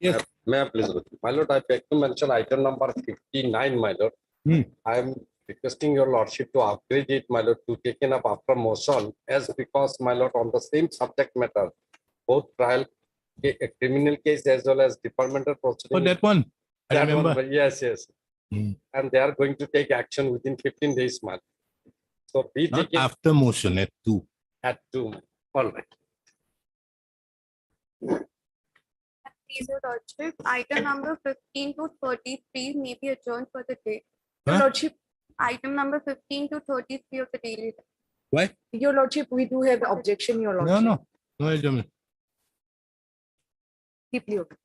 Yes. May I please? My lord, I beg to mention item number 59, my lord. I am requesting your lordship to upgrade it, my lord, to taken up after motion, as because, my lord, on the same subject matter, both trial, a criminal case as well as departmental proceeding. Oh, that one. I That remember. one, yes, yes. And they are going to take action within 15 days, man. So we Not take it after motion, at 2. at 2. All right. Please, Your Lordship, item number 15 to 33 may be adjourned for the day. Your Huh? Lordship, item number 15 to 33 of the daily. Why? Your Lordship, we do have objection, Your Lordship. No. No adjournment. Deeply open.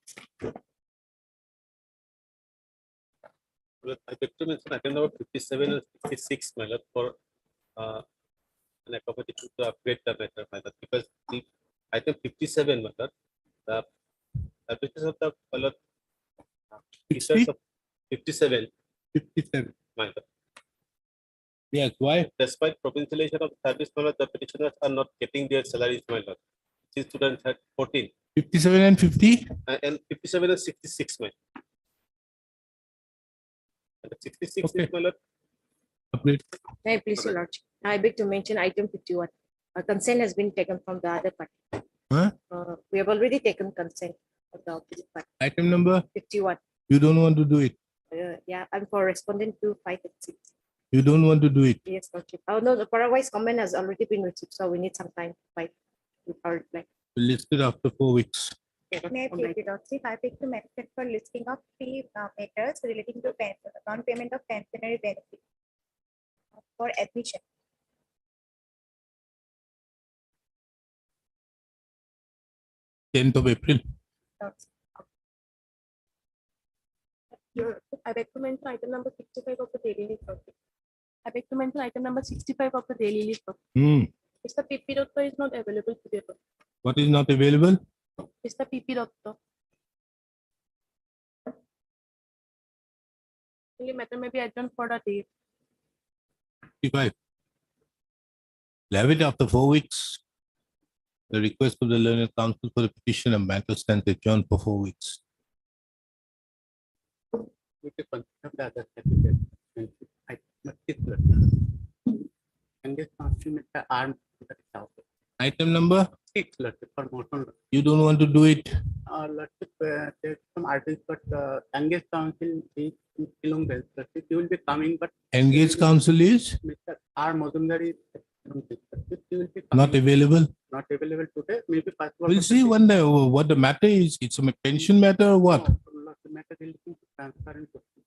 I beg to mention item number 57 and 56, my lord, for an accommodation to upgrade the matter, my lord, because the item 57, my lord, the application of the my lord, 60? 57, 57. my lord. Yes, why? Despite provincialization of service, my lord, the petitioners are not getting their salaries, my lord. Since 2014 57 and 50? and 57 and 66, my lord. And 66 Okay. is, my lord. Upgrade. May I please, Your Lordship? I beg to mention item 51. Consent has been taken from the other party. Huh? We have already taken consent of the opposite party. Item number? 51. You don't want to do it. Yeah, and for respondent to 5 and 6. You don't want to do it. Yes, Lordship. Oh, no, the Paraguay's comment has already been received, so we need some time to fight with our reply. We'll list it after 4 weeks. May I please, Your Lordship, I beg to mention for listing of 3 matters relating to non-payment of pensionary benefit for admission. Tenth of April. I beg to mention item number 65 of the daily list. I beg to mention item number 65 of the daily list. Mr. PP Doctor is not available today. What is not available? Mr. PP Doctor. The matter may be adjourned for a day. 55. We'll have it after 4 weeks. The request of the learned counsel for the petition and matter stands adjourned for 4 weeks. With the consent of the other candidate, I must be clear. And this constitution armed that is out. Item number? 6, Lordship, for motion. You don't want to do it. Lordship, there's some articles, but engaged council is long bell. Lordship, you will be coming, but Engaged counsel is Mr. R. Mazumdar is he will be not coming, available. not available today. Maybe possible. We'll see one day what the matter is. It's a pension matter or what? The matter is looking to transfer and posting.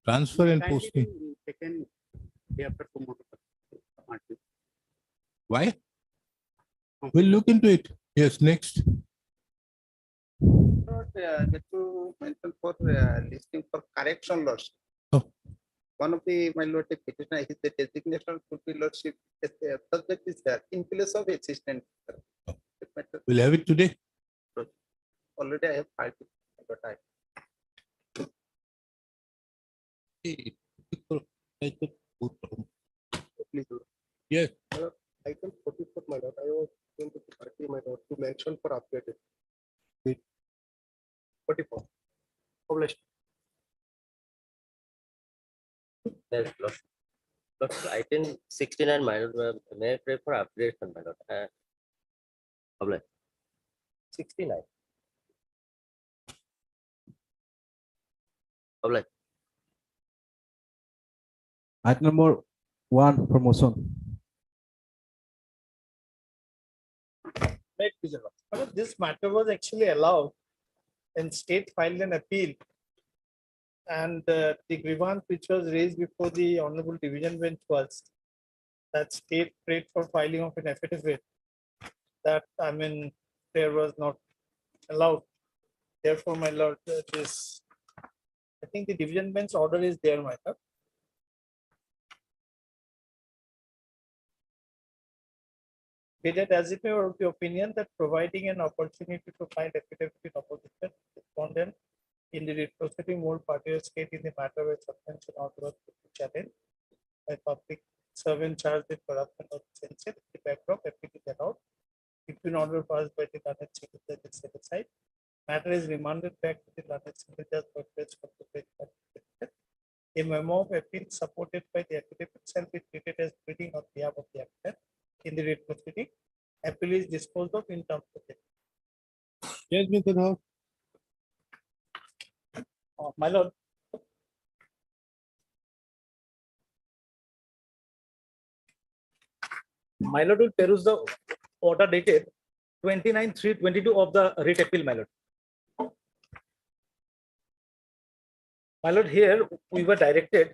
Transfer and Kindly posting. be taken day after tomorrow. Why? We'll look into it. Yes, next. Just to mention for listing for correction lordship. Oh. One of the my lordship petitioner is the designation could be lordship as the subject is there in place of assistant. We'll have it today. Already I have filed it, but I Please do. Yes. Item 44, my lord, I was going to party, my lord, to mention for updated. 44. Published. Yes, Lord, item 69, my lord, may I pray for upgradation, my lord. Publish. 69. Publish. Item number 1, promotion. Right, this matter was actually allowed and state filed an appeal, and the grievance which was raised before the honorable division bench was that state prayed for filing of an affidavit that there was not allowed. Therefore, my lord, this I think the division bench order is there, my lord. Be that as it may, or the opinion that providing an opportunity to file affidavit in opposition respondent in the proceeding more party state in the matter where substantial order challenge by public servant charged with corruption or censure, the backdrop appeal is allowed. If an order passed by the current secretary is set aside Matter is remanded back to the learned single judge for further consideration. A memo of appeal supported by the affidavit shall be treated as pleading on behalf of the applicant in the writ proceeding. Appeal is disposed of in terms of it. Yes, Mr. Dhar. My lord. My lord will peruse the order dated 29/3/22 of the writ appeal, my lord. My lord, here we were directed.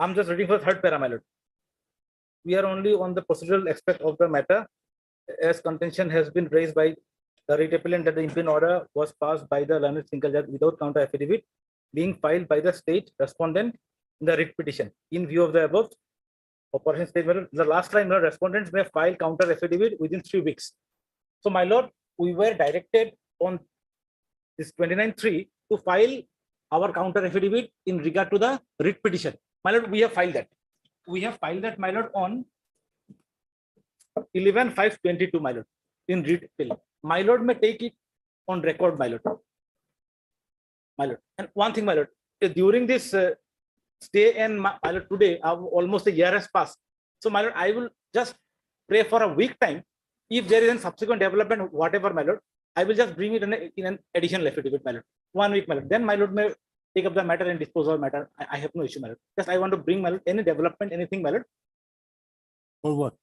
I'm just reading for third para, my lord. We are only on the procedural aspect of the matter, as contention has been raised by the writ appellant that the impeachment order was passed by the learned single judge without counter affidavit being filed by the state respondent in the writ petition. In view of the above operation statement, the last line, my respondents may file counter affidavit within 3 weeks. So, my lord, we were directed on this 29/3 to file our counter affidavit in regard to the writ petition. My lord, we have filed that. We have filed that, my lord, on 11/5/22, my lord, in writ appeal. My lord may take it on record, my lord. My lord. And one thing, my lord, during this stay and my lord, today, almost a year has passed. So, my lord, I will just pray for a week time. If there is a subsequent development, whatever, my lord, I will just bring it in an additional affidavit, my lord. 1 week, my lord. Then my lord may take up the matter and dispose of the matter. I have no issue, my lord. Just I want to bring, my lord, any development, anything, my lord. For what?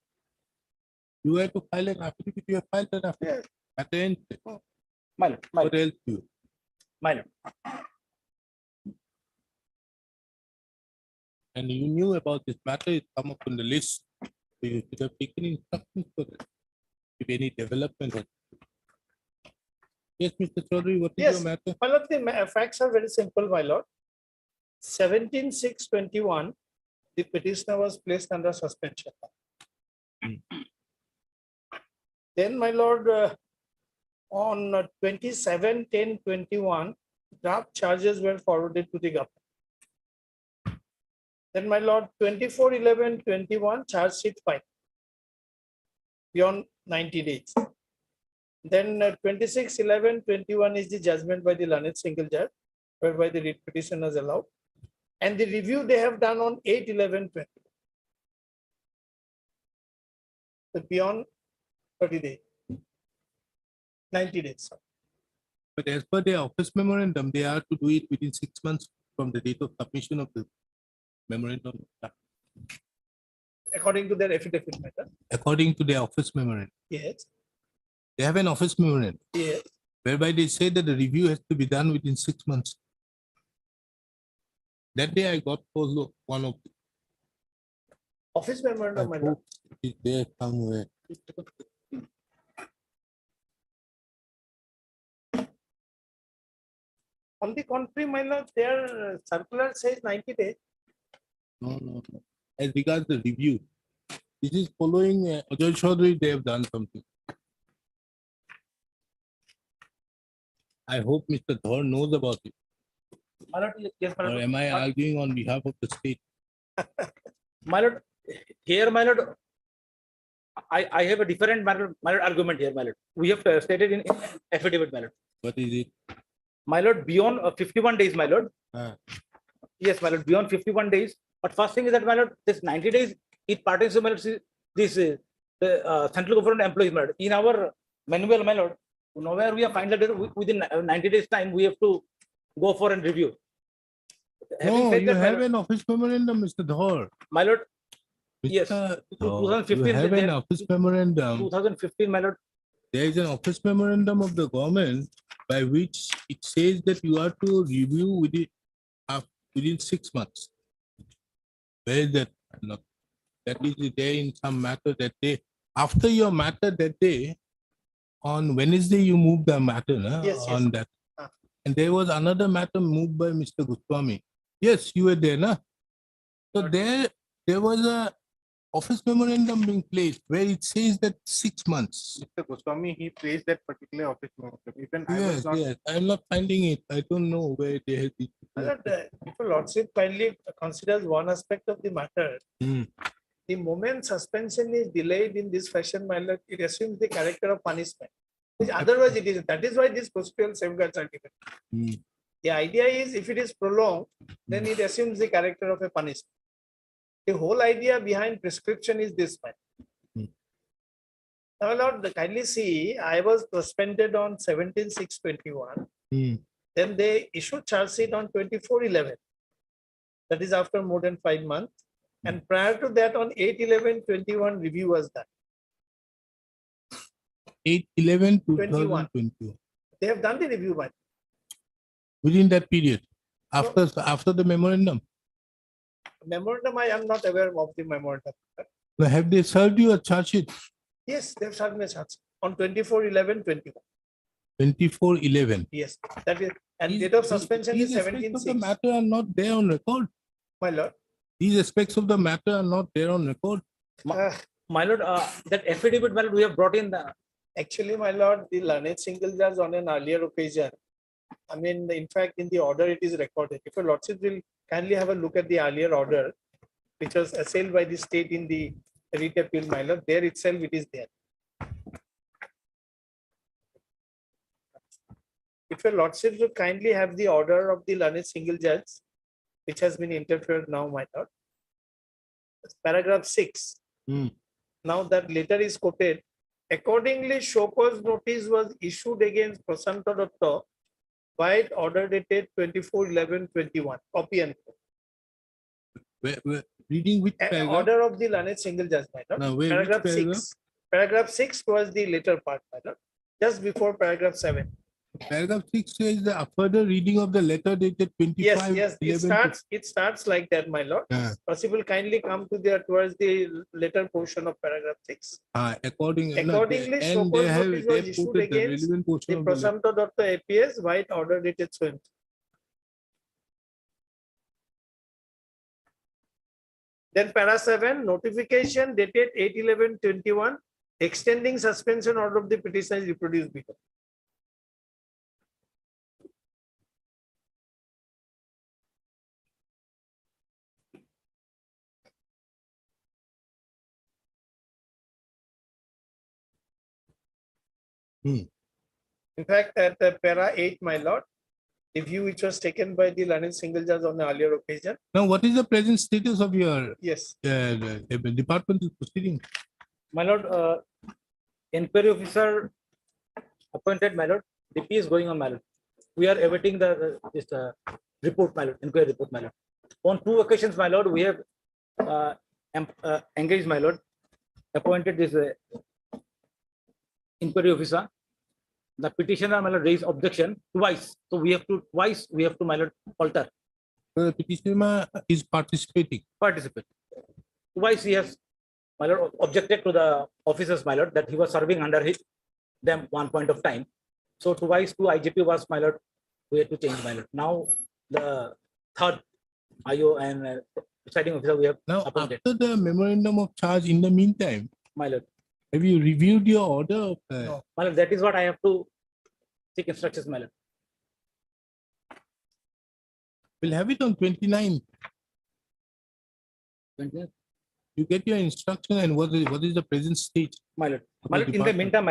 You have to file an affidavit. You have filed an affidavit. At the end, My lord, my what lord, else you? my lord. And you knew about this matter, it come up on the list. So you should have taken instructions for it. If any development has. Yes, Mr. Chaudhary, what is Yes, your matter? my lord, the facts are very simple, my lord. 17/6/21, the petitioner was placed under suspension. Then, my lord, on 27/10/21, draft charges were forwarded to the government. Then, my lord, 24/11/21, charge sheet filed beyond 90 days. Then 26/11/21 is the judgment by the learned single judge, whereby the writ petition is allowed. And the review they have done on 8/11/20. So beyond 30 days, 90 days. But as per their office memorandum, they are to do it within 6 months from the date of submission of the memorandum. According to their affidavit matter. According to their office memorandum. Yes, They have an office memorandum yes. whereby they say that the review has to be done within 6 months. That day I got one of the. Office memorandum, my I lord. hope it is there somewhere. On the contrary, my lord, their circular says 90 days. No. As regards the review, this is following Ajay Chaudhary, they have done something. I hope Mr. Dhar knows about it. My lord, yes, my Or lord. am I arguing on behalf of the state? My lord, here, my lord, I have a different my lord, argument here, my lord. We have stated in affidavit, my lord. What is it? My lord, beyond 51 days, my lord. Yes, my lord, beyond 51 days. But first thing is that, my lord, this 90 days, it pertains to, my lord, this central government employees, my lord. In our manual, my lord, nowhere we have find that within 90 days time, we have to go for a review. No, said you that, my have lord, an office memorandum, Mr. Dhar. my lord, yes, Dhar, 2015, you have an there- office memorandum. 2015, my lord. There is an office memorandum of the government by which it says that you are to review within 6 months. Where is that? No, that is there in some matter that day. After your matter that day, on Wednesday, you moved the matter Yes, on that. Ah. And there was another matter moved by Mr. Goswami. Yes, you were there, na? So there was a office memorandum being placed where it says that 6 months. Mr. Goswami, he placed that particular office memorandum. Even I Yes, was not. yes. I'm not finding it. I don't know where they have it. My lord, if your lordship kindly considers one aspect of the matter, the moment suspension is delayed in this fashion, my lord, it assumes the character of punishment. Which otherwise it is. That is why these procedural safeguards are given. Hmm. The idea is if it is prolonged, then it assumes the character of a punishment. The whole idea behind prescription is this one. Hmm. Now, Lord, kindly see, I was suspended on 17/6/21. Hmm. Then they issued charge sheet on 24/11. That is after more than 5 months. And prior to that, on 8/11/21, review was done. 8/11/2021. They have done the review by. Within that period, after the memorandum, Memorandum, I am not aware of the memorandum. now have they served you a charge sheet? Yes, they have served me a charge on 24/11/21. 24/11. Yes, that is, and date of suspension is These aspects of the 17/6. matter are not there on record. My lord, These aspects of the matter are not there on record. My lord, that affidavit, my lord, we have brought in the, actually, my lord, the learned single judge on an earlier occasion. I mean, in fact, in the order it is recorded. If your lordship will kindly have a look at the earlier order, which was assailed by the state in the writ appeal, my lord, there itself it is there. If your lordship would kindly have the order of the learned single judge, which has been interfered now, my lord. It's paragraph 6. Hmm. Now that letter is quoted. Accordingly, show cause notice was issued against Prasanto Datta by order dated 24/11/21. Copy and Reading which paragraph? order of the learned single judge, my lord. Now, which Paragraph paragraph? 6. Paragraph 6 was the later part, my lord. Just before paragraph 7. Paragraph 6 says the further reading of the letter dated 25. Yes, it starts like that, my lord. Possible kindly come to the towards the later portion of paragraph 6. Accordingly, Accordingly, show and they cause have notice was they issued quoted the against relevant portion the of the letter. Prasanto Datta APS white order dated so. Then para 7, notification dated 8/11/21, extending suspension order of the petitioner is reproduced below. In fact, at para 8, my lord, the view which was taken by the learned single judge on the earlier occasion. Now, what is the present status of your Yes. departmental proceeding? my lord, inquiry officer appointed, my lord, DP is going on, my lord. We are awaiting the this report, my lord, inquiry report, my lord. On 2 occasions, my lord, we have engaged, my lord, appointed this inquiry officer. The petitioner, my lord, raised objection twice. So we have to my lord, alter. The petitioner is participating. Participate. Twice he has, my lord, objected to the officers, my lord, that he was serving under them one point of time. So twice to IGP was, my lord, we had to change, my lord. Now the third IO and presiding officer we have Now, appointed, after the memorandum of charge, in the meantime, my lord. have you reviewed your order of No, my lord, that is what I have to seek instructions, my lord. We'll have it on 29. 20th. You get your instruction and what is the present state My lord. of My the lord, in the department? meantime,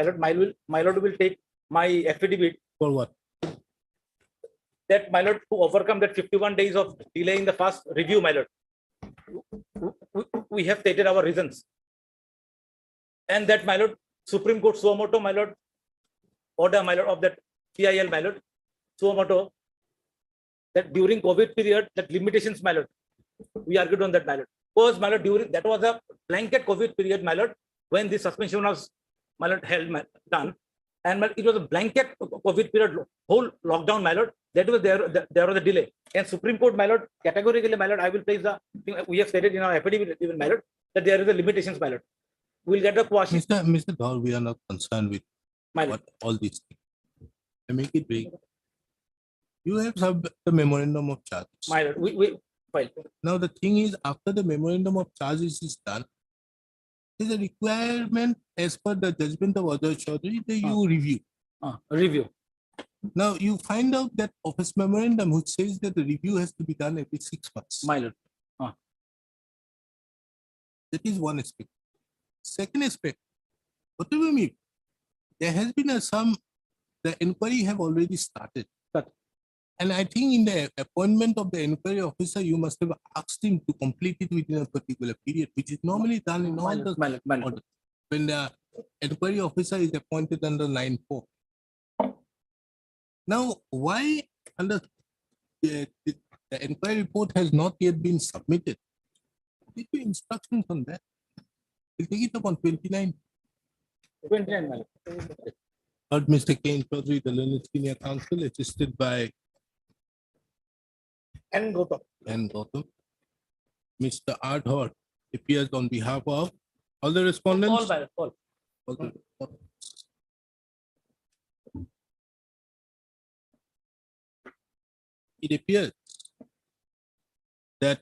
my lord will take my affidavit For what? that, my lord, to overcome that 51 days of delay in the first review, my lord. We have stated our reasons. And that, my lord, Supreme Court suo moto, my lord, order, my lord, of that PIL, my lord, suo moto, that during COVID period, that limitations, my lord, we argued on that, my lord. Because, my lord, during that was a blanket COVID period, my lord, when the suspension was, my lord, held, done. And my, it was a blanket COVID period, whole lockdown, my lord. That was there was a delay. And Supreme Court, my lord, categorically, my lord, I will place the, we have stated in our affidavit, even, my lord, that there is a limitations, my lord. We'll get the quashi. Mr. Dhar, we are not concerned with My lord. all these things. I make it big. You have submitted the memorandum of charges. My lord, we file. Now the thing is, after the memorandum of charges is done, there's a requirement as per the judgment of other authority that you review. Review. Now you find out that office memorandum which says that the review has to be done every 6 months. My lord. That is one aspect. Second aspect, what do you mean? there has been the inquiry have already started. But And I think in the appointment of the inquiry officer, you must have asked him to complete it within a particular period, which is normally done in all the orders. When the inquiry officer is appointed under 9(4). Now, why under the inquiry report has not yet been submitted? Give me instructions on that. We'll take it up on 29. 29, my lord. Heard Mr. Kane Chaudhary, the learned senior counsel, assisted by And Gautam. N. Gautam. Mr. Ardhor appears on behalf of all the respondents. All, my lord, all. All the respondents. It appears that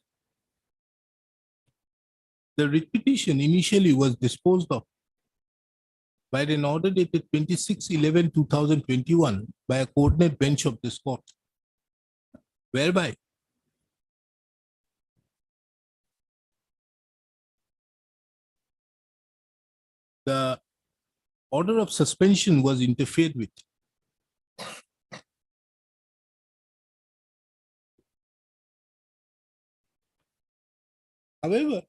the writ petition initially was disposed of by an order dated 26/11/2021 by a coordinate bench of this court, whereby the order of suspension was interfered with. However,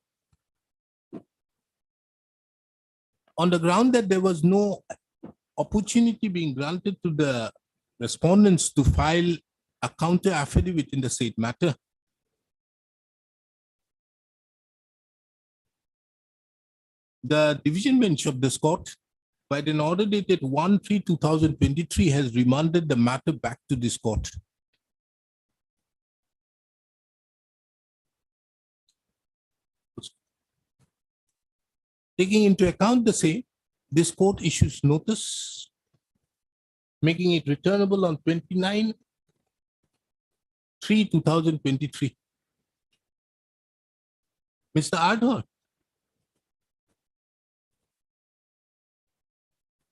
on the ground that there was no opportunity being granted to the respondents to file a counter affidavit in the said matter, the division bench of this court, by an order dated 1/3/2023, has remanded the matter back to this court. Taking into account the same, this court issues notice, making it returnable on 29/3/2023. Mr. Ardhor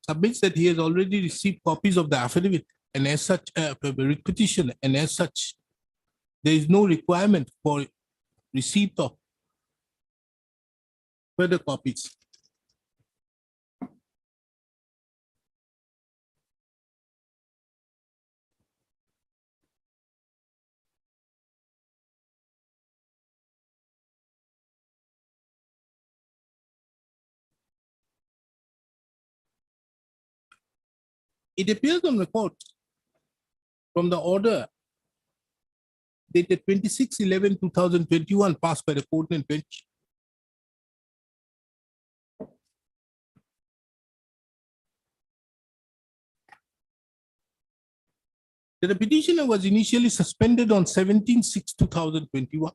submits that he has already received copies of the affidavit and as such, writ petition, and as such, there is no requirement for receipt of further copies. It appears on record from the order dated 26/11/2021 passed by the coordinate bench that the petitioner was initially suspended on 17/6/2021.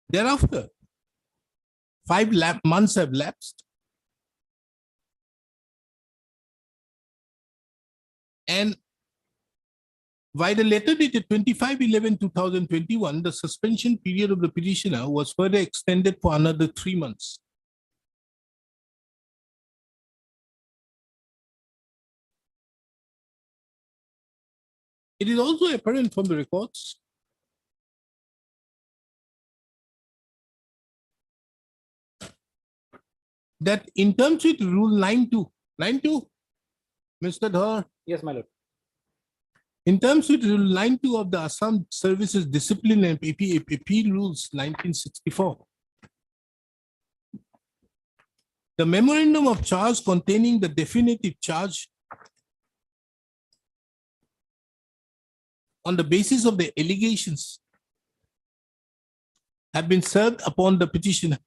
Thereafter, 5 months have lapsed, and by the letter dated 25/11/2021, the suspension period of the petitioner was further extended for another 3 months. It is also apparent from the records that in terms with Rule 9(2), Mr. Dhar, Yes, my lord. in terms with Rule 9(2) of the Assam Services Discipline and Appeal Rules 1964, the memorandum of charge containing the definitive charge on the basis of the allegations have been served upon the petitioner.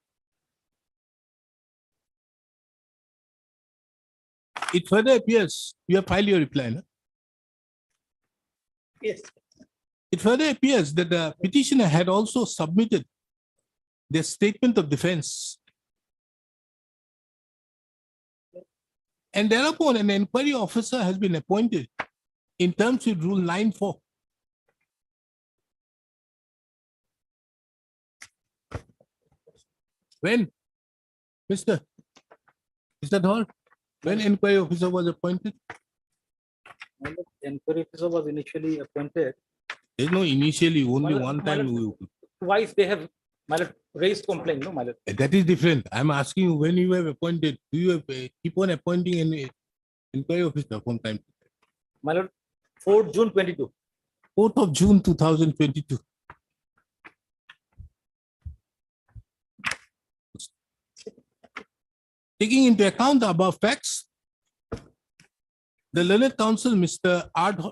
It further appears, you have filed your reply, no? Yes. It further appears that the petitioner had also submitted their statement of defense. And thereupon, an inquiry officer has been appointed in terms with Rule 9(4). When, Mr. Dhar, when inquiry officer was appointed? My lord, inquiry officer was initially appointed. There's no initially, only My lord, one my time. lord, Twice they have my lord, raised complaint, no, my lord. That is different. I'm asking you, when you have appointed, do you keep on appointing an inquiry officer from time? My lord, 4th June 22. 4th of June 2022. Taking into account the above facts, the learned counsel, Mr. Ard,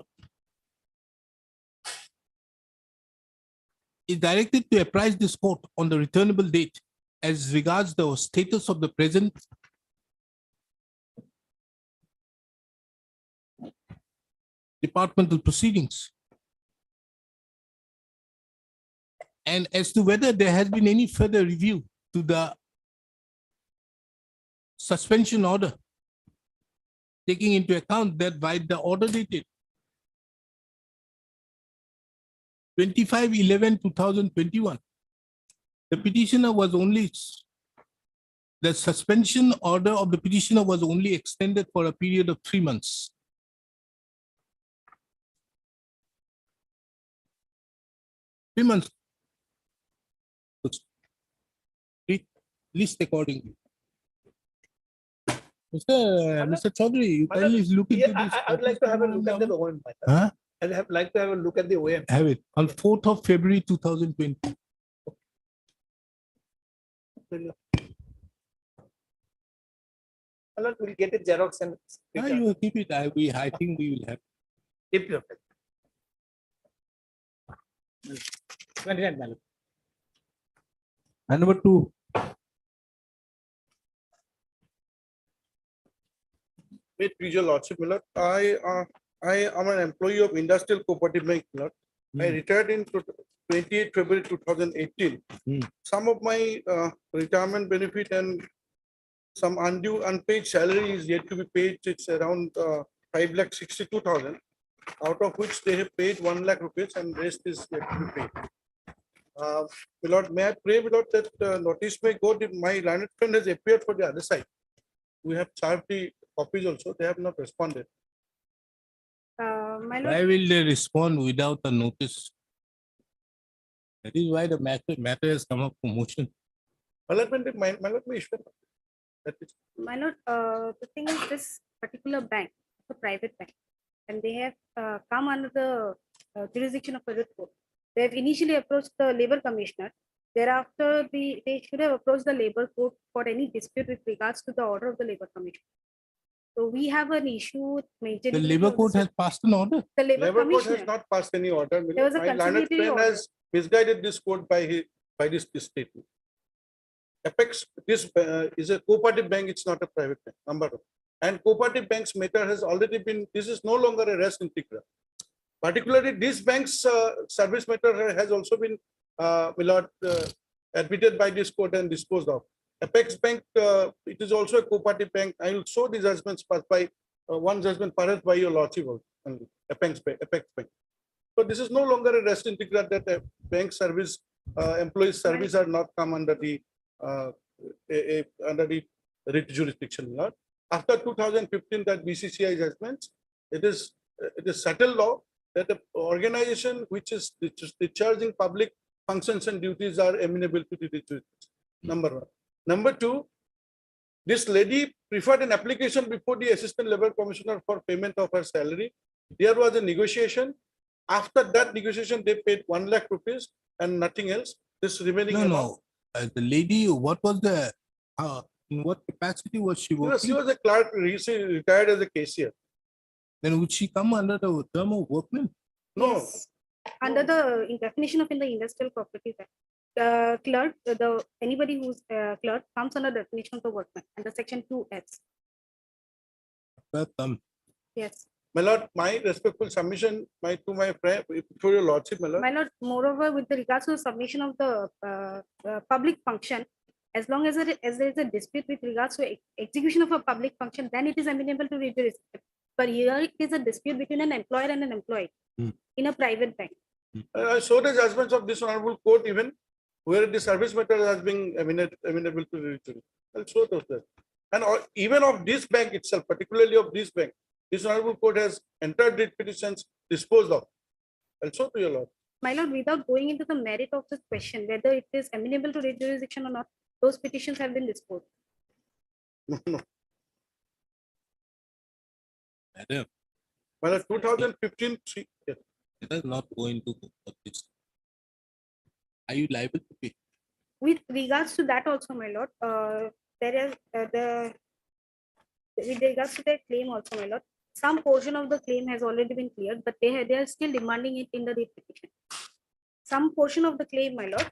is directed to apprise this court on the returnable date as regards the status of the present departmental proceedings, and as to whether there has been any further review to the suspension order, taking into account that by the order dated 25/11/2021, the petitioner was only, the suspension order of the petitioner was only extended for a period of 3 months. List accordingly. Mr. Chaudhary, you kindly look into this. I would like to have a look at the OM. Huh? I'd have like to have a look at the OM. Have it on 4th of February 2020. We'll get a Xerox and. You will keep it. I think we will have. Keep your. 29, my lord. And number 2. With your lordship, my lord, I am an employee of Industrial Cooperative Bank, my lord. I retired in 28 February 2018. Some of my retirement benefit and some undue unpaid salary is yet to be paid. It's around 5,62,000, out of which they have paid 1 lakh rupees and rest is yet to be paid. My lord, may I pray, my lord, that notice may go. My learned friend has appeared for the other side. We have served the copies also. They have not responded. My lord, Why will they respond without a notice? That is why the matter has come up for motion. My lord, may issue. That is. my lord, the thing is, this particular bank, a private bank, and they have come under the jurisdiction of federal court. They have initially approached the labor commissioner. Thereafter, they should have approached the labor court for any dispute with regards to the order of the labor commissioner. So we have an issue with maintaining. The labor court has passed an order. The labor Labor court commissioner. has not passed any order. There was a My learned conciliatory friend order. has misguided this court by this statement. Apex, this is a cooperative bank, it's not a private bank, number one. And cooperative banks matter has already been, this is no longer a res integra. Particularly this bank's service matter has also been admitted by this court and disposed of. Apex Bank, it is also a cooperative bank. I will show the judgments passed by one judgment passed by your lordship only, Apex Bank. So this is no longer a res integra that a bank service employees service are not come under the writ jurisdiction. After 2015, that BCCI judgments, it is settled law that the organization which is discharging public functions and duties are amenable to the jurisdiction. Number one. Number two, this lady preferred an application before the Assistant Labor Commissioner for payment of her salary. There was a negotiation. After that negotiation, they paid 1 lakh rupees and nothing else. This remaining amount. The lady, what was the, in what capacity was she working? She was a clerk, she retired as a cashier. Then would she come under the term of workman? No. Yes. Under the definition of in the Industrial Cooperative Act, clerk, anybody who's clerk comes under the definition of the workman under section 2S. Welcome. Yes. My lord, my respectful submission to my friend, for your lordship, my lord. My lord, moreover, with the regards to the submission of the public function, as long as there is a dispute with regards to execution of a public function, then it is amenable to writ jurisdiction. But here it is a dispute between an employer and an employee in a private bank. I saw the judgments of this honorable court even where the service matter has been amenable to writ jurisdiction. I'll show those there. And even of this bank itself, particularly of this bank, this honorable court has entered writ petitions disposed of. I'll show to your lord. My lord, without going into the merit of this question, whether it is amenable to jurisdiction or not, those petitions have been disposed. No, no. Madam, My lord, 2015, yes. let us not go into this. Are you liable to pay? With regards to that also, my lord, there is with regards to their claim also, my lord, some portion of the claim has already been cleared, but they are still demanding it in the writ petition. Some portion of the claim, my lord,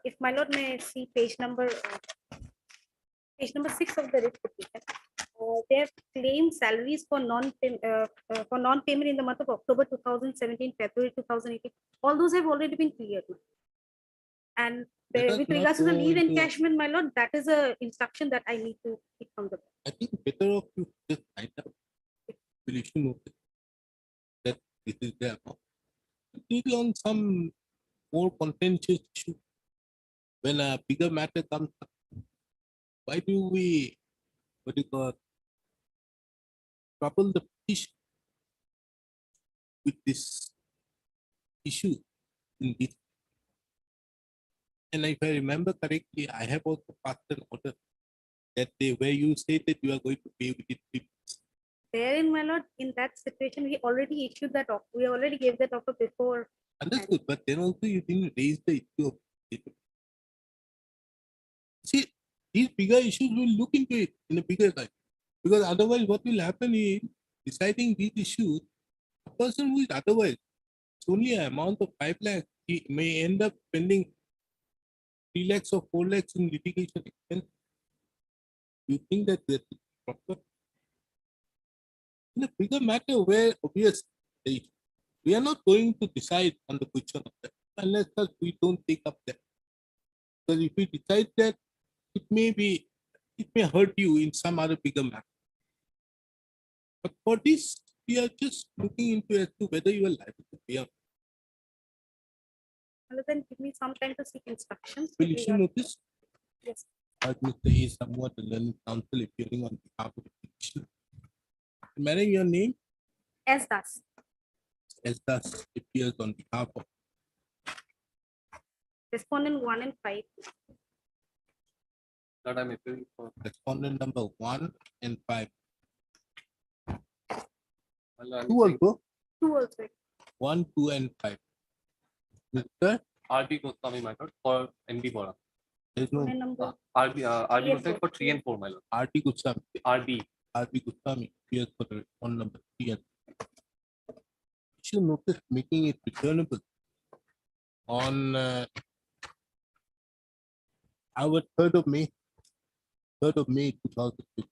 if my lord may see page number 6 of the writ petition, they have claimed salaries for non-payment in the month of October 2017, February 2018. All those have already been cleared. And Let us with not regards to the go leave into- encashment, my lord, that is a instruction that I need to take from the. I think better of you just write up. Will issue notice that this is there. Deal on some more contentious issue. When a bigger matter comes up, why do we, what do you call, trouble the petition with this issue in this? And if I remember correctly, I have also passed an order that day where you say that you are going to pay within 3 months. Therein, my lord, in that situation, we already issued that offer. We already gave that offer before. Understood, but then also you didn't raise the issue of it. See, these bigger issues will look into it in a bigger time. Because otherwise, what will happen is deciding these issues, a person who is otherwise it's only an amount of 5 lakhs, he may end up spending 3 lakhs or 4 lakhs in litigation expense. You think that that is proper? In a bigger matter where obviously we are not going to decide on the question of that unless we don't take up that. Because if we decide that, it may hurt you in some other bigger matter. But for this, we are just looking into as to whether you are liable to pay or not. Other than give me some time to seek instructions. Will with issue regard- notice? Yes. Mr. A. Somewhat the learned counsel appearing on behalf of the petitioner. Madam, your name? As thus. As thus appears on behalf of Respondent 1 and 5. That I'm appealing for. respondent number 1 and 5. Well, I'm 2 saying also, 2 also. 1, 2, and 5. Mr. RB Goswami, my lord, for NB Bora. There is no Respondent number. RB 3 and Goswami 4. for 3 and 4, my lord. RT Goswami. RB. RB Goswami appears for the on number 3 and issue notice making it returnable on our 3rd of May 2015.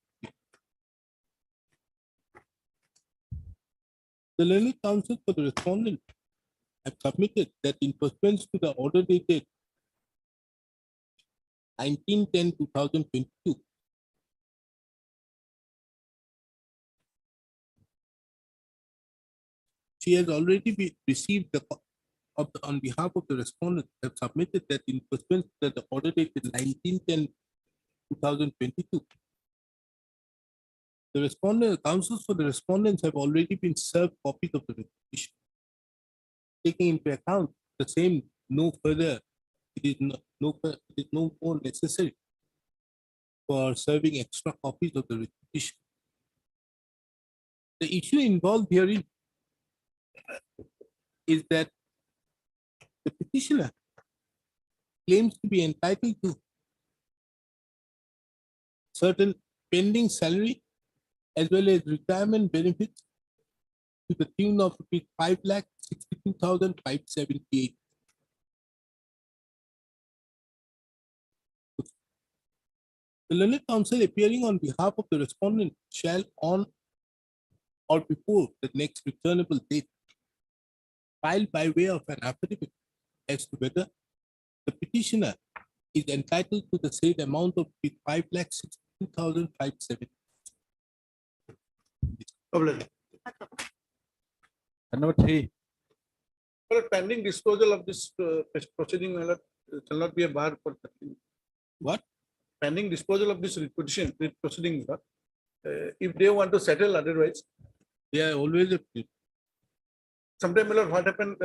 The learned counsel for the respondent have submitted that in pursuance to the order dated 19/10/2022, she has already received on behalf of the respondent have submitted that in pursuance to the order dated 19/10/2022, the counsels for the respondents have already been served copies of the petition. Taking into account the same, it is no more necessary for serving extra copies of the petition. The issue involved herein is that the petitioner claims to be entitled to certain pending salary as well as retirement benefits to the tune of 5,62,578. The learned counsel appearing on behalf of the respondent shall on or before the next returnable date file by way of an affidavit as to whether the petitioner is entitled to the said amount of 5,62,570. Number 3. Well, pending disposal of this proceeding, my lord, shall not be a bar for What? pending disposal of this petition, proceeding, sir. If they want to settle otherwise, They are always a sometime, my lord, what happened,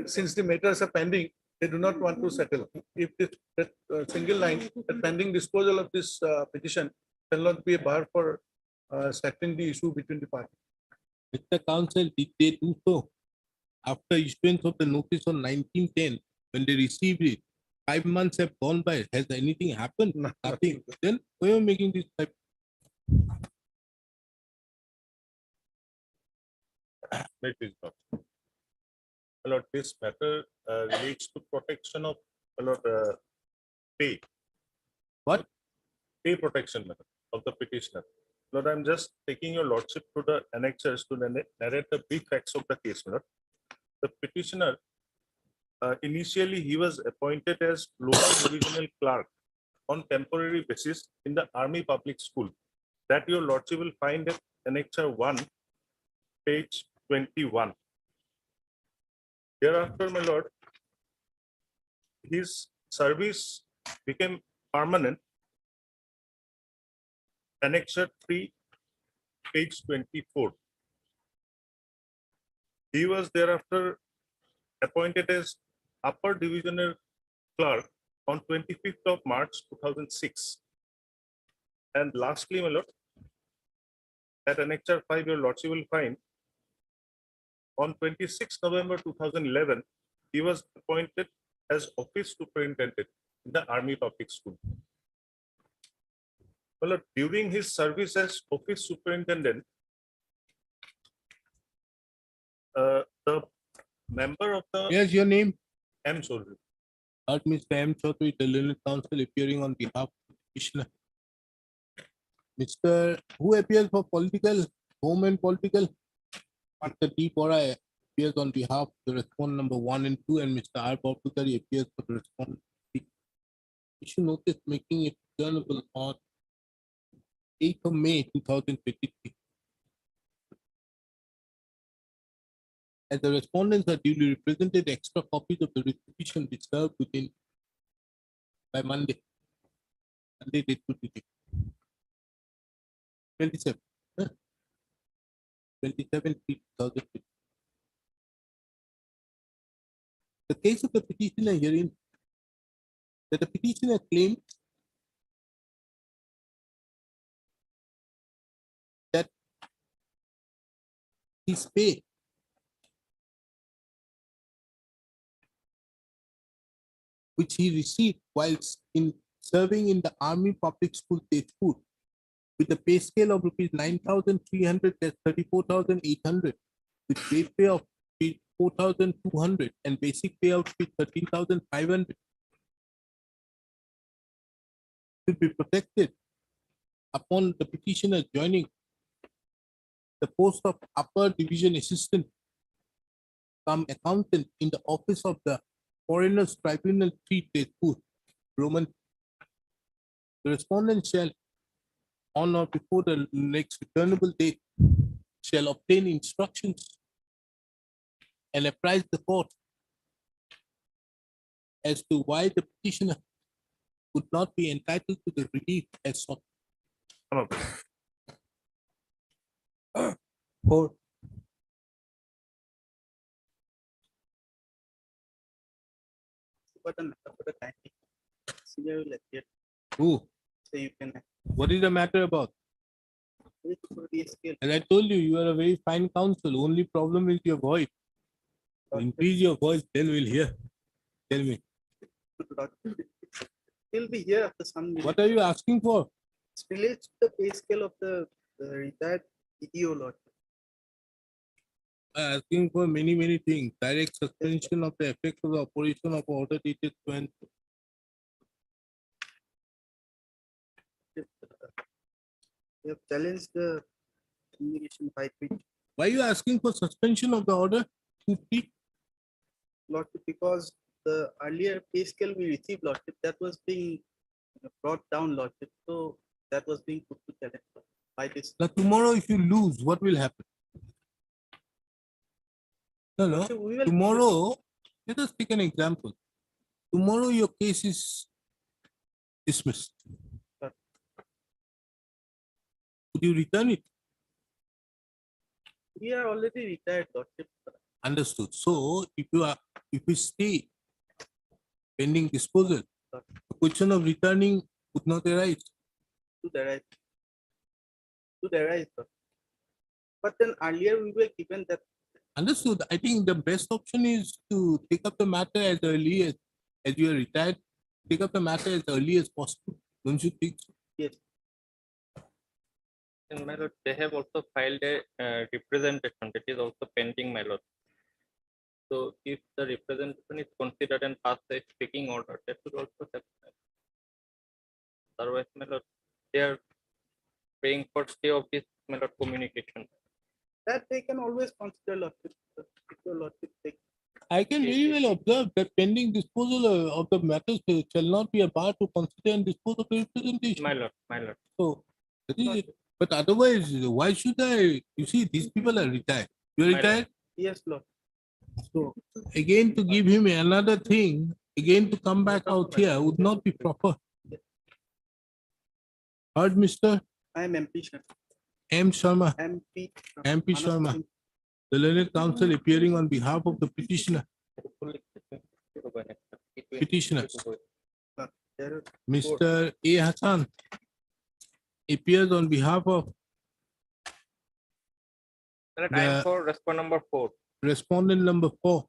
since the matters are pending, they do not want to settle. If this that, single line, the pending disposal of this petition shall not be a bar for settling the issue between the parties. Mr. Counsel, did they do so? After issuance of the notice on 1910, when they received it, 5 months have gone by. Has anything happened? No, Nothing. Then why are you making this type? It is not. My lord, this matter relates to protection of my lord, pay. What? Pay protection matter of the petitioner. Lord, I'm just taking your lordship to the annexures to narrate the big facts of the case. My lord. The petitioner, initially he was appointed as local divisional clerk on temporary basis in the Army Public School. That your lordship will find at annexure 1, page 21. Thereafter, my lord, his service became permanent. Annexure 3, page 24. He was thereafter appointed as upper divisional clerk on 25th of March 2006. And lastly, my lord, at annexure 5, your lordship will find on 26 November 2011, he was appointed as office superintendent in the Army Public School. Well, during his service as office superintendent, the member of the Here's your name. M. Soldier. Mr. M. Chaudhary, the learned counsel appearing on behalf of the petitioner. Mr. Who appears for political, home and political? Mr. D. Bora appears on behalf of the respondent number 1 and 2, and Mr. R. Bopukari appears for the respondent 3. Issue notice making it returnable on 8th of May 2023. As the respondents are duly represented, extra copies of the petition be served within by Monday. Monday date to be 27. 27/3/2015. The case of the petitioner herein that the petitioner claimed that his pay which he received whilst in serving in the Army Public School Tejpur with a pay scale of rupees 9,300 to 34,800 with base pay of 4,200 and basic pay of 13,500 should be protected upon the petitioner joining the post of upper division assistant cum accountant in the office of the Foreigners Tribunal 3 Tezpur, Roman. The respondent shall, on or before the next returnable date, shall obtain instructions and apprise the court as to why the petitioner would not be entitled to the relief as sought. Or But the timing, senior will appear, who? so you can What is the matter about? rescale. As I told you, you are a very fine counsel. Only problem is your voice. Increase your voice, then we'll hear. Tell me, He'll be here after some minutes. what are you asking for? It's related to the pay scale of the retired EDO lot. Asking for many things. Direct suspension of the effects of the operation of order dated 20. We have challenged the communication by which Why are you asking for suspension of the order? 2-3? lot because the earlier pay scale we received lordship that was being brought down lordship, so that was being put to challenge by this. Now tomorrow if you lose, what will happen? No. So we will- Tomorrow, let us take an example. Tomorrow your case is dismissed. Sir. Would you return it? We are already retired lordship. Understood. So if you stay pending disposal, the question of returning would not arise. To the right. To the right, sir. But then earlier we were given that. Understood. I think the best option is to take up the matter as early as you are retired. Take up the matter as early as possible. Don't you think so? Yes. And my lord, they have also filed a representation that is also pending, my lord. So if the representation is considered and passed a speaking order, that should also have. Otherwise, my lord, they are paying for stay of this, my lord, communication. That they can always consider lordship. Sir. If your lordship take. I can very well observe that pending disposal of the matters shall not be a bar to consider and dispose of the representation. My lord, my lord. So that is it. But otherwise, why should I? You see, these people are retired. You are My lord. retired. Yes, Lord. So again, to give him another thing, again to come back out here would not be proper. Heard, Mr. I am MP Sharma. M. Sharma, MP. MP Sharma, the learned counsel appearing on behalf of the petitioner. Petitioners. Mr. A. Hassan appears on behalf of My lord, I am for respond number 4. respondent number 4.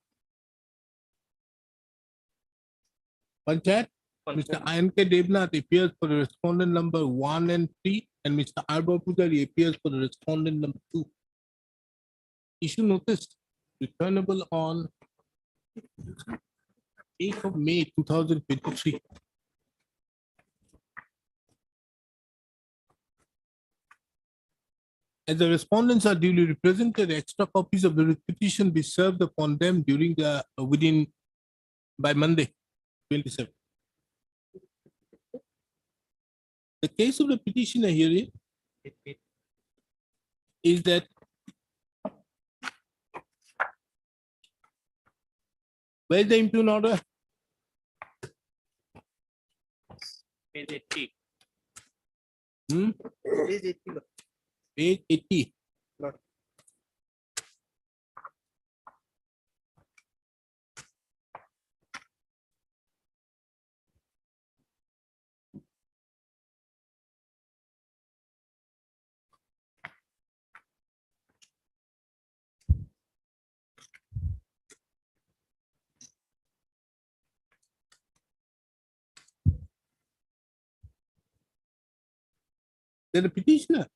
Panchayat, Mr. I.N.K. Devnath appears for the respondent number 1 and 3, and Mr. Arba Pujari appears for the respondent number 2. Issue notice returnable on 8th of May 2023. As the respondents are duly represented, extra copies of the petition be served upon them during the by Monday, 27. The case of the petitioner here is that where is the impugned order? Page 80. Page 80, Lord. Page 80. Lord. Then the petitioner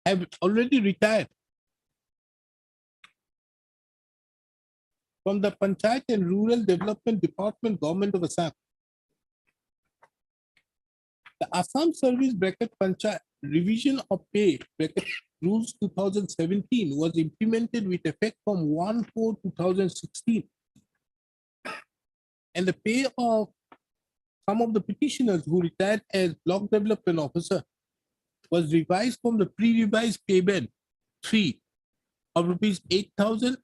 have already retired from the Panchayat and Rural Development Department, Government of Assam. The Assam Service bracket Panchayat revision of pay bracket rules 2017 was implemented with effect from 1/4/2016. And the pay of some of the petitioners who retired as block development officer was revised from the pre-revised pay band 3 of rupees 8,000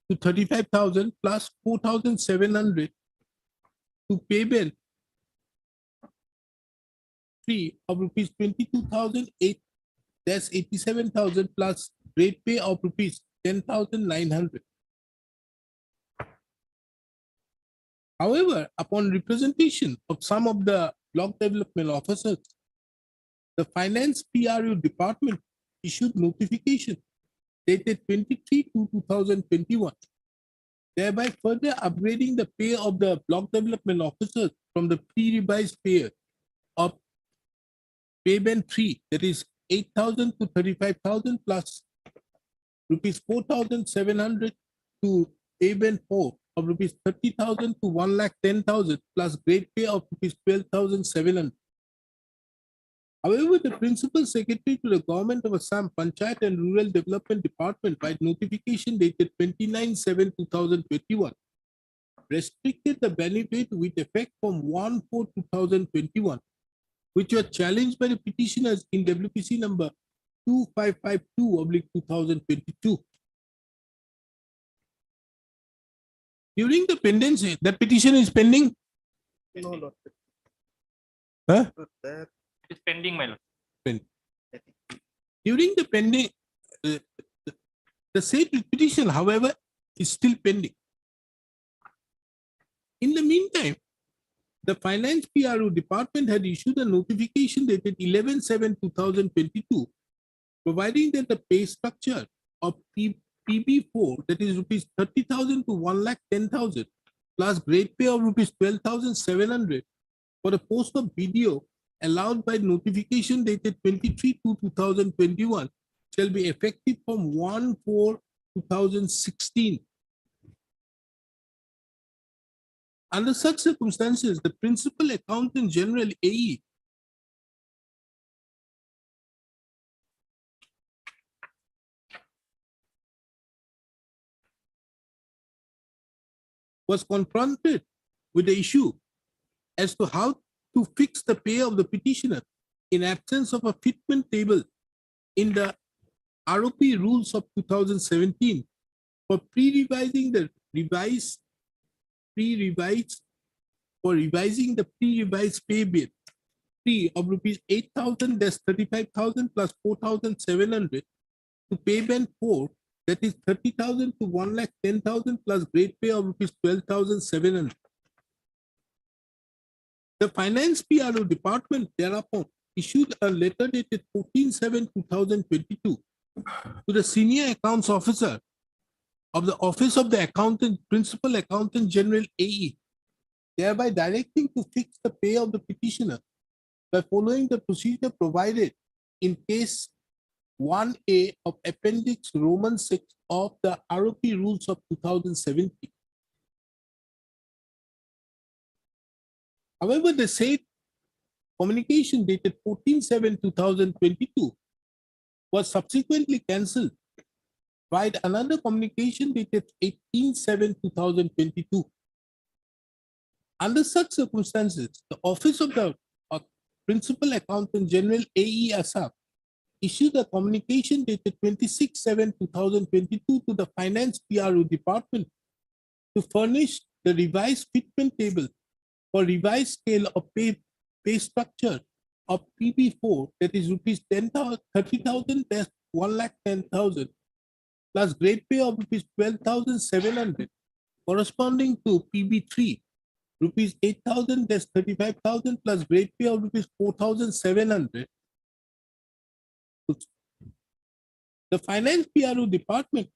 to 35,000 plus 4,700 to pay band 3 of rupees 22,008. That's 87,000 plus rate pay of rupees 10,900. However, upon representation of some of the block development officers, the Finance PRU department issued notification dated 23/2/2021, thereby further upgrading the pay of the block development officers from the pre-revised pay of pay band 3, that is 8,000 to 35,000 plus rupees 4,700 to pay band 4 of rupees 30,000 to 1,10,000 plus grade pay of rupees 12,700. However, the Principal Secretary to the Government of Assam Panchayat and Rural Development Department by notification dated 29/7/2021 restricted the benefit with effect from 1/4/2021, which were challenged by the petitioners in WPC number 2552/2022. During the pendency, that petition is pending. No, Lordship. Huh? Not that. It is pending, my lord. During the pending, uh, the said petition, however, is still pending. In the meantime, the Finance PRO department had issued a notification dated 11/7/2022, providing that the pay structure of PB4, that is rupees 30,000 to 1,10,000, plus grade pay of rupees 12,700 for a post of BDO allowed by notification dated 23/2/2021 shall be effective from 1/4/2016. Under such circumstances, the Principal Accountant General AE was confronted with the issue as to how to fix the pay of the petitioner in absence of a fitment table in the ROP rules of 2017 for revising the pre-revised pay bill fee of rupees 8,000 less 35,000 plus 4,700 to pay band 4, that is 30,000 to 1,10,000 plus grade pay of rupees 12,700. The Finance PRO department thereupon issued a letter dated 14/7/2022 to the Senior Accounts Officer of the Office of the Accountant, Principal Accountant General AE, thereby directing to fix the pay of the petitioner by following the procedure provided in case 1A of Appendix Roman 6 of the ROP rules of 2017. However, the said communication dated 14/7/2022 was subsequently cancelled by another communication dated 18/7/2022. Under such circumstances, the Office of the Principal Accountant General AE Assam issued a communication dated 26/7/2022 to the Finance PRO department to furnish the revised fitment table for revised scale of pay structure of PB4, that is rupees 30,000 less 1,10,000 plus grade pay of rupees 12,700 corresponding to PB3, rupees 8,000 less 35,000 plus grade pay of rupees 4,700. The Finance PRO department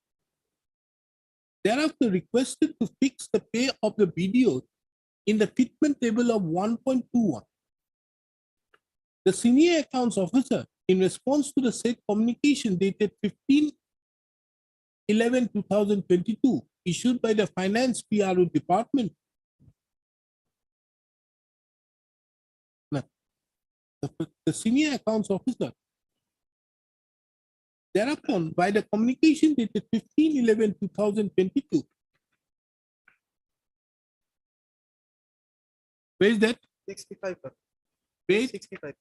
thereafter requested to fix the pay of the BDO in the fitment table of 1.21. The Senior Accounts Officer, in response to the said communication dated 15/11/2022, issued by the Finance PRO department, the Senior Accounts Officer, thereupon, by the communication dated 15/11/2022, where is that? 65. Page 65.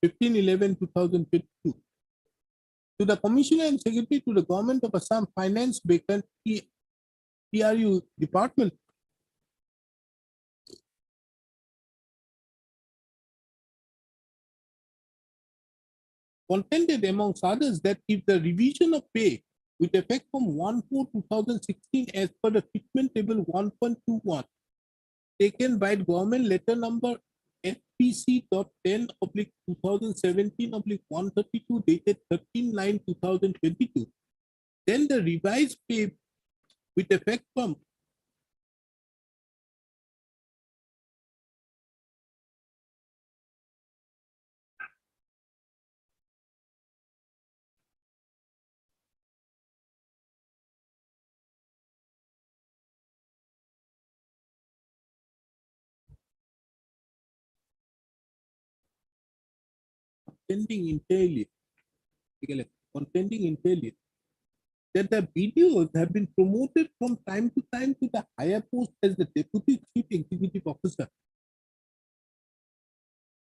15/11/2022. To the Commissioner and Secretary to the Government of Assam Finance Bacon PRU Department, contended amongst others that if the revision of pay with effect from 1/4/2016 as per the fitment table 1.21 taken by government letter number FPC.10/2017/132 dated 13/9/2022, then the revised pay with effect from contending entirely that the BDOs have been promoted from time to time to the higher post as the Deputy Chief Executive Officer.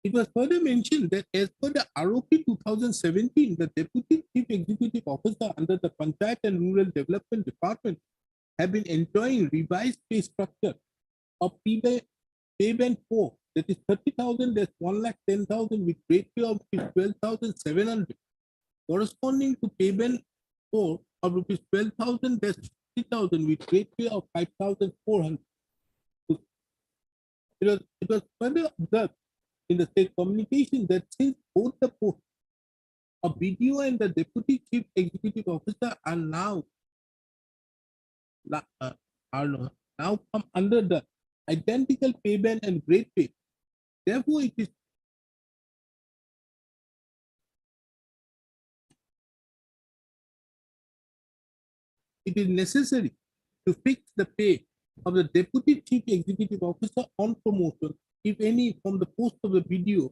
It was further mentioned that as per the ROP 2017, the Deputy Chief Executive Officer under the Panchayat and Rural Development Department have been enjoying revised pay structure of pay band 4, that is 30,000, that's 1,10,000 with grade pay of 12,700, corresponding to pay band 4 of rupees 12,000, that's 50,000 with grade pay of 5,400. It was further observed in the state communication that since both the posts of BDO and the Deputy Chief Executive Officer are now come under the identical pay band and grade pay, therefore it is necessary to fix the pay of the Deputy Chief Executive Officer on promotion, if any, from the post of the BDO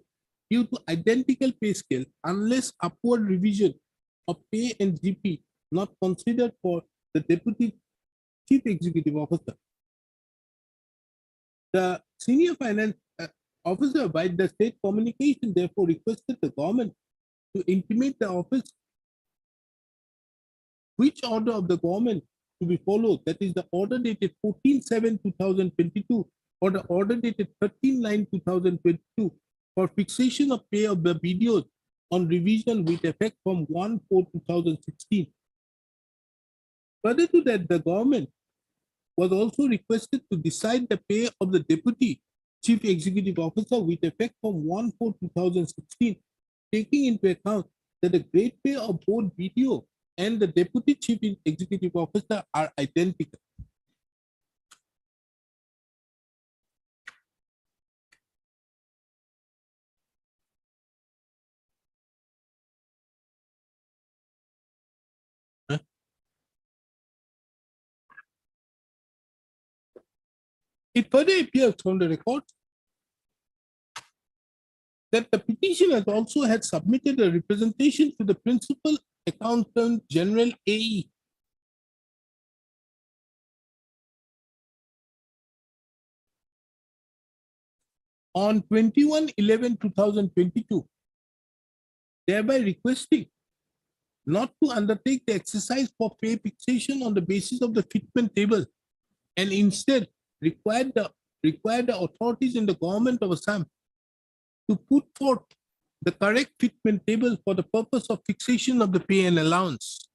due to identical pay scale, unless upward revision of pay and GP not considered for the Deputy Chief Executive Officer. The senior finance officer by the state communication therefore requested the government to intimate the office which order of the government to be followed, that is the order dated 14/7/2022 or the order dated 13/9/2022 for fixation of pay of the BDOs on revision with effect from 1/4/2016. Further to that, the government was also requested to decide the pay of the Deputy Chief Executive Officer with effect from 1/4/2016, taking into account that the grade pay of both BDO and the Deputy Chief Executive Officer are identical. It further appears from the record that the petitioners also had submitted a representation to the Principal Accountant General AE on 21/11/2022, thereby requesting not to undertake the exercise for pay fixation on the basis of the fitment table, and instead required the authorities in the government of Assam to put forth the correct fitment table for the purpose of fixation of the pay and allowance.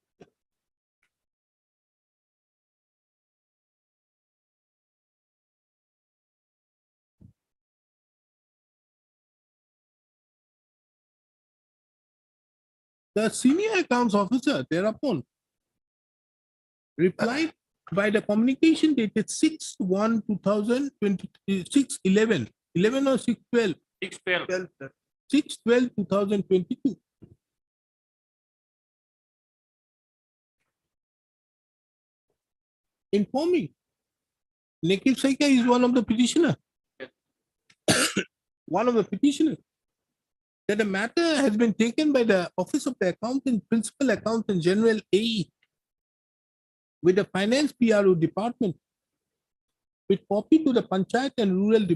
The senior accounts officer thereupon replied by the communication dated 6/1/2020, 6/11, 11 or 6/12, 6/12/2022. Informing Nikhil Saika is one of the petitioner. One of the petitioners, that the matter has been taken by the Office of the Accountant, Principal Accountant General AE with the Finance PRO Department with copy to the Panchayat and Rural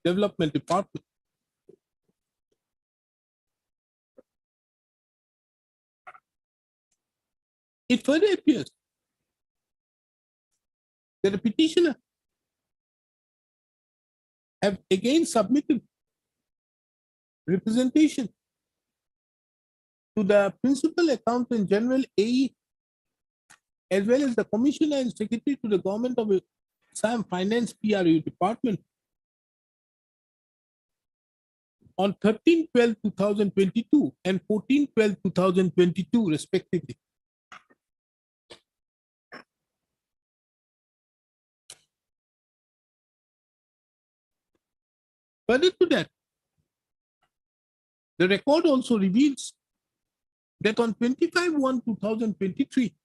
Development Department. It further appears that the petitioner have again submitted representation to the Principal Accountant General AE as well as the Commissioner and Secretary to the Government of Assam Finance PRO Department on 13/12/2022 and 14/12/2022 respectively. Further to that, the record also reveals that on 25/1/2023,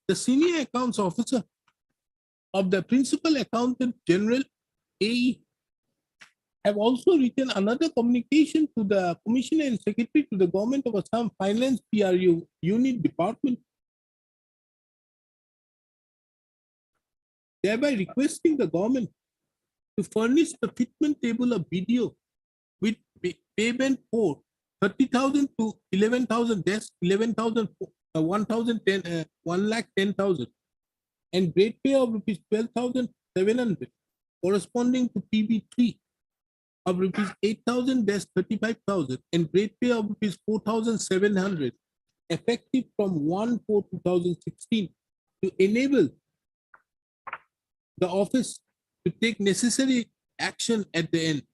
the senior accounts officer of the Principal Accountant General AE have also written another communication to the Commissioner and Secretary to the Government of Assam Finance PRO Unit Department, thereby requesting the government to furnish the fitment table of BDO with payment for 30,000 to 11,000 desk, 11,000, 1,010, 1,10,000, and grade pay of rupees 12,700 corresponding to PB3 of rupees 8,000 desk, 35,000, and grade pay of rupees 4,700 effective from 1/4/2016 to enable the office to take necessary action at the end.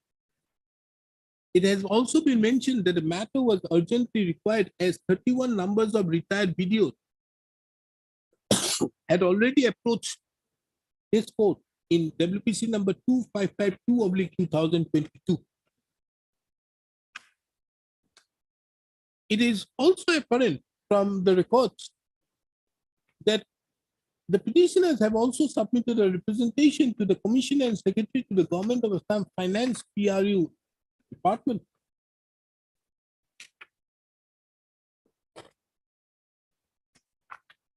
It has also been mentioned that the matter was urgently required as 31 numbers of retired videos had already approached this court in WPC number 2552/2022. It is also apparent from the records that the petitioners have also submitted a representation to the Commissioner and Secretary to the Government of Assam Finance PRU Department,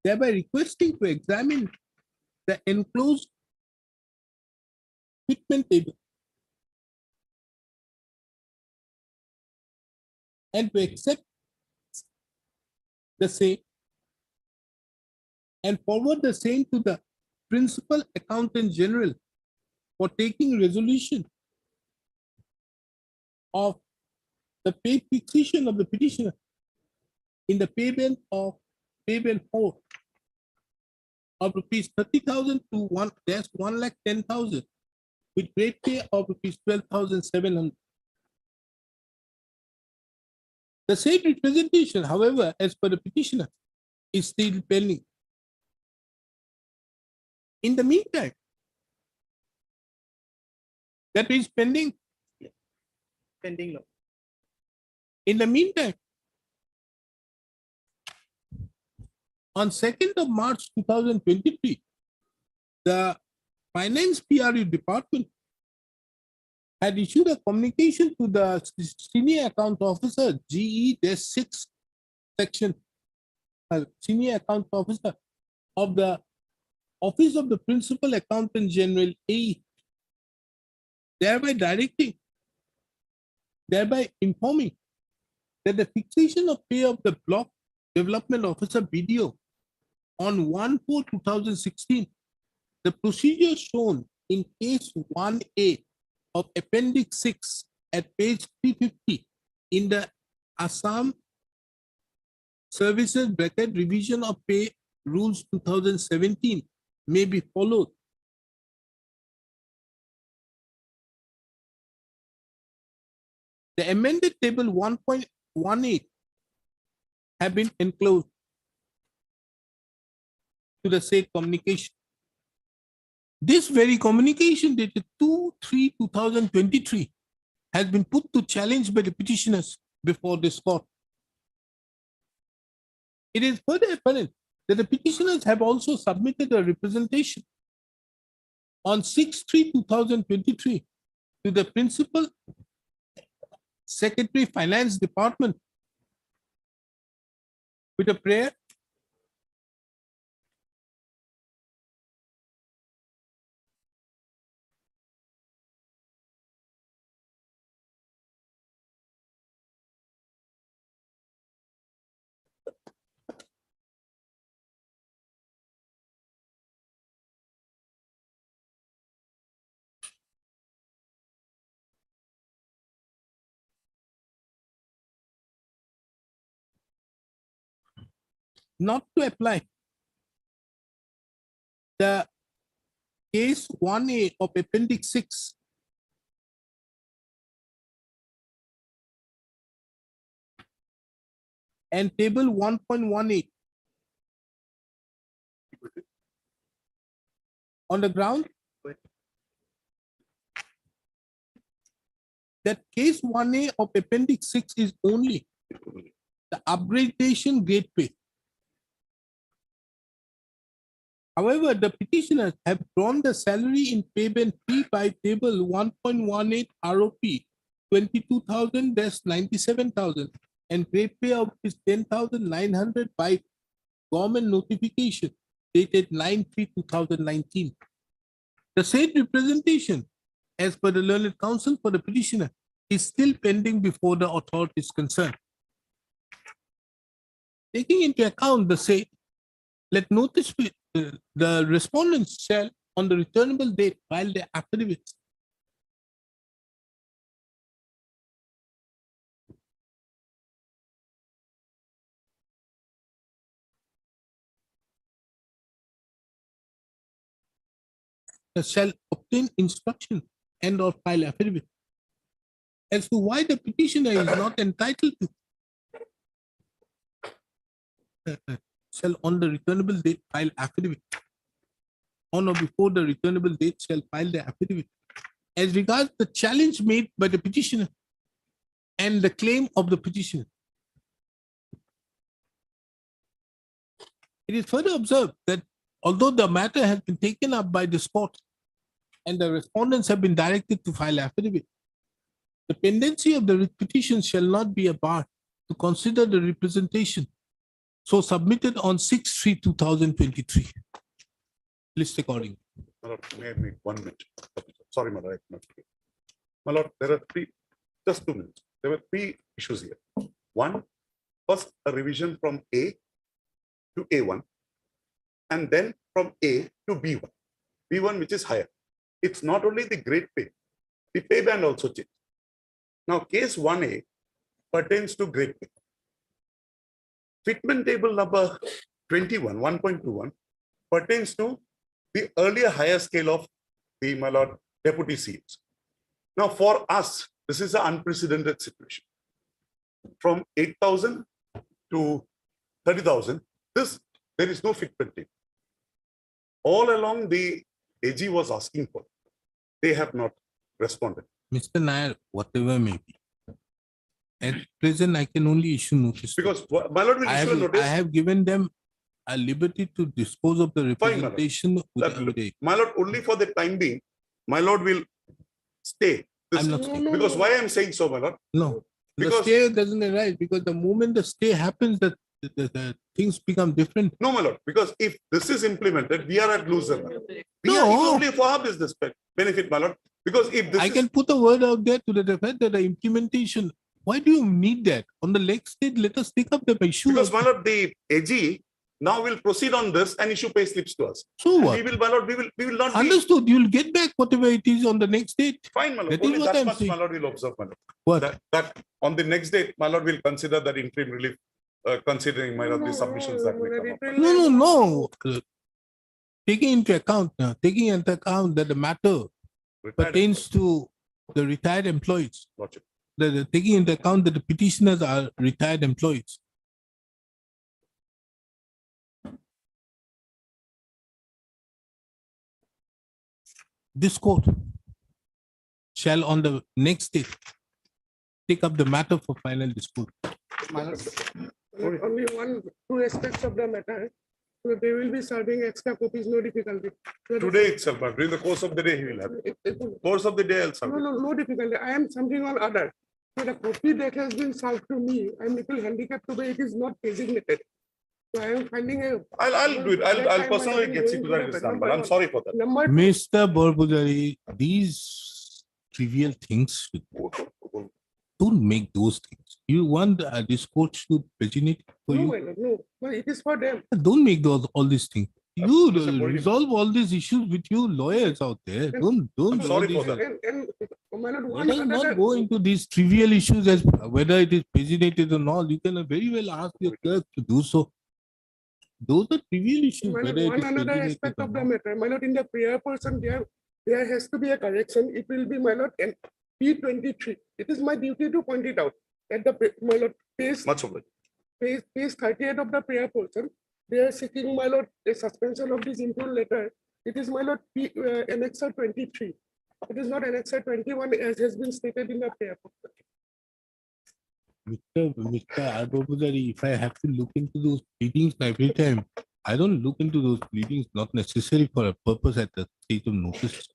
thereby requesting to examine the enclosed fitment table and to accept the same and forward the same to the Principal Accountant General for taking resolution of the pay fixation of the petitioner in the payment 4 of rupees 30,000 to 1,10,000 with grade pay of rupees 12,700. The said representation, however, as per the petitioner, is still pending. In the meantime, that is pending. Pending law. In the meantime, on 2nd of March 2023, the Finance PRU Department had issued a communication to the Senior Account Officer GE-6 section, Senior Account Officer of the Office of the Principal Accountant General A, thereby informing that the fixation of pay of the Block Development Officer BDO on 1/4/2016, the procedure shown in case 1A of Appendix 6 at page 350 in the Assam Services Revision of Pay Rules 2017 may be followed. The amended table 1.18 have been enclosed to the said communication. This very communication dated 2/3/2023 has been put to challenge by the petitioners before this court. It is further apparent that the petitioners have also submitted a representation on 6/3/2023 to the Principal Secretary Finance Department with a prayer not to apply the case 1A of Appendix 6 and table 1.18 on the ground that case 1A of Appendix 6 is only the upgradation gateway. However, the petitioners have drawn the salary in payment fee by table 1.18 ROP 22,000-97,000 and grade pay of 10,900 by government notification dated 9/3/2019. The said representation, as per the learned counsel for the petitioner, is still pending before the authorities concerned. Taking into account the say, let notice the respondents shall on the returnable date file their affidavits. Shall obtain instruction and or file affidavit as to why the petitioner is not entitled to shall on the returnable date file affidavit. On or before the returnable date shall file the affidavit as regards the challenge made by the petitioner and the claim of the petitioner. It is further observed that although the matter has been taken up by this court and the respondents have been directed to file affidavit, the pendency of the petition shall not be a bar to consider the representation so submitted on 6/3/2023. List accordingly. My lord, may I make 1 minute? Sorry, my lord, I cannot speak. My lord, there are three, just 2 minutes. There were three issues here. One, first a revision from A to A1, and then from A to B1. B1, which is higher. It's not only the grade pay, the pay band also changed. Now, case 1A pertains to grade pay. Fitment table number 21, 1.21 pertains to the earlier higher scale of the, my lord, deputy CMs. Now, for us, this is an unprecedented situation. From 8,000 to 30,000, there is no fitment table. All along, the AG was asking for. They have not responded. Mr. Nair, whatever may be. At present, I can only issue notice. Because my lord will issue a notice. I have given them a liberty to dispose of the representation without day. My lord, only for the time being, my lord will stay. This, because why I'm saying so, my lord? No, because the stay doesn't arise because the moment the stay happens, the things become different. No, my lord, because if this is implemented, we are at loser. We No. are only for our business benefit, my lord. Because if this I can put a word out there to the effect that the implementation, why do you need that? On the next stage, let us take up the issue. Because, my lord, the AG now will proceed on this and issue pay slips to us. So and what? we will, my lord, we will not Understood. You'll get back whatever it is on the next date. Fine, my lord. That is Only what that I'm much, saying. my lord, will observe, my lord. What? That on the next date, my lord will consider that interim relief, considering, my lord, the submissions that may come up. No. Taking into account that the matter pertains to the retired employees. Lordship. Taking into account that the petitioners are retired employees. This court shall on the next day take up the matter for final dispute. Only two aspects of the matter. So they will be serving extra copies, no difficulty. So Today itself, but during the course of the day, he will have. Course of the day, I'll serve. no difficulty. I am something on other. So the copy that has been served to me, I'm little handicapped today. It is not designated. So I am finding a. I'll do it. I'll personally get you to that it is done, but I'm sorry for that. Number two, Mr. Borbudari, these trivial things, don't make those things. You want this court to paginate for no, you? my lord, no, but it is for them. Don't make all these things. You disappointing. resolve all these issues with you lawyers out there. Don't. I'm sorry do for this. that. And my lord, Let one us not another. go into these trivial issues as whether it is paginated or not. You can very well ask your clerk to do so. Those are trivial issues. My lord, Whether it one is another paginated aspect or of the not. matter. My lord, in the prayer person, there has to be a correction. It will be, my lord, and P23. It is my duty to point it out at the, my lord, page Much of it. page 38 of the prayer person. They are seeking, my lord, a suspension of this improved letter. It is, my lord, annexure 23. It is not annexure 21 as has been stated in the prayer person. Mr. Arbobudari, if I have to look into those pleadings every time, I don't look into those pleadings, not necessary for a purpose at the stage of notice.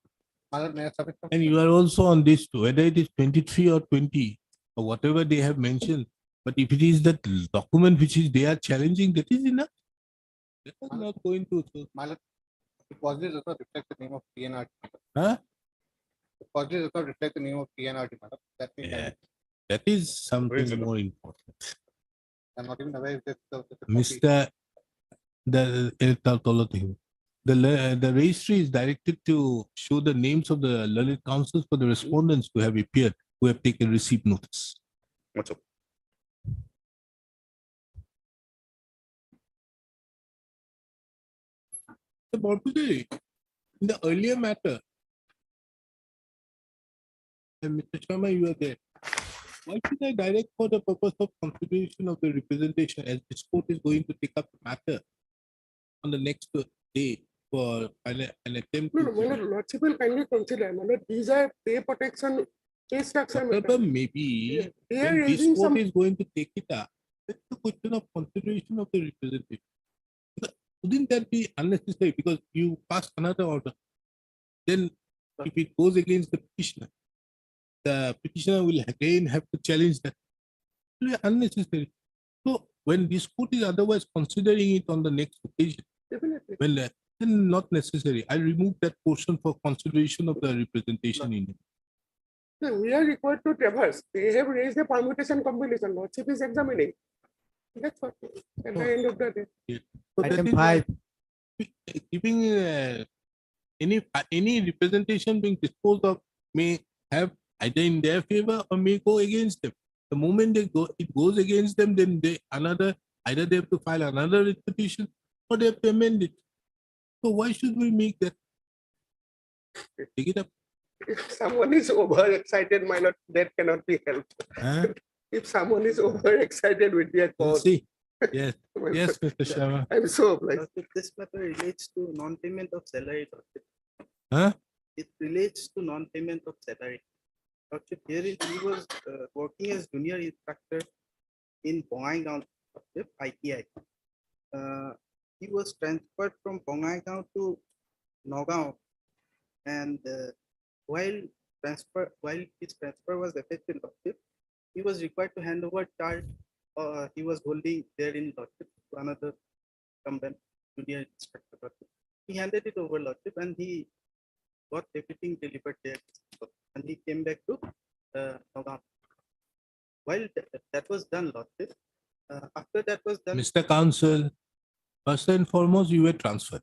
And you are also on this, whether it is 23 or 20 or whatever they have mentioned. But if it is that document which is they are challenging, that is enough. Let us not go into. The positive does not reflect the name of PNR. Huh? The quality record reflect the name of PNRT, madam. That we Yeah, can, that is something Reasonable. more important. I'm not even aware if the copy. Mr. The registry is directed to show the names of the learned counsels for the respondents who have appeared, who have taken receipt notice. What's up? The Borbide, in the earlier matter, and Mr. Sharma, you are there. Why should I direct for the purpose of consideration of the representation, as this court is going to take up the matter on the next day for an attempt No, to. no, my lord, lordship will kindly consider, my lord, these are pay protection case structure. my Whatever lord. may be, They are when this raising court some, is going to take it up, it's a question of consideration of the representation. But wouldn't that be unnecessary because you pass another order? Then if it goes against the petitioner will again have to challenge that. It's really unnecessary. So when this court is otherwise considering it on the next occasion, definitely. well, then not necessary. I remove that portion for consideration of the representation in it. No, we are required to traverse. They have raised a permutation combination. Lordship is examining. That's what. At the end of the day. Yeah. So that Item is why 5. Keeping any representation being disposed of may have either in their favor or may go against them. The moment it goes against them, then either they have to file another petition or they have to amend it. So why should we make that? Take it up. If someone is overexcited, my lord, that cannot be helped. Huh? If someone is overexcited with their We'll cause. see. Yes, my yes, lord, Mr. Sharma. I'm so obliged. Lordship, this matter relates to non-payment of salary. Lordship. Huh? It relates to non-payment of salary. Lordship, herein he was working as junior instructor in Bongaigaon, Lordship, ITI. He was transferred from Bongaigaon to Nagaon, and while his transfer was effective, Lordship, he was required to hand over charge he was holding there in Lordship to another incumbent junior instructor. Lordship. He handed it over, Lordship, and he got everything delivered there, and he came back to Nagaon. While that was done, Lordship, after that was done, Mr. Counsel, first and foremost, you were transferred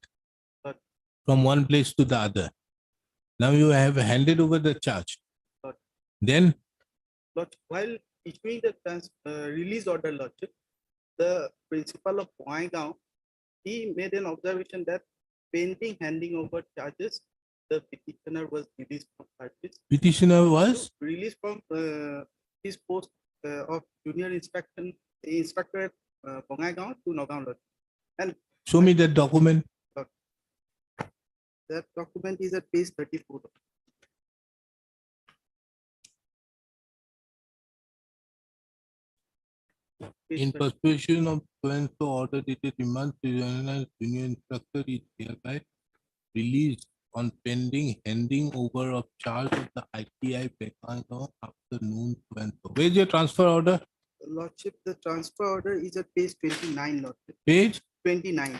But- from one place to the other. Now you have handed over the charge. But- Then Lordship, while issuing the release order, Lordship, the principal of Bongaigaon, he made an observation that pending handing over charges, the petitioner was released from service. petitioner was Released from his post of junior instructor at Bongaigaon to Nagaon. Lordship. And show me that document. that document is at page 34. In persuasion of so order dated demand, junior instructor is hereby released on pending handing over of charge of the ITI Benghazi afternoon. Where's your transfer order? Lordship, the transfer order is at page 29, Lordship. Page 29.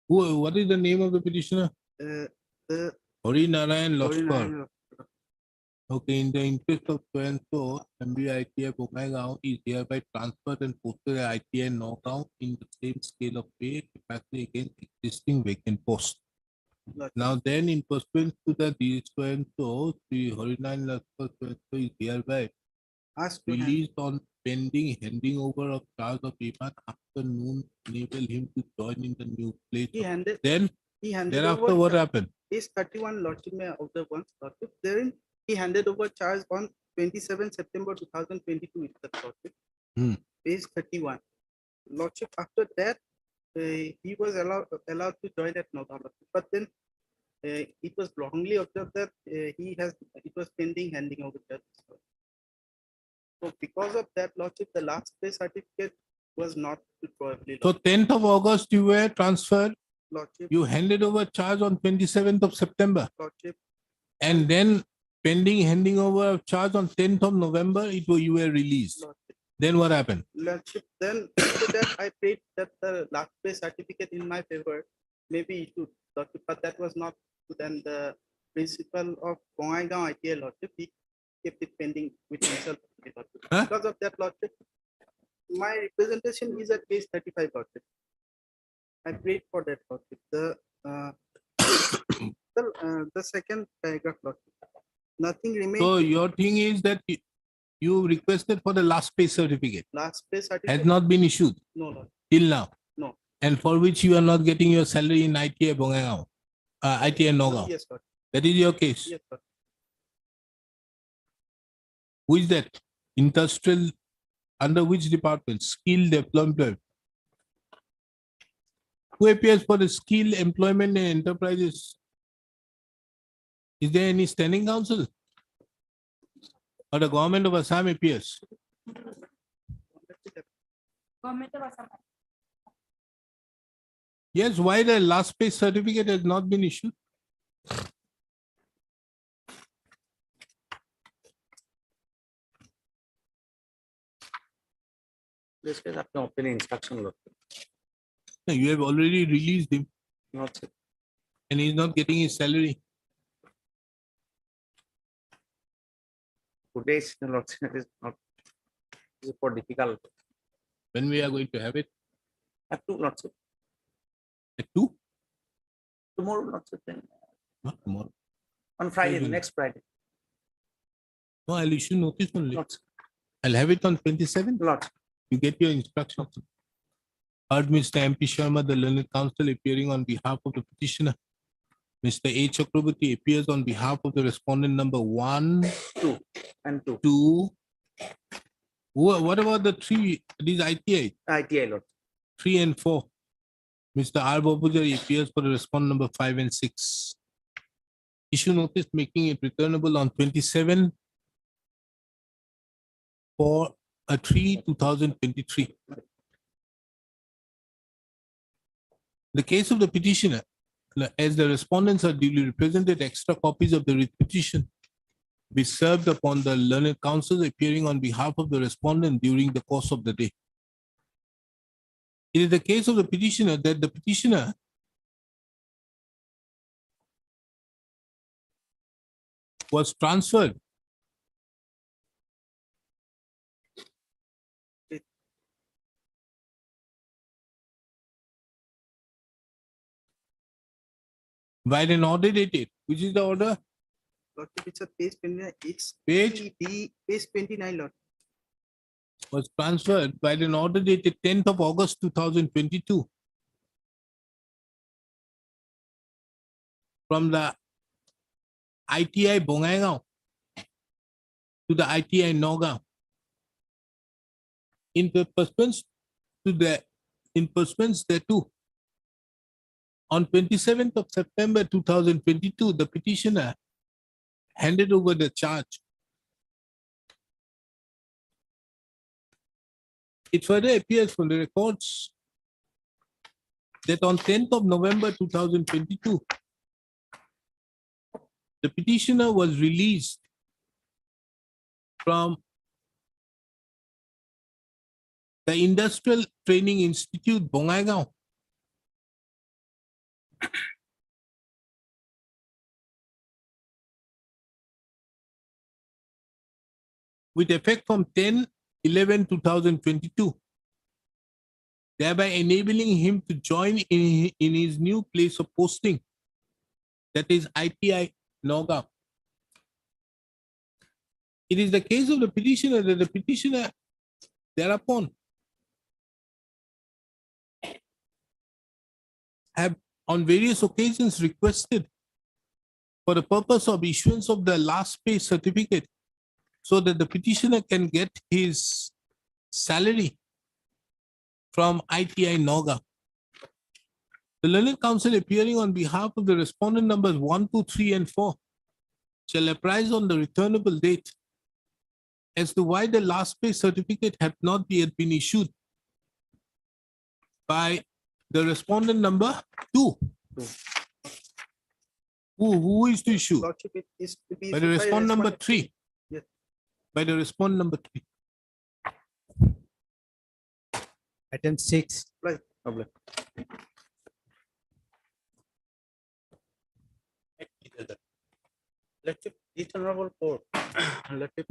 What is the name of the petitioner? The Hari Narayan Loskar. 49. Okay, in the interest of so MBITI Bongaigaon is hereby transferred and posted at ITI Nagaon in the same scale of pay capacity against existing vacant posts. Lordship. Now then, in pursuant to the the Hari-Narayan Loskar is hereby Asked to hand released on pending handing over of charge of payment afternoon, enable him to join in the new place. he handed Then, thereafter, over what happened? page 31, Lordship, may I observe once, Lordship. Therein he handed over charge on 27 September 2022 itself, Lordship. Page 31. Lordship, after that, he was allowed to join at Nagaon, but then it was wrongly observed that it was pending handing over charges. So because of that, Lordship, the last pay certificate was not probably. So 10th of August, you were transferred. Lordship, You handed over charge on 27th of September. Lordship, And then pending handing over of charge on 10th of November, you were released. Lordship. Then what happened? Lordship, then after that, I prayed that the last pay certificate in my favor may be issued, Lordship, but that was not good. And the principal of Bongaigaon ITA, Lordship, he kept it pending with himself. Lordship. Huh? Because of that, Lordship, my representation is at page 35, Lordship. I prayed for that, Lordship. The second paragraph, Lordship. Nothing remains. So your thing is that you requested for the last pay certificate, Last pay has certificate. not been issued No, Lord. till now. No. And for which you are not getting your salary in ITA Bongaigaon, ITA Nogao. Yes, Lord. That is your case. Yes, Lord. Who is that? Industrial, under which department? Skill Development. Who appears for the skill employment and enterprises? Is there any standing council? Or the government of Assam appears? Government of Assam. Yes, why the last pay certificate has not been issued? This is after opening instruction. Lord. No, you have already released him Not sir. and he's not getting his salary. Today's Lordship is not is for difficult. When we are going to have it? At 2, Lordship. At 2? Tomorrow, Lordship. Then Not tomorrow. on Friday, Maybe. next Friday. No, I'll issue notice only. Lordship. I'll have it on 27th. Lordship. You get your instructions. Heard Mr. MP Sharma, the learned counsel, appearing on behalf of the petitioner. Mr. A. Chakraborty appears on behalf of the respondent number 1, 2 and 2. 2. What about the 3? These ITI, ITA, Lord. 3 and 4. Mr. R. Babujari appears for the respondent number 5 and 6. Issue notice making it returnable on 27 for a 3/2023. The case of the petitioner, as the respondents are duly represented, extra copies of the writ petition be served upon the learned counsel appearing on behalf of the respondent during the course of the day. It is the case of the petitioner that the petitioner was transferred by an order dated. Which is the order? Lordship, it's a page 29. It's Page? page 29, Lord. Was transferred by an order dated 10th of August 2022 from the ITI Bongaigaon to the ITI Nogao. In pursuance thereto, on 27th of September 2022, the petitioner handed over the charge. It further appears from the records that on 10th of November 2022, the petitioner was released from the Industrial Training Institute, Bongaigaon, with effect from 10/11/2022, thereby enabling him to join in his new place of posting, that is ITI Nogao. It is the case of the petitioner that the petitioner thereupon have on various occasions requested for the purpose of issuance of the last pay certificate so that the petitioner can get his salary from ITI Noga. The learned counsel appearing on behalf of the respondent numbers 1, 2, 3, and 4 shall apprise on the returnable date as to why the last pay certificate had not yet been issued by the respondent number 2. Who is to issue? Lordship, it is to be By the issued by respondent number respondent. 3. Yes. By the respondent number 3. Item 6. Public. Let's say this honorable court. Let's say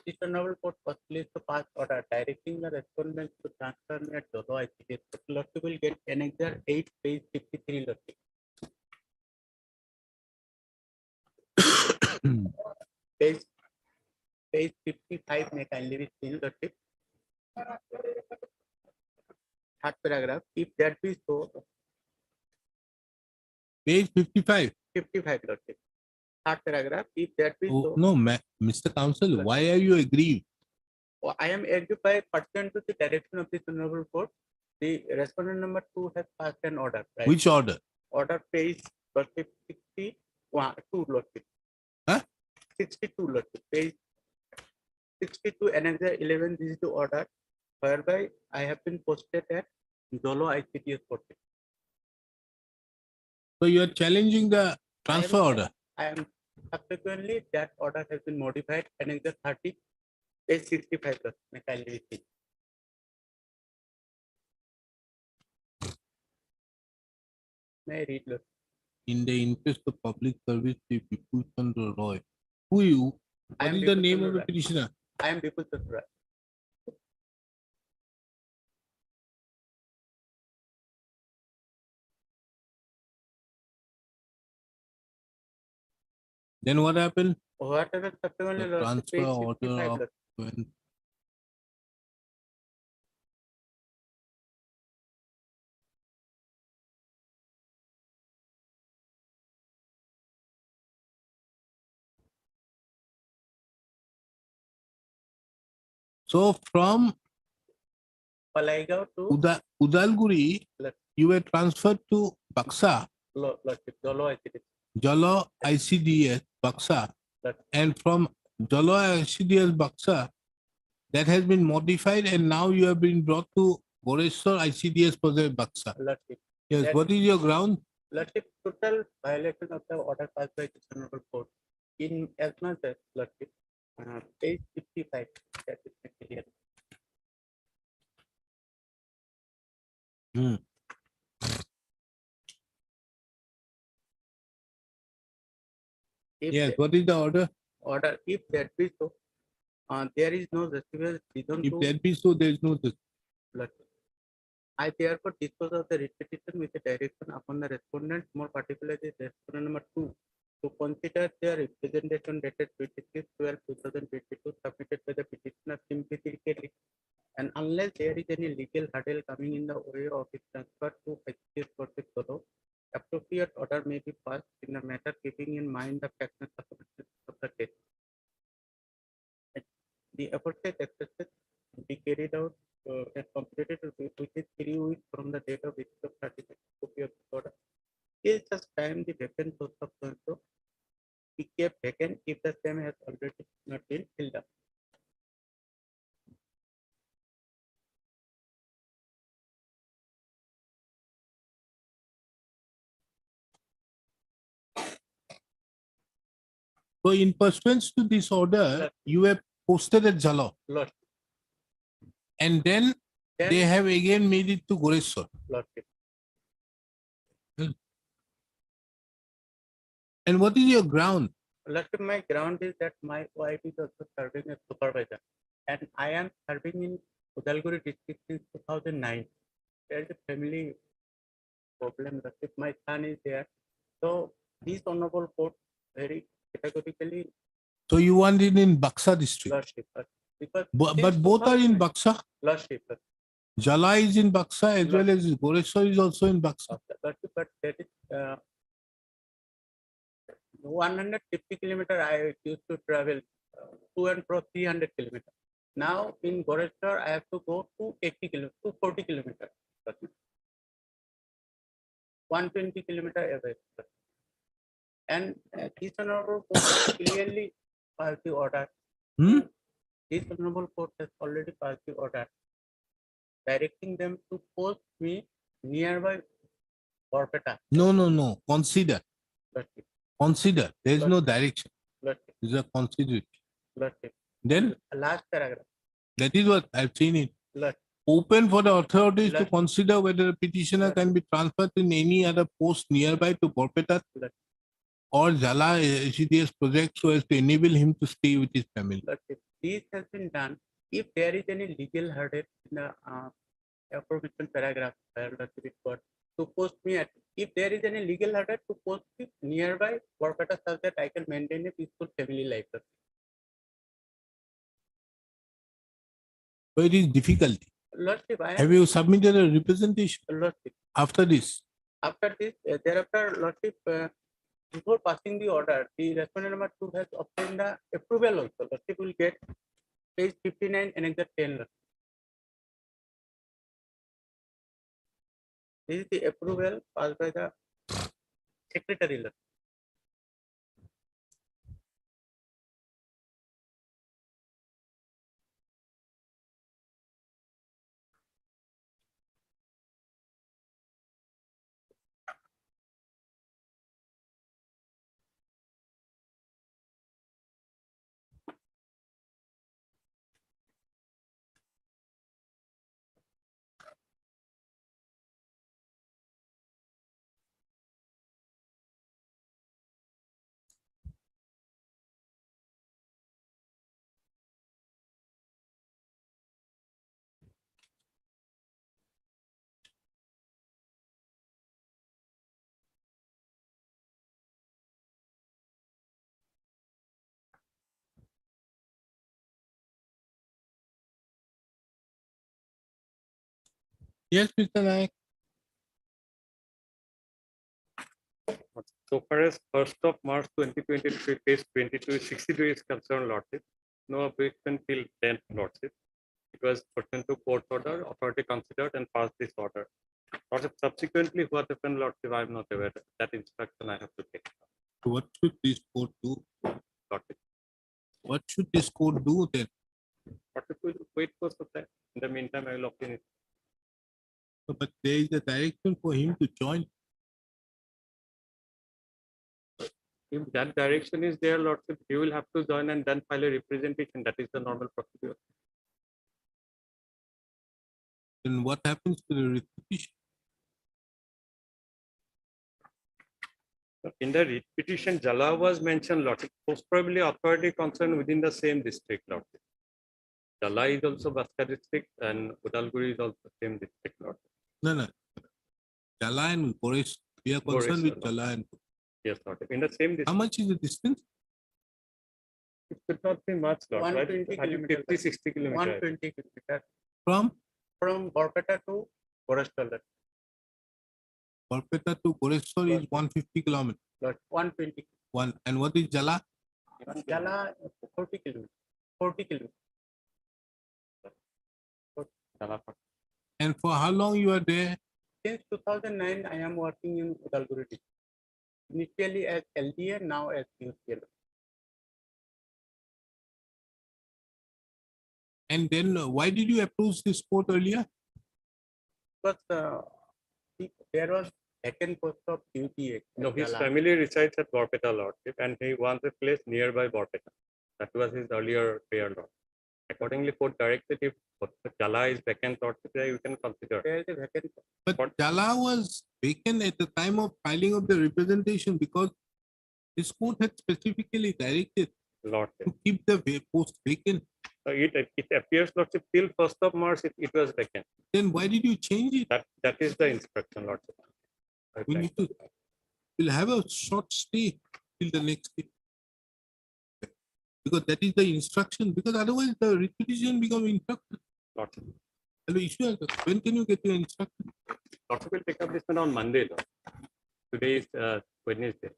this honorable court firstly is to pass order directing the respondent to transfer me at Dolo ICDS. Lottery will get annexure 8 page 53 lottery. Page 55 may kindly be seen lottery. Third paragraph, if that be so, Page 55. 55 lottery. Third paragraph, if that be Oh, so, no, Mr. Counsel, why are you aggrieved? I am agreed by pursuant to the direction of this honorable court. The respondent number 2 has passed an order. Right? Which order? Order page 62 lottery. Huh? 62 lottery. Page 62 annexure 11. This is the order whereby I have been posted at Dolo ICTS court. So you are challenging the transfer order. I am subsequently that order has been modified annexure 30. Page 65 may kindly see. May I read look? In the interest of public service, the Vipul Chandra Roy. Who are you? I What am is the Vipul name Chandra of the Roy. petitioner? I am Vipul Chandra. Then what happened? Whatever subsequently The lost, transfer page order 65 of lost. when so from Palaigaon to Udalguri, Lost. you were transferred to Baksa, Dolo ICTS. Jalo ICDS Baksa, Lost. and from Jalo ICDS Baksa, that has been modified, and now you have been brought to Goreswar ICDS Project Baksa. Lost. Yes, That- what is your ground? Lost. Total violation of the order passed by this honorable court in as much as lost. Page 55. That is clear. Hmm. If Yes, the what is the order? order, if that be so, there is no justifiable reason If to that be so, there is no. lost. I therefore dispose of the writ petition with a direction upon the respondent, more particularly respondent number 2, to consider their representation dated 26/12/2022 submitted by the petitioner sympathetically, and unless there is any legal hurdle coming in the way of its transfer to HCS Project Solo, appropriate order may be passed in the matter keeping in mind the facts and circumstances of the case. The aforesaid exercise be carried out and completed within 3 weeks from the date of receipt of certificate copy of the order. Till such time the vacant post of so be kept vacant if the same has already not been filled up. So in pursuance to this order, you were posted at Jalo, Lost. and then they have again made it to Goreswar. Lost. And what is your ground? Lost. My ground is that my wife is also serving as supervisor, and I am serving in Udalguri district since 2009. There is a family problem. Lost. My son is there, so this honorable court very categorically So you want it in Baksa district. lost it. Because But both are in Baksa. lost it. Jala is in Baksa as well as Goreswar is also in Baksa. But that is 150 kilometer. I used to travel to and fro 300 kilometers. Now in Goreswar, I have to go to 80 kilometers, to 40 kilometers. 120 kilometer away. And this honorable court clearly passed the order. This honorable court has already passed the order directing them to post me nearby Borpeta. No. Consider. Lost it. Consider. There is no direction. Lost it. It is a consideration. Lost it. Then Last paragraph. that is what I've seen it. Lost. open for the authorities to consider whether the petitioner can be transferred in any other post nearby to Borpeta or Jala HDS project so as to enable him to stay with his family. But if this has been done, if there is any legal hurdle in the aforementioned paragraph, to post me at, if there is any legal hurdle to post me nearby Borpeta such that I can maintain a peaceful family life. So it is difficult. Lordship, Have you submitted a representation Lordship, after this? after this, thereafter, Lordship, before passing the order, the respondent number 2 has obtained the approval also. Lordship will get page 59 and another 10. Lordship. This is the approval passed by the secretary. Lordship. Yes, Mr. Naik. So far as 1st of March 2023, page 22, 62 is concerned, Lordship. No objection till 10th, Lordship. It was pursuant to court order, authority considered and passed this order. Lordship, subsequently, what happened, Lordship, I am not aware. That instruction I have to take. What should this court do? Lordship. What should this court do then? Lordship will wait for some time. In the meantime, I will obtain it. But there is a direction for him to join. If that direction is there, Lordship, he will have to join and then file a representation. That is the normal procedure. Then what happens to the petition? In the writ petition, Jala was mentioned, Lordship. Most probably authority concerned within the same district, Lordship. Jala is also Baska district and Udalguri is also same district, Lordship. No. Jala and Goresh. We are concerned with Jala and yes, Lordship. In the same district. How much is the distance? It could not be much, Lordship. 120 kilometers. 50, 60 kilometers. 120 kilometers. From Borpeta to Goreshwar. Borpeta to Goreshwar is 150 kilometers. 120. And what is Jala? Jala 40 kilometers. 40 kilometers. And for how long you are there? Since 2009, I am working in Udalguri district. Initially as LDA, now as UCL. And then why did you approach this court earlier? Because there was vacant post of duty. No, his family resides at Borpeta, Lordship, and he wants a place nearby Borpeta. That was his earlier prayer, Lord. Accordingly, court directed if Jala is vacant, Lordship, you can consider. There is a vacant. But Jala was vacant at the time of filing of the representation because this court had specifically directed Lordship. to keep the post vacant. It appears, Lordship, till 1st of March it was vacant. Then why did you change it? That is the instruction, Lordship. We need to. We'll have a short stay till the next day. Because that is the instruction. Because otherwise the repetition become instruction. Lordship. Hello, issue. When can you get your instruction? Lordship will take up this one on Monday, Lord. Today is Wednesday.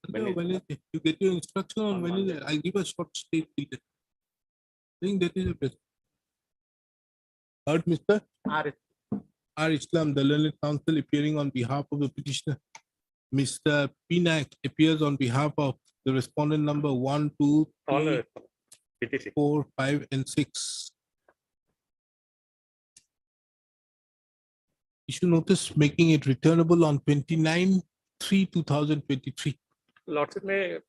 Wednesday. You get your instruction on Wednesday. I'll give a short stay till then. I think that is the best. Heard, Mr. R. Islam, the learned counsel appearing on behalf of the petitioner. Mr. Pinak appears on behalf of the respondent number 1, 2, 3, 4, 5, and 6. Issue notice making it returnable on 29/3/2023. Lordship may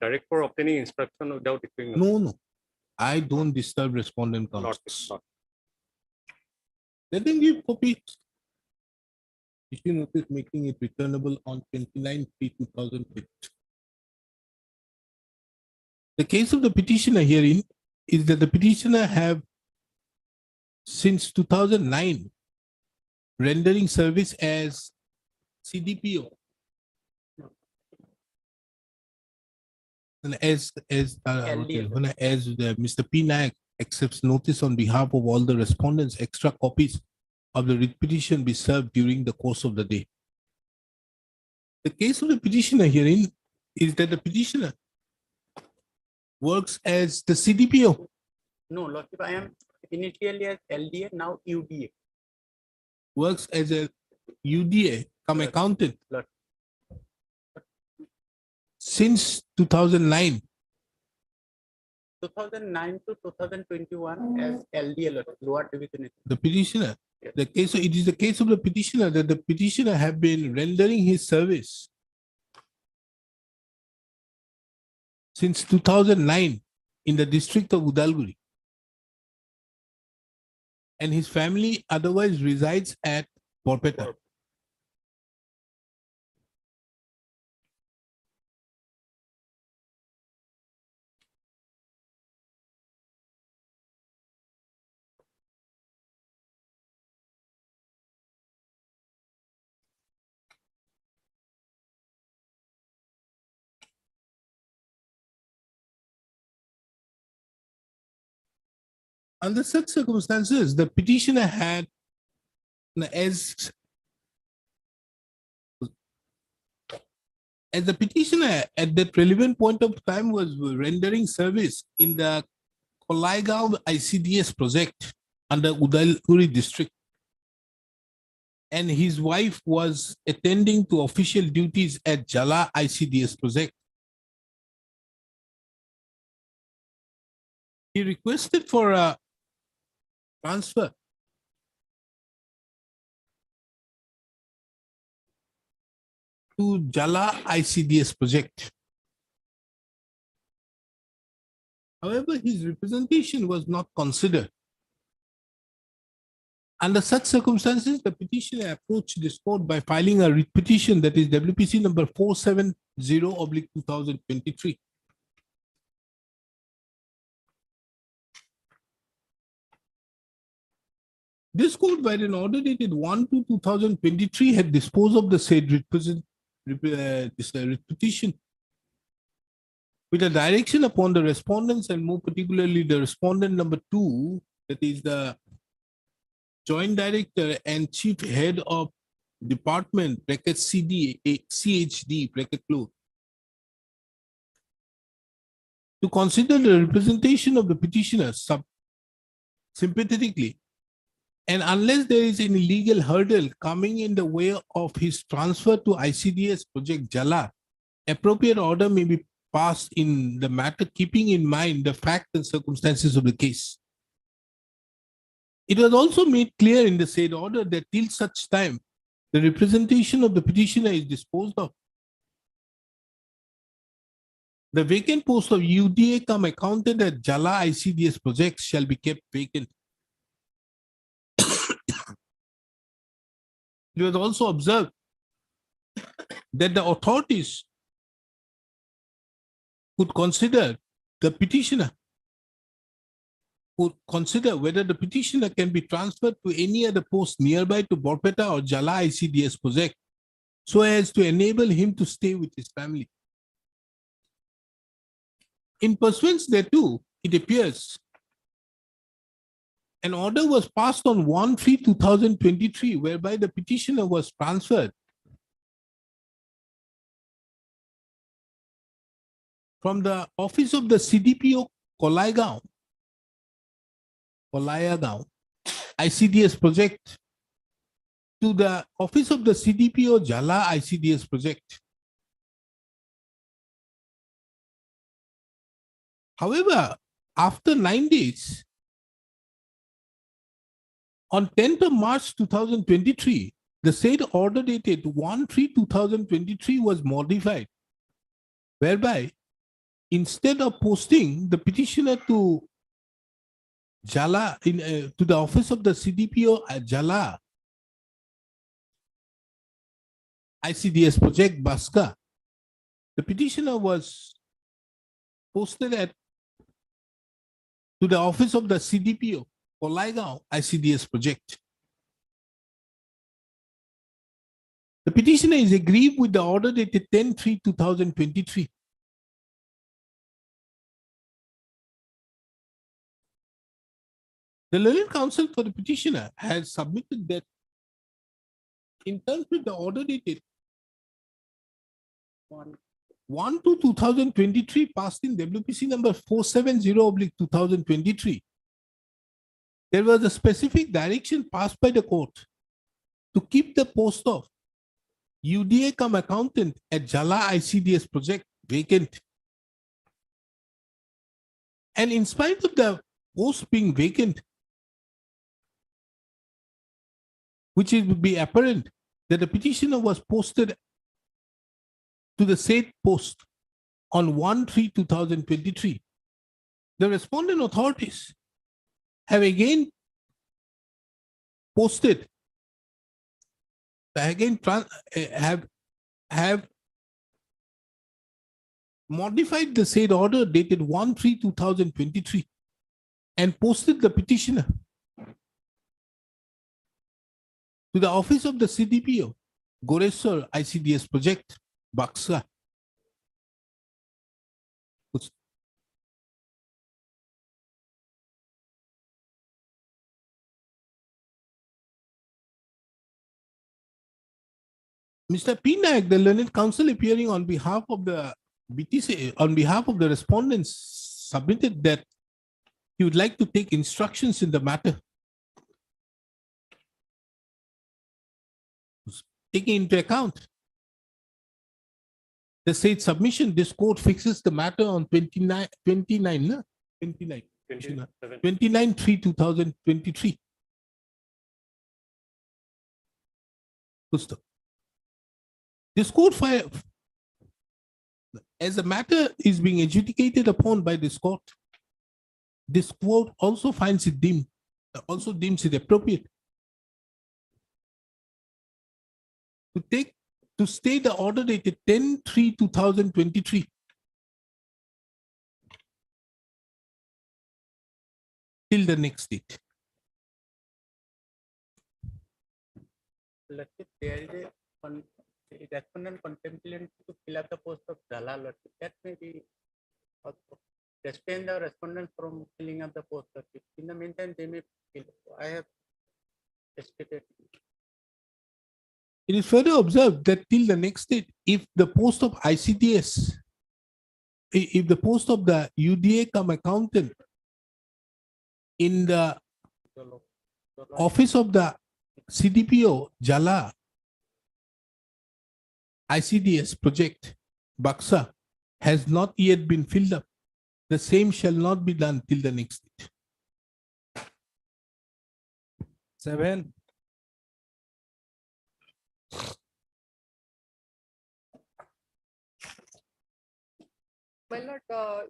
direct for obtaining instruction without issuing. No. I don't disturb respondent counsels. Let them give copy. Issue notice making it returnable on 29/3/2008. The case of the petitioner herein is that the petitioner have since 2009 rendering service as CDPO. And as Mr. P. Nayak accepts notice on behalf of all the respondents, extra copies of the writ petition be served during the course of the day. The case of the petitioner herein is that the petitioner works as the CDPO. No, Lordship, I am initially as LDA, now UDA. Works as a UDA, come accountant. Lord. Since 2009. 2009 to 2021 as LDA, lower division. The petitioner. The case, it is the case of the petitioner that the petitioner have been rendering his service since 2009 in the district of Udalguri. And his family otherwise resides at Borpeta. Under such circumstances, the petitioner had, as the petitioner at that relevant point of time was rendering service in the Kolaigaon ICDS project under Udalguri district, and his wife was attending to official duties at Jala ICDS project. He requested for a transfer to Jala ICDS project. However, his representation was not considered. Under such circumstances, the petitioner approached this court by filing a writ petition, that is WPC number 470/2023. This court, by an order dated 1/2/2023, had disposed of the said writ petition with a direction upon the respondents, and more particularly the respondent number 2, that is the Joint Director and Chief Head of Department, bracket CHD, bracket close, to consider the representation of the petitioner sympathetically, and unless there is any legal hurdle coming in the way of his transfer to ICDS project Jala, appropriate order may be passed in the matter, keeping in mind the facts and circumstances of the case. It was also made clear in the said order that till such time the representation of the petitioner is disposed of, the vacant post of UDA come accountant at Jala ICDS projects shall be kept vacant. It was also observed that the authorities could consider the petitioner, could consider whether the petitioner can be transferred to any other post nearby to Borpeta or Jala ICDS project, so as to enable him to stay with his family. In pursuance thereto, it appears an order was passed on 1/3/2023, whereby the petitioner was transferred from the office of the CDPO Kolaigaon ICDS project to the office of the CDPO Jala ICDS project. However, after 9 days, on 10th of March 2023, the said order dated 1/3/2023 was modified, whereby instead of posting the petitioner to Jala to the office of the CDPO at Jala ICDS project Baska. The petitioner was posted to the office of the CDPO for Laigaon ICDS project. The petitioner is aggrieved with the order dated 10/3/2023. The learned counsel for the petitioner has submitted that in terms with the order dated 1/2/2023 passed in WPC number 470/2023, there was a specific direction passed by the court to keep the post of UDA cum accountant at Jala ICDS project vacant. And in spite of the post being vacant, which it would be apparent that the petitioner was posted to the said post on 1/3/2023, the respondent authorities have again posted, have modified the said order dated 1/3/2023 and posted the petitioner to the office of the CDPO, Goreswar ICDS project, Baksa. Mr. P. Nayak, the learned counsel appearing on behalf of the BTC, on behalf of the respondents, submitted that he would like to take instructions in the matter. Taking into account the said submission, this court fixes the matter on 29/3/2023. This court, as the matter is being adjudicated upon by this court also finds it deems it appropriate to stay the order dated 10/3/2023 till the next date. Let's say there is a respondent contemplating to fill up the post of Jala, that may be also restrain the respondent from filling up the post. In the meantime, they may fill. I have stated. It is further observed that till the next date, if the post of ICDS, if the post of the UDA cum accountant in the office of the CDPO, Jala ICDS project, Baksa, has not yet been filled up, the same shall not be done till the next date. 7. Well, not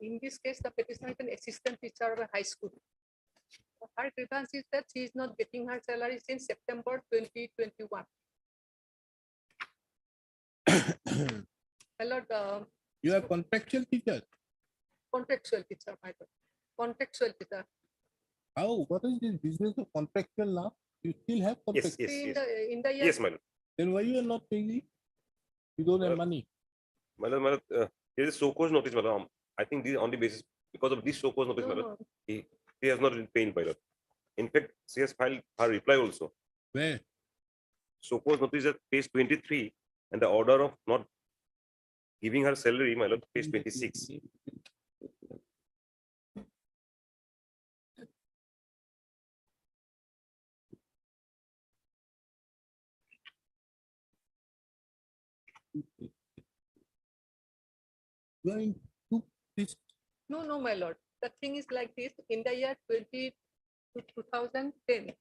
in this case, the petitioner is an assistant teacher of a high school. Her grievance is that she is not getting her salary since September 2021. Well, You are contractual teacher. contractual teacher, my God. Contractual teacher. How? What is this business of contractual now? You still have contract. See, in the year, madam. Then why you are not paying it? You don't have money. Madam, there is a so-called notice, madam. I think this on the basis because of this so-called notice, madam, no. he has not been paid, madam. In fact, she has filed her reply also. Where? So-called notice at page 23 and the order of not giving her salary, my lord, page 26. Going to this. No, my lord. The thing is like this. In the year 2010,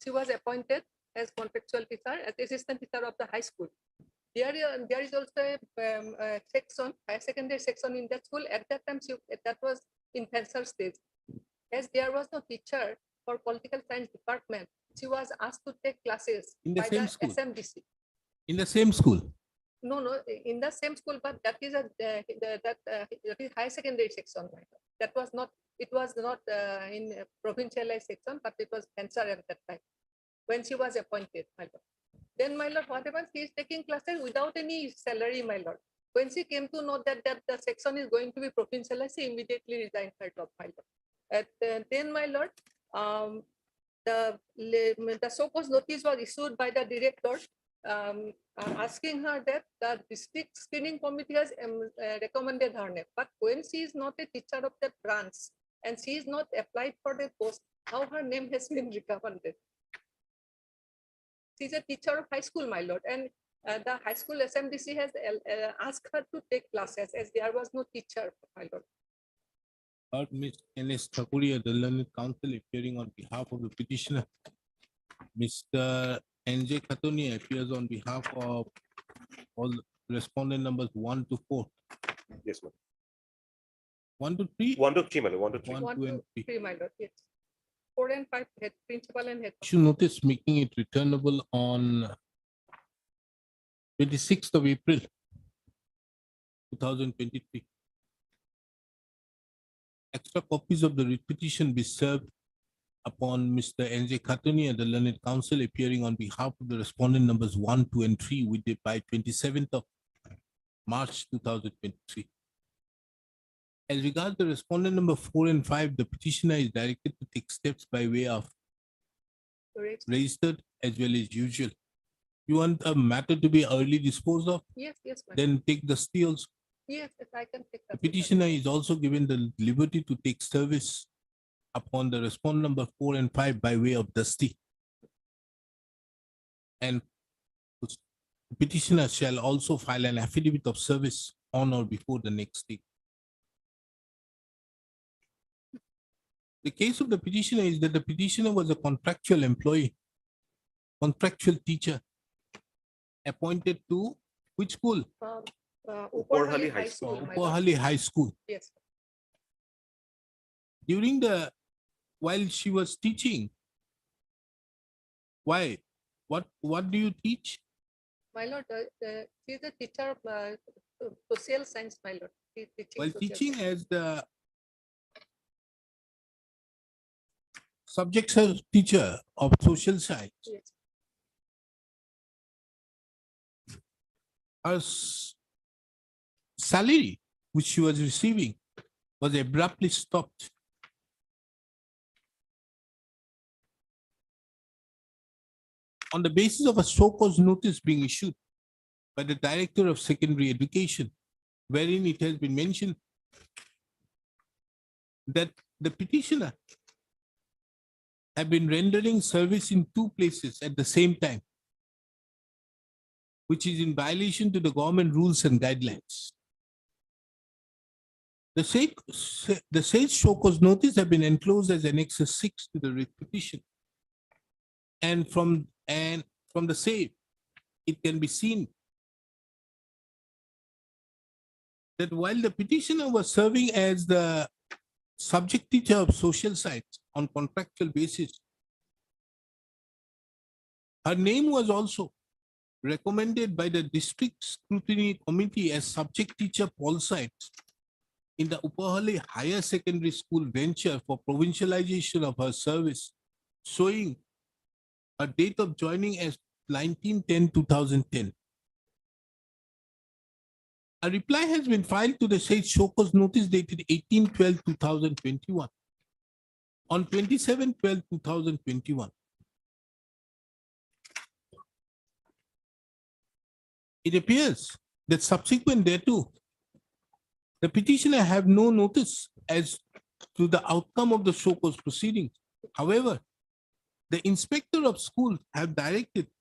she was appointed as contractual teacher, as assistant teacher of the high school. There is also a section, higher secondary section in that school. At that time, that was in cancer stage. As there was no teacher for political science department, she was asked to take classes In the by same the school? SMDC. In the same school? No, in the same school, but that is that is high secondary section. That was not. It was not in provincialized section, but it was cancer at that time when she was appointed, my lord. Then, my lord, what happened? She is taking classes without any salary, my lord. When she came to know that the section is going to be provincialized, she immediately resigned her job, my lord. Then, my lord, the so-called notice was issued by the director, asking her that the district screening committee has recommended her name. But when she is not a teacher of that branch and she is not applied for the post, how her name has been recommended? She's a teacher of high school, my lord, and the high school SMDC has asked her to take classes as there was no teacher, my lord. Ms. N.S. Thakuria, the learned counsel appearing on behalf of the petitioner. Mr. N.J. Khatuni appears on behalf of all respondent numbers 1 to 4. Yes, ma'am. 1 to 3? 1 to 3, my lord. 1 to 3. 1, 2, and 3. My lord, yes. 4 and 5, head principal and head. Issue notice making it returnable on 26th of April 2023. Extra copies of the writ petition be served upon Mr. N.J. Khatuni and the learned counsel appearing on behalf of the respondent numbers 1, 2, and 3 with it by 27th of March 2023. As regards the respondent number 4 and 5, the petitioner is directed to take steps by way of registered as well as usual. You want a matter to be early disposed of? Yes, yes, ma'am. Then take the steals. Yes, I can take The that. petitioner is also given the liberty to take service upon the respondent number 4 and 5 by way of dusty. And the petitioner shall also file an affidavit of service on or before the next day. The case of the petitioner is that the petitioner was a contractual employee, contractual teacher, appointed to which school? Uporhali High School. my lord. Uporhali High School. Yes. During while she was teaching, why? What do you teach? My lord, she is a teacher of social science, my lord. She is teaching While social teaching science. as the subject teacher of social science, Yes. her salary which she was receiving was abruptly stopped. On the basis of a so-called notice being issued by the Director of Secondary Education, wherein it has been mentioned that the petitioner have been rendering service in 2 places at the same time, which is in violation to the government rules and guidelines. The said show cause notice have been enclosed as Annexure 6 to the writ petition. And from the same, it can be seen that while the petitioner was serving as the subject teacher of social science on contractual basis, her name was also recommended by the district scrutiny committee as subject teacher pol science in the Uporhali Higher Secondary School venture for provincialization of her service, showing her date of joining as 19/10/2010. A reply has been filed to the said show cause notice dated 18/12/2021 on 27/12/2021. It appears that subsequent thereto, the petitioner have no notice as to the outcome of the show cause proceedings. However, the inspector of schools have directed,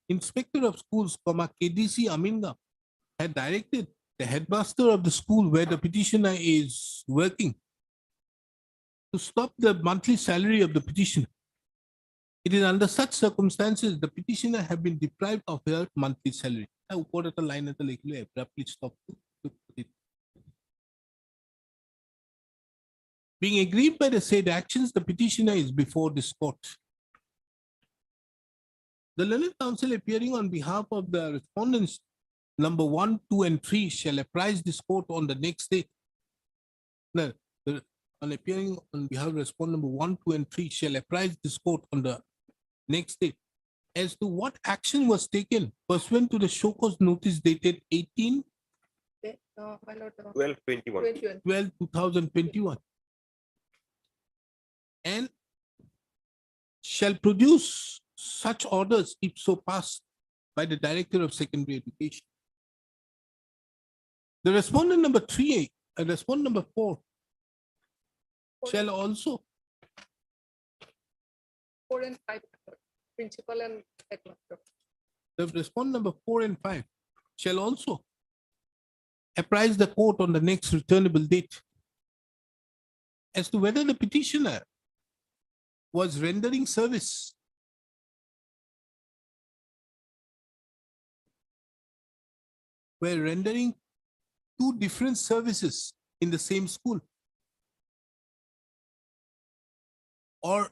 inspector of schools, KDC Aminga, had directed the headmaster of the school where the petitioner is working to stop the monthly salary of the petitioner. It is under such circumstances the petitioner have been deprived of her monthly salary. Abruptly stopped. Being aggrieved by the said actions, the petitioner is before this court. The learned counsel appearing on behalf of the respondents number 1, 2, and 3 shall apprise this court on the next day. No, on appearing on behalf of respondent number 1, 2, and 3 shall apprise this court on the next day as to what action was taken pursuant to the show cause notice dated 18 My lord, 12/21. 21. 12/2021 and shall produce such orders if so passed by the Director of Secondary Education. The respondent number 3 and respondent number 4 shall also 4 and 5, principal and headmaster. the respondent number 4 and 5 shall also apprise the court on the next returnable date as to whether the petitioner was rendering service were rendering two different services in the same school, or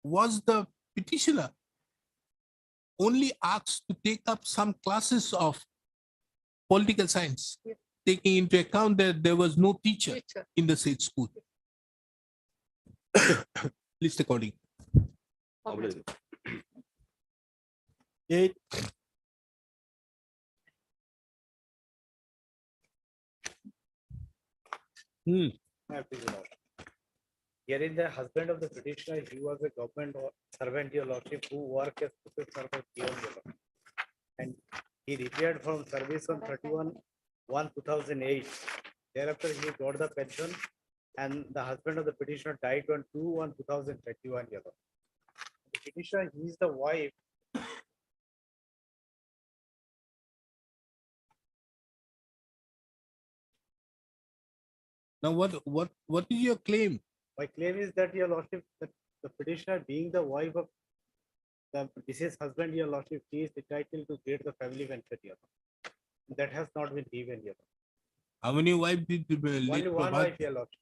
was the petitioner only asked to take up some classes of political science, Yes. taking into account that there was no teacher Teacher. in the said school? List according. Eight. Herein the husband of the petitioner, he was a government servant, your lordship, who worked as public servant beyond the law. And he retired from service on 31/1/2008. Thereafter, he got the pension, and the husband of the petitioner died on 2/1/2021. Your lord. The petitioner, he is the wife. Now, what is your claim? My claim is that your lordship, that the petitioner being the wife of the deceased husband, your lordship, he is entitled to get the family pension. Your lord. That has not been given yet. How many wives did the late Only one Prabhat- wife, your lordship.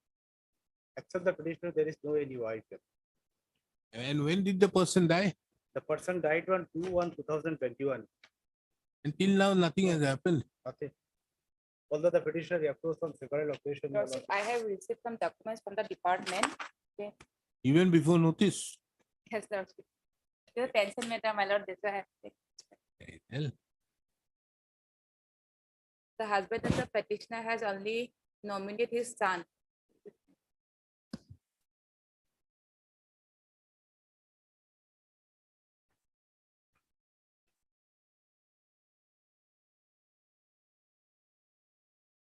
Except the petitioner, there is no any wife. Your lord. And when did the person die? The person died on 2/1/2021. Until now, nothing has happened. Okay. Although the petitioner approached on several occasions. your Lordship, lordship. I have received some documents from the department. Even before notice. Yes, Lordship. The pension matter, my lord, this I have taken. Well, The husband of the petitioner has only nominated his son.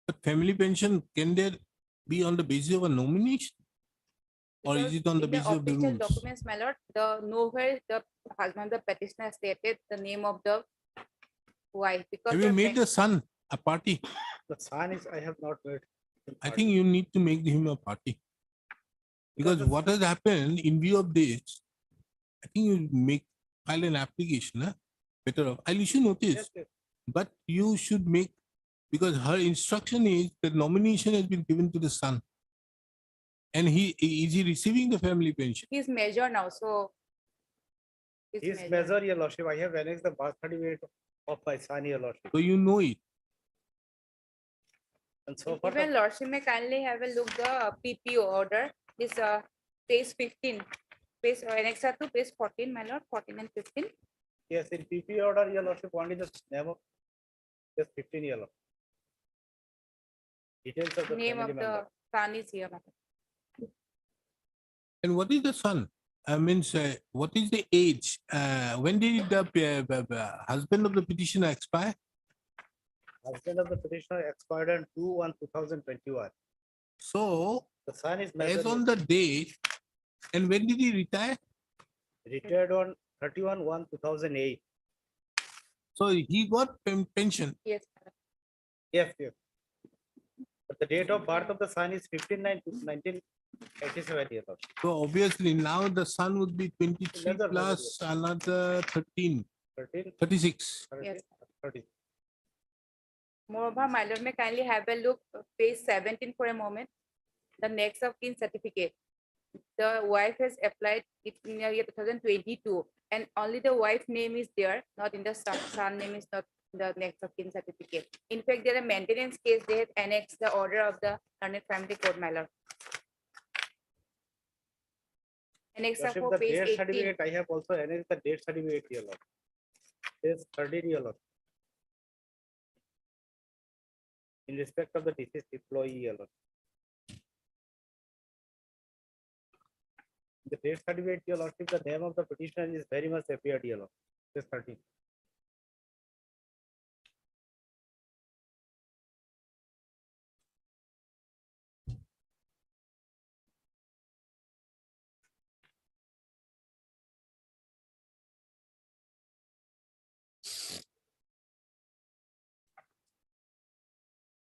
but family pension, can there be on the basis of a nomination? Or is Because it on the in basis of the official rules? documents, my lord, nowhere the husband of the petitioner stated the name of the wife. Because Have you the made pen- the son a party? The son is, I have not made. him I part. think you need to make him a party. Because the what has happened in view of this, I think you file an application, better off. I'll issue notice, Yes, yes. but you should make, because her instruction is the nomination has been given to the son. And is he receiving the family pension? He's major now, so. he's His major. measure, your lordship, I have annexed the birth certificate of my son, your lordship. So you know it. And so far, Even the- lordship may kindly have a look the PPO order, this page 15. Page annexa to page 14, my lord, 14 and 15. yes, in PP order, your lordship, only the name of just 15 year. Details of the Name family of the member. son is here, my lord. And what is the son? I mean, what is the age? When did the husband of the petitioner expire? Husband of the petitioner expired on 2/1/2021. So, The son is as measured on the date, and when did he retire? retired on 31/1/2008. So he got pension. Yes. Yes, yes. But the date of birth of the son is 15/9/1987 years old. So obviously now the son would be 23 Another plus another 13, 13, 36. 30, Yes. 30. Moreover, my lord may kindly have a look page 17 for a moment. the next of kin certificate. The wife has applied it in the year 2022, and only the wife name is there, not in the son name is not in the next of kin certificate. In fact, there are maintenance case, they have annexed the order of the Learned Family Court, my lord. Annex of Lordship, the page date 18. certificate, I have also annexed the date certificate here, Lord. Page 13 here, Lord. In respect of the deceased employee here, Lord. The date certificate, your lordship, the name of the petitioner is very much appeared here, Lord. Page 13.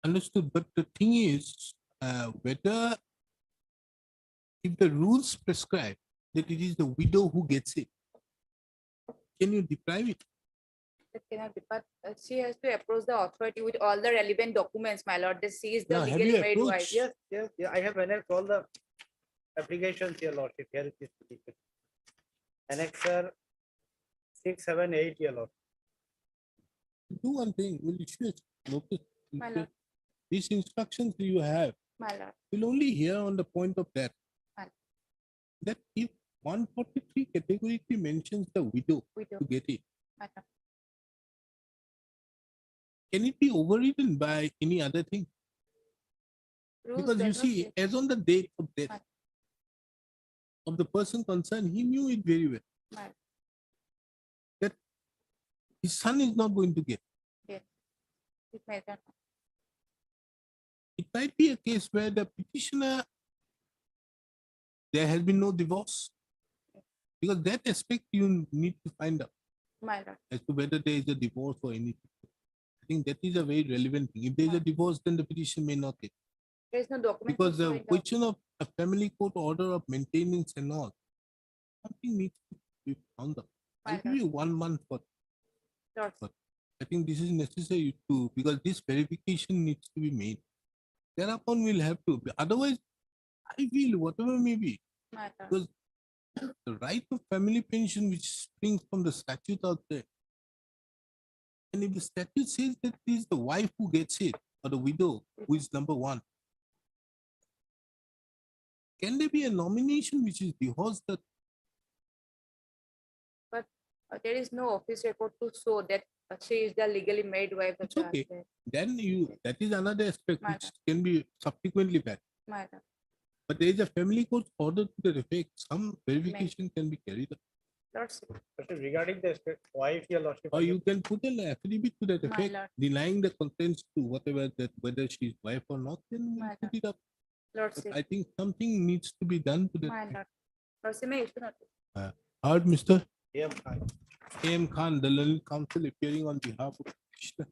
Understood, but the thing is, whether if the rules prescribe that it is the widow who gets it, can you deprive it? That cannot be, but she has to approach the authority with all the relevant documents, my lord. That she is the Now, have legally you married wife. approached? Yes, yes, yeah, I have annexed all the applications here, lordship. Here it is petition. Annexer 6, 7, 8 here, lord. Do one thing, will issue a notice. My lord. These instructions you have My lord. will only hear on the point of that. My- That if 143 categorically mentions the widow Widow. to get it, My lord. can it be overridden by any other thing? Rules Because you does not see, say- as on the date of death Right. of the person concerned, he knew it very well. Right. That his son is not going to get. Yes. It may not. It might be a case where the petitioner, there has been no divorce. Because that aspect you need to find out My lord. as to whether there is a divorce or anything. I think that is a very relevant thing. If there is a divorce, then the petition may not get. There is no document. Because to show the in the- question of a family court order of maintenance and all, something needs to be found out. I'll give you 1 month for Lord. but I think this is necessary to, because this verification needs to be made. Thereupon we'll have to, otherwise, I feel whatever may be, My lord. because the right of family pension which springs from the statute out there. And if the statute says that it is the wife who gets it, or the widow who is number one, can there be a nomination which is divorced that There is no office record to show that she is the legally married wife of it's the okay? husband. Then that is another aspect My which can be subsequently back. My lord. But there is a family court order to the effect, some verification can be carried out. Lordship. Lordship, regarding the wife, your lordship. Or you can put an affidavit to that My effect, lord. denying the contents to whatever that, whether she is wife or not, then My we'll put it up. But Lordship. I think something needs to be done to that. My lord. Lordship may issue notice. Heard, Mr. Yeah, fine. A.M. Khan, the learned counsel appearing on behalf of petitioner.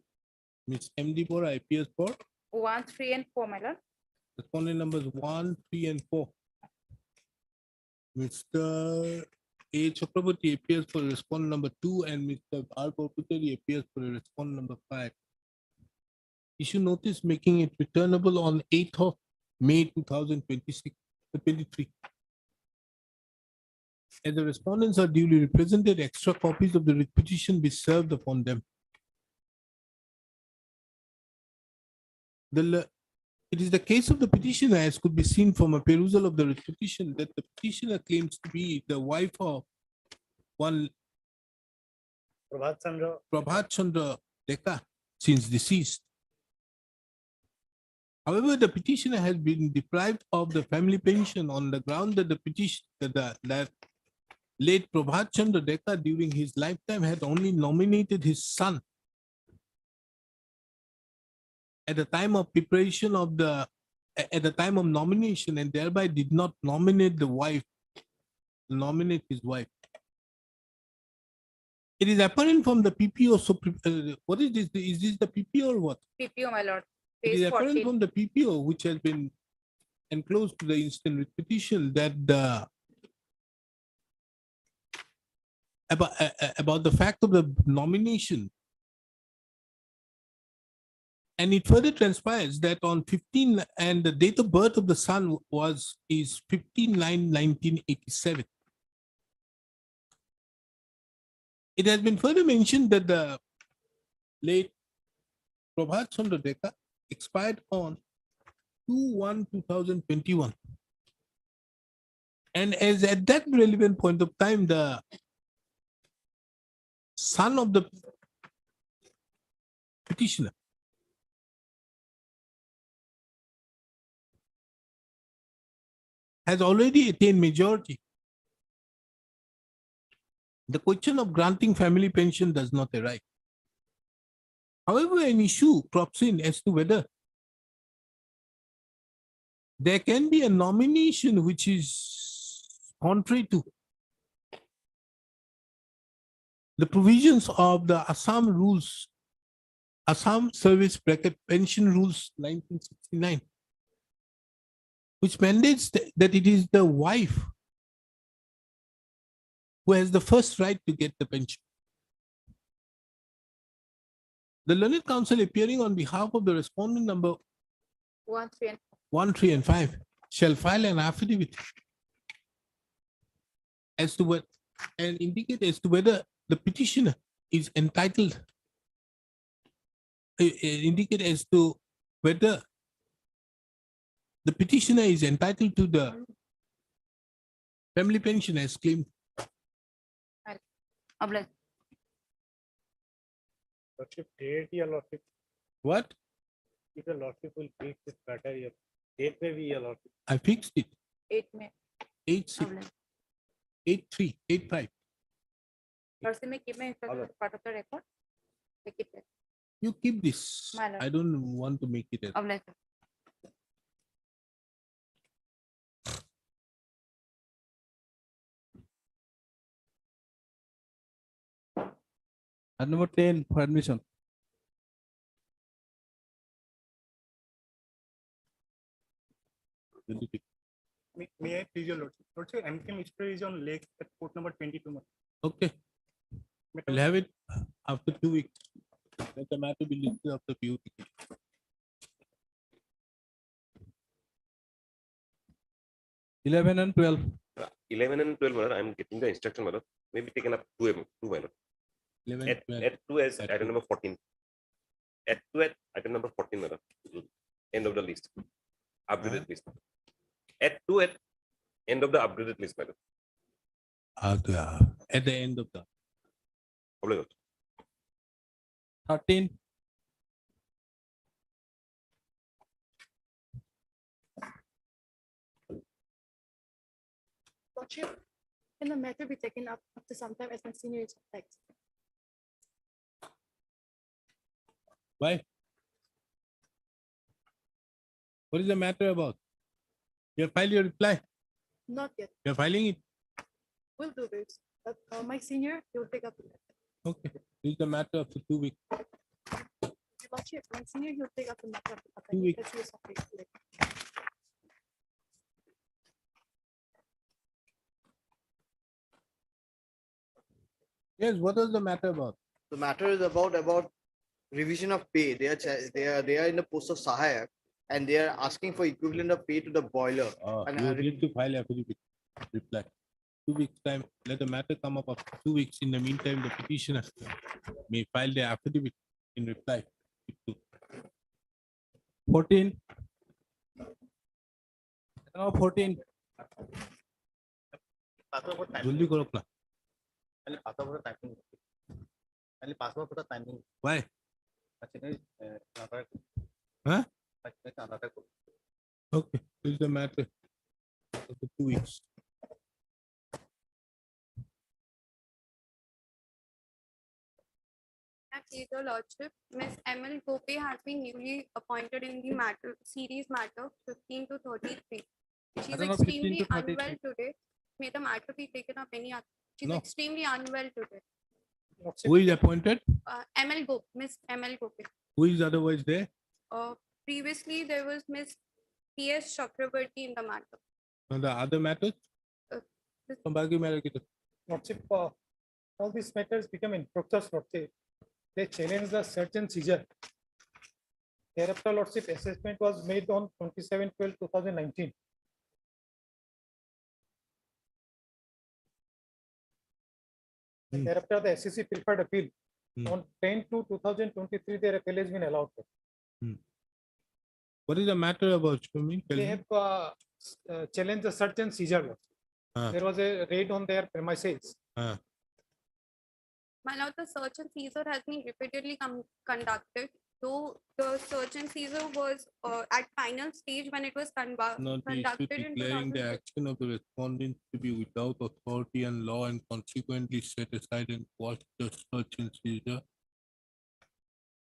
Ms. M.D. Bora appears for 1, 3, and 4, my lord. respondent numbers 1, 3, and 4. Mr. A. Chakraborty appears for respondent number 2, and Mr. R. Purputeri appears for respondent number 5. Issue notice making it returnable on 8th of May 2023. As the respondents are duly represented, extra copies of the writ petition be served upon them. It is the case of the petitioner, as could be seen from a perusal of the writ petition, that the petitioner claims to be the wife of one Prabhat Chandra Deka, since deceased. However, the petitioner has been deprived of the family pension on the ground that the petition that late Prabhat Chandra Deka during his lifetime had only nominated his son at the time of preparation of at the time of nomination, and thereby did not nominate nominate his wife. It is apparent from the PPO. So, what is this? Is this the PPO or what? PPO, my lord. It is Page apparent 14. from the PPO, which has been enclosed to the instant writ petition, that about, about the fact of the nomination And it further transpires that on 15 and the date of birth of the son is 15/9/1987. It has been further mentioned that the late Prabhat Chandra Dekha expired on 2/1/2021. And as at that relevant point of time, the son of the petitioner has already attained majority, the question of granting family pension does not arise. However, an issue crops in as to whether there can be a nomination which is contrary to the provisions of the Assam rules, Assam Service Bracket Pension Rules 1969, which mandates that it is the wife who has the first right to get the pension. The Learned Counsel, appearing on behalf of the respondent number 1, 3, and 1, 3, and 5, shall file an affidavit as to what and indicate as to whether the petitioner is entitled, indicate as to whether the petitioner is entitled to the family pension as claimed. Obliged. Lordship, date your lordship, What? if the lordship will fix this matter, your date may be your lordship. I fixed it. 8 May. 8/6, Obliged. 8/3, 8/5. Person may keep my instruction as part of the record. Take it back. You keep this. My lord. I don't want to make it as Obliged. And number 10 for admission. May I please your lordship? Lordship, MK mystery is on lake at port number 22. okay. We'll have it after 2 weeks. Let the matter be listed after few weeks. Eleven and 12. 11 and 12, my lord, I'm getting the instruction, my lord. Maybe taken up 2 my lord. 11, At 12. 2 as At item 2. number 14. At 2 at item number 14, my lord. End of the list. Upgraded list. At 2 at end of the upgraded list, my lord. At the end of the Obliged. 13. Lordship, can the matter be taken up after some time as my senior is text? Why? What is the matter about? You have filed your reply. Not yet. You're filing it. We'll do this. But my senior, he'll take up the matter. Okay. This is the matter after 2 weeks. Lordship, my senior, he'll take up the matter. 2 weeks. Let's use of it. Yes, what is the matter about? The matter is about revision of pay. They are in the post of Sahayak and they are asking for equivalent of pay to the boiler. And You need to file affidavit. Reply. 2 weeks time. Let the matter come up after 2 weeks. In the meantime, the petitioner may file the affidavit in reply. 14. Now 14. जल्दी करो अपना. Why? Huh? Okay, this is the matter after 2 weeks. Your Lordship, Ms. ML Gopi has been newly appointed in the matter series matter 15 to 33. She's don't know, 15 extremely to 33. unwell today. May the matter be taken up any other. She's No. extremely unwell today. Who is appointed? ML Gopi, Ms. ML Gopi. Who is otherwise there? Previously, there was Ms. P.S. Chakrabarti in the matter. On the other matters? this- बाकी matter की तो. Lordship, all these matters become in process, Lordship. They challenge the search and seizure. Thereafter, Lordship, assessment was made on 27/12/2019. And thereafter, the SEC preferred appeal. On 10/2/2023, their appeal has been allowed. What is the matter about swimming? Tell They me. have challenged the search and seizure. There was a raid on their premises. My lord, the search and seizure has been repeatedly conducted, though the search and seizure was at final stage when it was Not the issue conducted in declaring the 2006. action of the respondent to be without authority and law and consequently set aside and quash the search and seizure.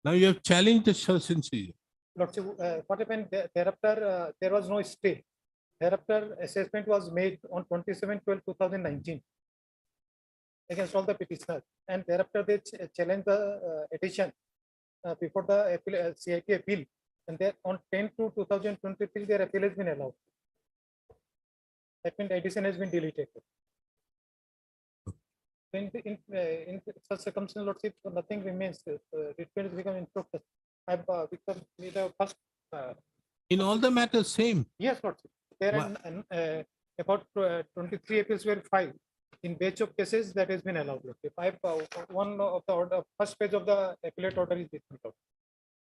Now you have challenged the search and seizure. Lordship, what happened thereafter? There was no stay. Thereafter, assessment was made on 27/12/2019 against all the petitioners, and thereafter they challenged the addition before the appeal, CIT appeal, and then on 10/2/2023, their appeal has been allowed. That means addition has been deleted. In such circumstances, Lordship, nothing remains. Treatment has become infructuous. I've become the first. In all the matters, same. Yes, Lordship. There are about 23 appeals were filed. In batch of cases that has been allowed. If one of the order, first page of the appellate order is different.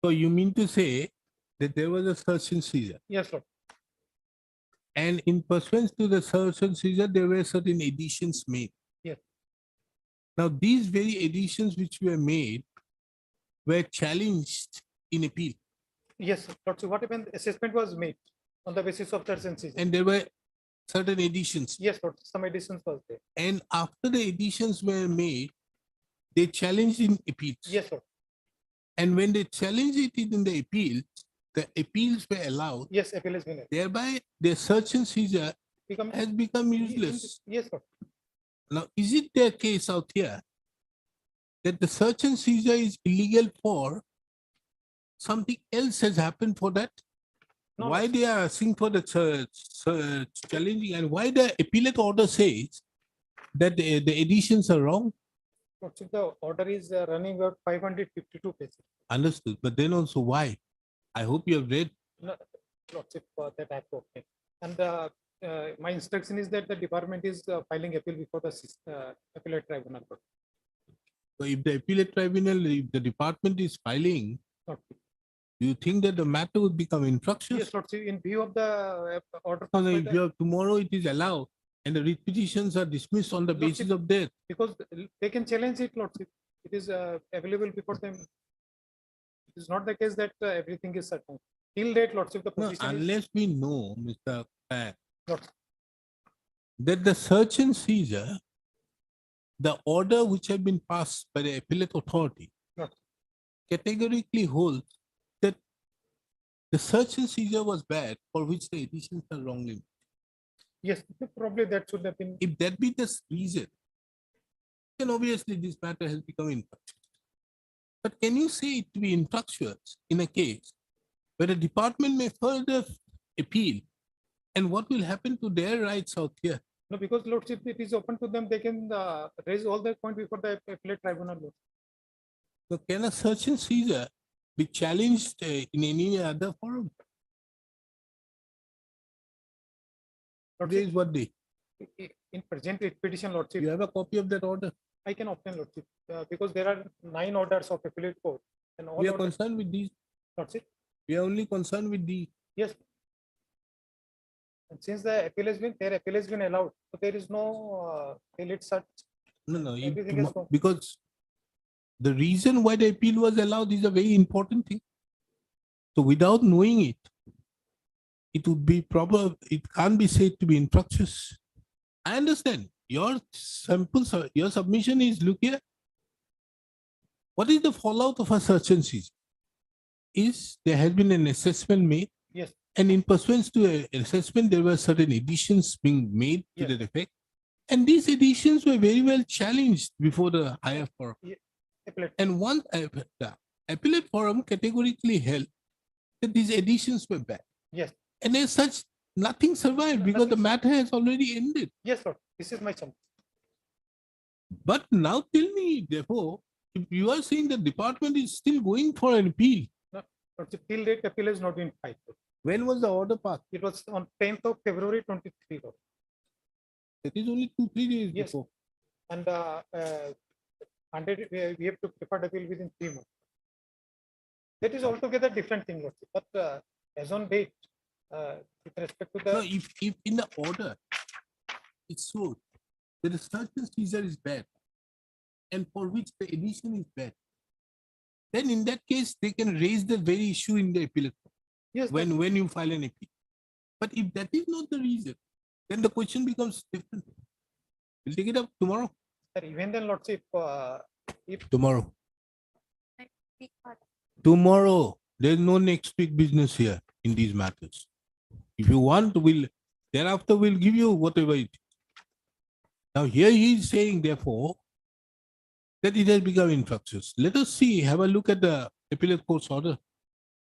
So you mean to say that there was a search and seizure? Yes, Lord. And in pursuance to the search and seizure, there were certain additions made. Yes. Now, these very additions which were made were challenged in appeal. Yes, Lord. So what happened? Assessment was made on the basis of search and seizure. And there were certain additions. Yes, Lord. Some additions was there. And after the additions were made, they challenged in appeals. Yes, Lord. And when they challenged it in the appeals were allowed. Yes, appeal has been allowed. Thereby, the search and seizure has become useless. Yes, Lord. Now, is it the case out here that the search and seizure is illegal for something else has happened for that? No, Why they are asking for the search challenging, and why the appellate order says that the additions are wrong? Lord, so the order is running about 552 pages. Understood, but then also why? I hope you have read. No, Lord, that I have obtained. And my instruction is that the department is filing appeal before the appellate tribunal. So if the appellate tribunal, if the department is filing, do you think that the matter would become infructuous? Yes, Lord. In view of the order. No, if you have, tomorrow it is allowed and the writ petitions are dismissed on the basis of death. Because they can challenge it, Lord. It is available before them. It is not the case that everything is certain. Till date, Lord, the No, position unless we know, Mr. Pat, Lord, that the search and seizure, the order which have been passed by the appellate authority, Lord, categorically holds that the search and seizure was bad, for which the additions are wrongly. Yes, probably that should have been. If that be the reason, then obviously this matter has become infructuous. But can you say it to be infructuous in a case where the department may further appeal, and what will happen to their rights out here? No, because Lordship, it is open to them. They can raise all their point before the appellate tribunal. Lord. So can a search and seizure be challenged in any other forum? Today is what day? In present petition, Lordship. You have a copy of that order? I can obtain, Lordship, because there are 9 orders of appellate court. And all we are concerned with these. Lordship. We are only concerned with these. Yes. And since the appeal has been, their appeal has been allowed, so there is no elite search. No, Everything is gone. because the reason why the appeal was allowed is a very important thing. So without knowing it, it would be proper, it can't be said to be infructuous. I understand your your submission is, look here, what is the fallout of a search and seizure? Is there has been an assessment made? Yes. And in pursuance to an assessment, there were certain additions being made to that effect. And these additions were very well challenged before the higher forum. And one the appellate forum categorically held that these additions were bad. Yes. And as such, nothing survived because the matter has already ended. Yes, Lord. This is my chance. But now tell me, therefore, if you are saying the department is still going for an appeal, Lordship, till date appeal has not been filed. When was the order passed? It was on 10th of February 23. Lord. It is only 2-3 days Yes. before. And we have to prefer the appeal within 3 months. That is altogether different thing, Lordship. But as on date, with respect to the No, if in the order, it's so that the search and seizure is bad, and for which the edition is bad, then in that case, they can raise the very issue in the appellate court yes, when you file an appeal. But if that is not the reason, then the question becomes different. We'll take it up tomorrow. that, even then, Lordship, if Tomorrow. Speak part. Tomorrow. There's no next week business here in these matters. If you want, thereafter we'll give you whatever it is. Now here he is saying, therefore, that it has become infructuous. Let us see, have a look at the appellate court's order,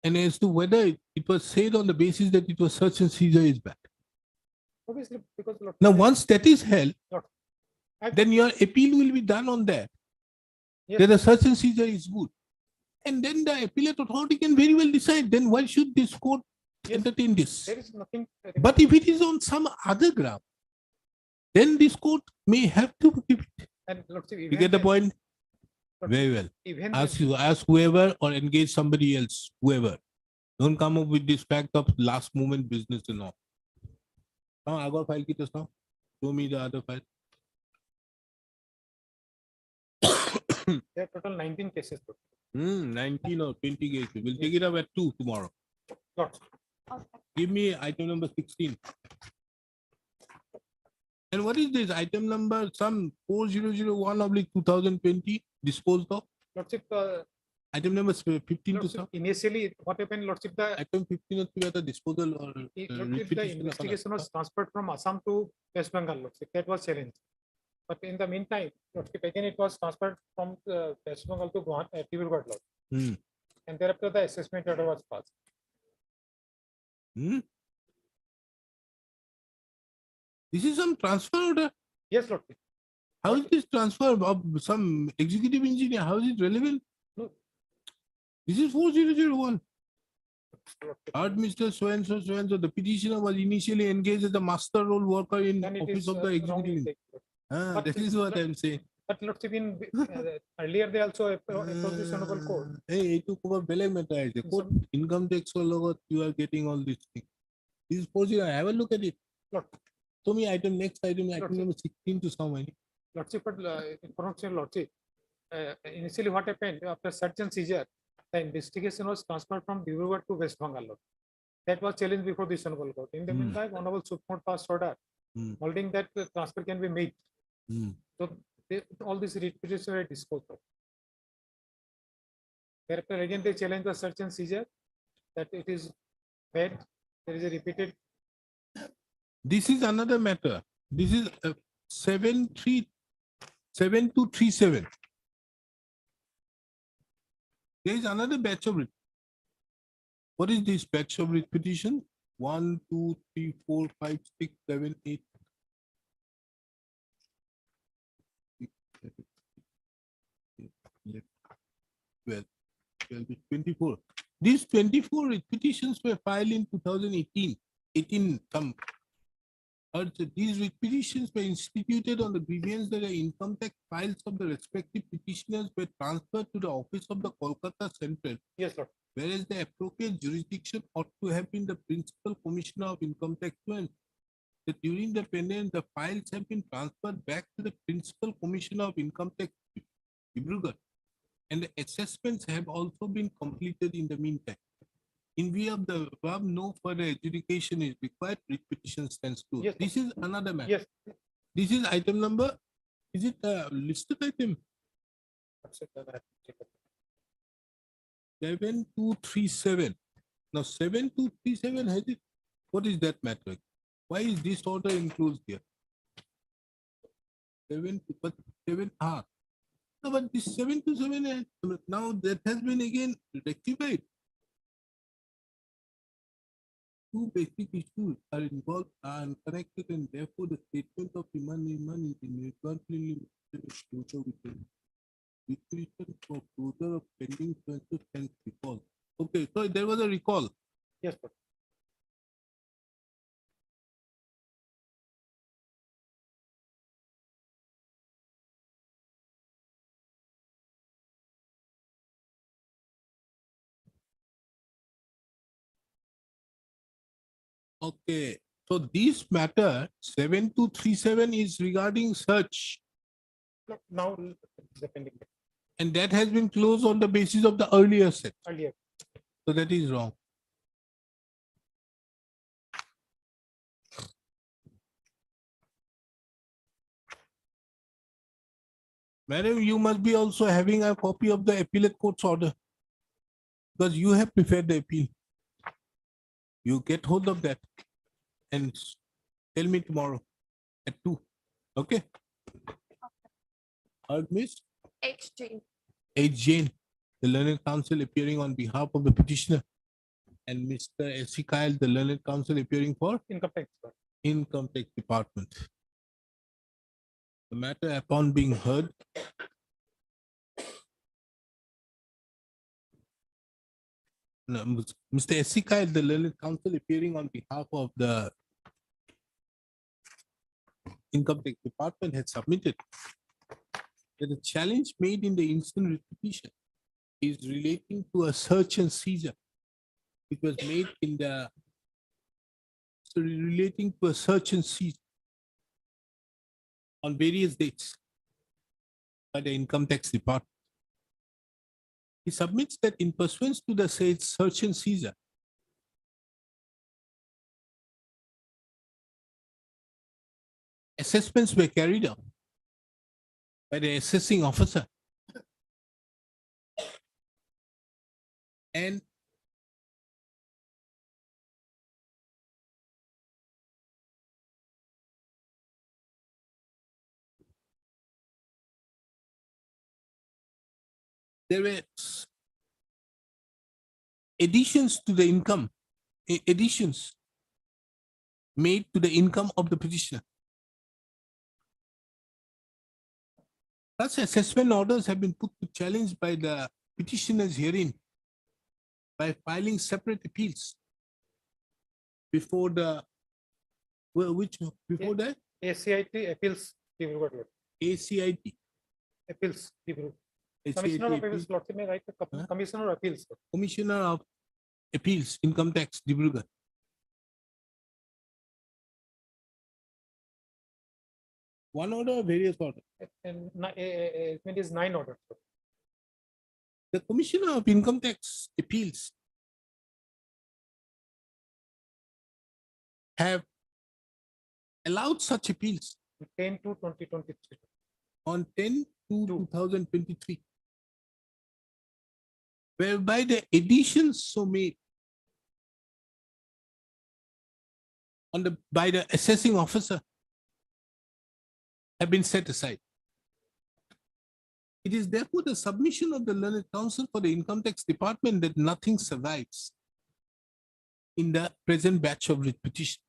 and as to whether it was said on the basis that it was search and seizure is bad. obviously, because Lordship, Now, once that is held, I- then your appeal will be done on that. Yes. That the search and seizure is good. And then the appellate authority can very well decide, then why should this court Yes. entertain this? there is nothing. But if it is on some other ground, then this court may have to give it. And Lordship, You even get the then- point? Lordship, Very well. Even Ask whoever or engage somebody else, whoever. Don't come up with this fact of last moment business and all. Now, I got file kitas now. Show me the other file. there are total 19 cases. 19 or 20 cases. We'll take it up at 2 tomorrow. Lordship. Give me item number 16. And what is this item number? Some 4001/2020 disposed of. Lordship, Item number 15 to Lordship, some. initially, what happened, Lordship, the Item 15 of the disposal or Lordship, the repetition. investigation was transferred from Assam to West Bengal, Lordship. That was challenged. But in the meantime, Lordship, again, it was transferred from West Bengal to Directives, Lord. Hmm. And thereafter, the assessment order was passed. This is some transfer order. Yes, Lordship. How is this transfer of some executive engineer? How is it relevant? No. This is 4001. Lordship. Heard Mr. So-and-so, so-and-so. The petitioner was initially engaged as a master role worker in Then it office is of the wrongly executive. taken. That But- is what I'm saying. But Lordship, in earlier they also approached this honorable court. Hey, it took over beleg matter. Court income tax or logo, you are getting all these things. This is 40. Have a look at it. Lord. Show me item, next item, item Lordship. number 16 to somebody. Lordship, but information, Lordship. Initially, what happened after search and seizure, the investigation was transferred from Directives to West Bengal. Lord. That was challenged before this honorable court. In the meantime, honorable Supreme Court passed order holding that the transfer can be made. So all these petitions were disposed of. Thereafter, again, they challenge the search and seizure that it is bad. There is a repeated. This is another matter. This is 7237. There is another batch of writ. What is this batch of writ petition? 1, 2, 3, 4, 5, 6, 7, 8. 12, 24. These 24 petitions were filed in 2018. 18 some. These petitions were instituted on the grievance that the income tax files of the respective petitioners were transferred to the office of the Kolkata Central. Yes, Lord. Whereas the appropriate jurisdiction ought to have been the Principal Commissioner of Income Tax. That during the pendency, the files have been transferred back to the Principal Commissioner of Income Tax, Irregular, and the assessments have also been completed in the meantime. In view of the above, no further adjudication is required. Petition stands to. Yes, This is another matter. Yes. This is item number. Is it a listed item? 7237. Now 7237 has it. What is that matter? Why is this order enclosed here? 7 no, but this 727 now that has been again rectified. Two basic issues are involved and connected, and therefore the statement of demand is inadvertently closure with the declaration for closure of pending transfers and default. Okay, so there was a recall. Yes, sir. Okay, so this matter 7237 is regarding search, No, now the pending and that has been closed on the basis of the earlier set. earlier. So that is wrong. Madam, you must be also having a copy of the appellate court's order, because you have prepared the appeal. You get hold of that and tell me tomorrow at 2. Okay? Miss Exchange. H. Jain, the learned counsel appearing on behalf of the petitioner, and Mr. S.C. Kyle, the learned counsel appearing for Income tax, sir. Income Tax Department. The matter upon being heard, no, Mr. S.C. Kyle, the learned counsel appearing on behalf of the Income Tax Department, has submitted that the challenge made in the instant writ petition is relating to a search and seizure, which was made in the, so relating to a search and seizure on various dates by the Income Tax Department. He submits that in pursuance to the said search and seizure, assessments were carried out by the assessing officer, and there were additions to the income, additions made to the income of the petitioner. Such assessment orders have been put to challenge by the petitioners herein by filing separate appeals before the, well, which, before that, ACIT appeals. Appeals. ACIT. Appeals. ACIT Commissioner of appeal. Appeals, Lordship, may write the Huh? Commissioner of Appeals, sir. Commissioner of Appeals, Income Tax, Dibrugarh. One order or various orders? And it is 9 orders, sir. The Commissioner of Income Tax Appeals have allowed such appeals 10/2/2023. on 10/2/2023, whereby the additions so made on the by the assessing officer have been set aside. It is therefore the submission of the learned counsel for the Income Tax Department that nothing survives in the present batch of writ petition.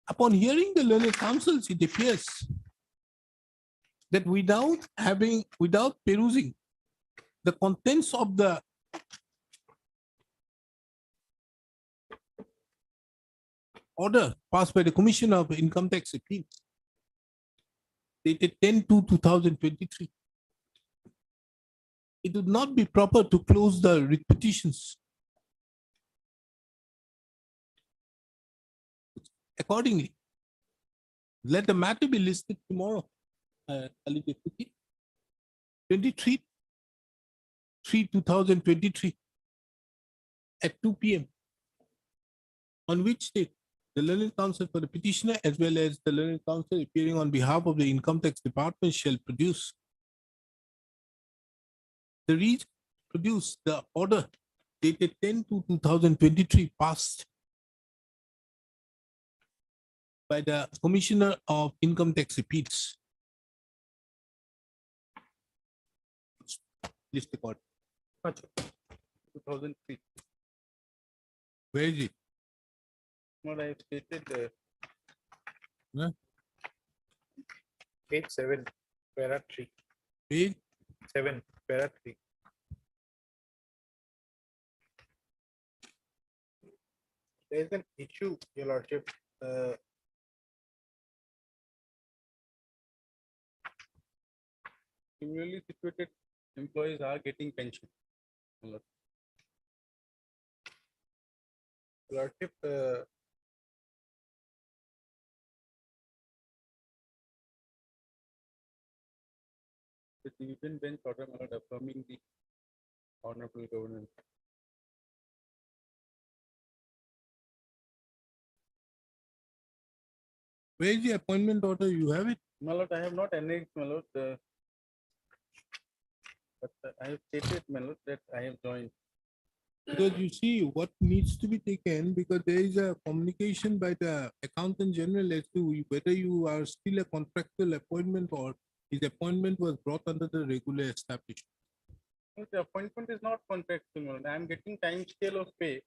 Upon hearing the learned counsels, it appears that without perusing the contents of the order passed by the Commissioner of Income Tax Appeals, dated 10/2/2023, it would not be proper to close the writ petitions. Accordingly, let the matter be listed tomorrow, 23/3/2023 at 2 p.m. on which date the learned counsel for the petitioner as well as the learned counsel appearing on behalf of the Income Tax Department shall produce the order dated 10/2/2023 passed by the Commissioner of Income Tax Appeals. List record. 2003. Where is it? What I stated, Huh? Page 7, para 3. Page 7, para 3. there is an issue, Your Lordship. Similarly situated employees are getting pension. Your Lordship, the division bench order affirming the honorable governance. Where is the appointment order? You have it? My lord, I have not annexed, my lord, but I have stated, my lord, that I have joined. Because you see what needs to be taken, because there is a communication by the accountant general as to whether you are still a contractual appointment or his appointment was brought under the regular establishment. The appointment is not contractual, my lord. I am getting time scale of pay.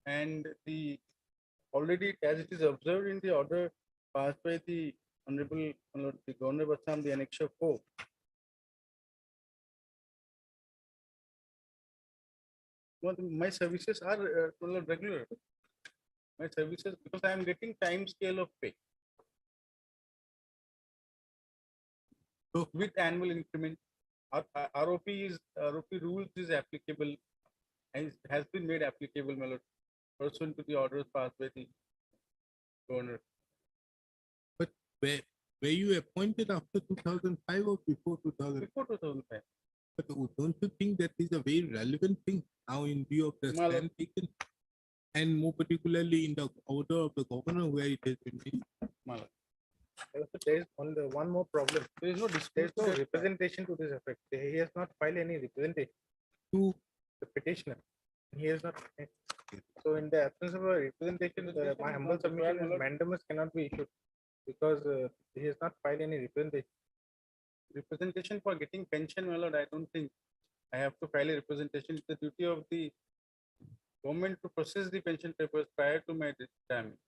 And the already as it is observed in the order passed by the Honorable the Governor of Assam, the Annexure 4. No, my services are regular. My services, because I am getting time scale of pay. So with annual increment, ROP rules is applicable and has been made applicable, my lord, pursuant to the orders passed by the governor. But were you appointed after 2005 or before 2005? Before 2005. But don't you think that is a very relevant thing now in view of the stand taken? And more particularly in the order of the governor where it has been made? There is only one more problem. There is no representation to this effect. He has not filed any representation to the petitioner. He has not. So, in the absence of a representation, my humble submission is mandamus cannot be issued because he has not filed any representation. Representation for getting pension, my lord, I don't think I have to file a representation. It's the duty of the government to process the pension papers prior to my retirement.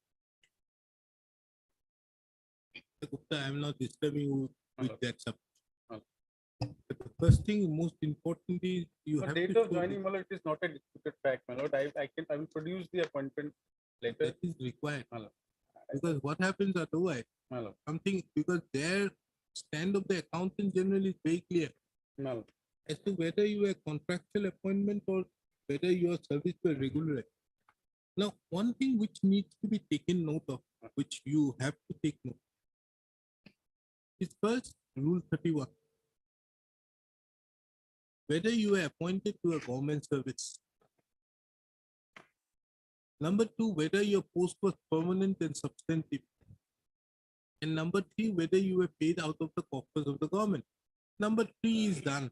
Gupta, I am not disturbing you with that subject. But the first thing, most importantly, you have date to of joining, my lord, it is not a disputed fact, my lord. I will produce the appointment letter. That is required. Because what happens otherwise, something, because their stand of the accountant general is very clear as to whether you are contractual appointment or whether your service were regular. Now, one thing which needs to be taken note of, which you have to take note, is first Rule 31. Whether you are appointed to a government service. Number two, whether your post was permanent and substantive. And number three, whether you were paid out of the coffers of the government. Number three is done.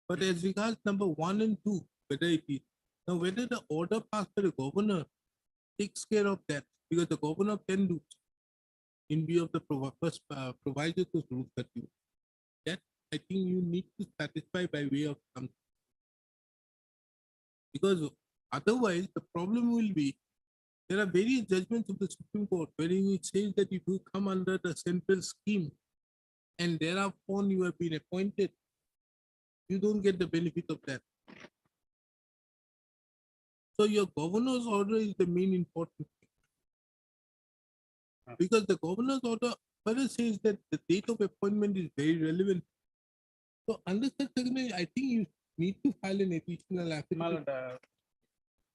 But as regards number 1 and 2, whether it is, now whether the order passed by the governor takes care of that, because the governor can do in view of the proviso to Rule 31. That I think you need to satisfy by way of something. Because otherwise the problem will be, there are various judgments of the Supreme Court wherein it says that if you come under the central scheme and thereupon you have been appointed, you don't get the benefit of that. So your governor's order is the main important thing. Because the governor's order further says that the date of appointment is very relevant. So under such circumstances, I think you need to file an additional affidavit.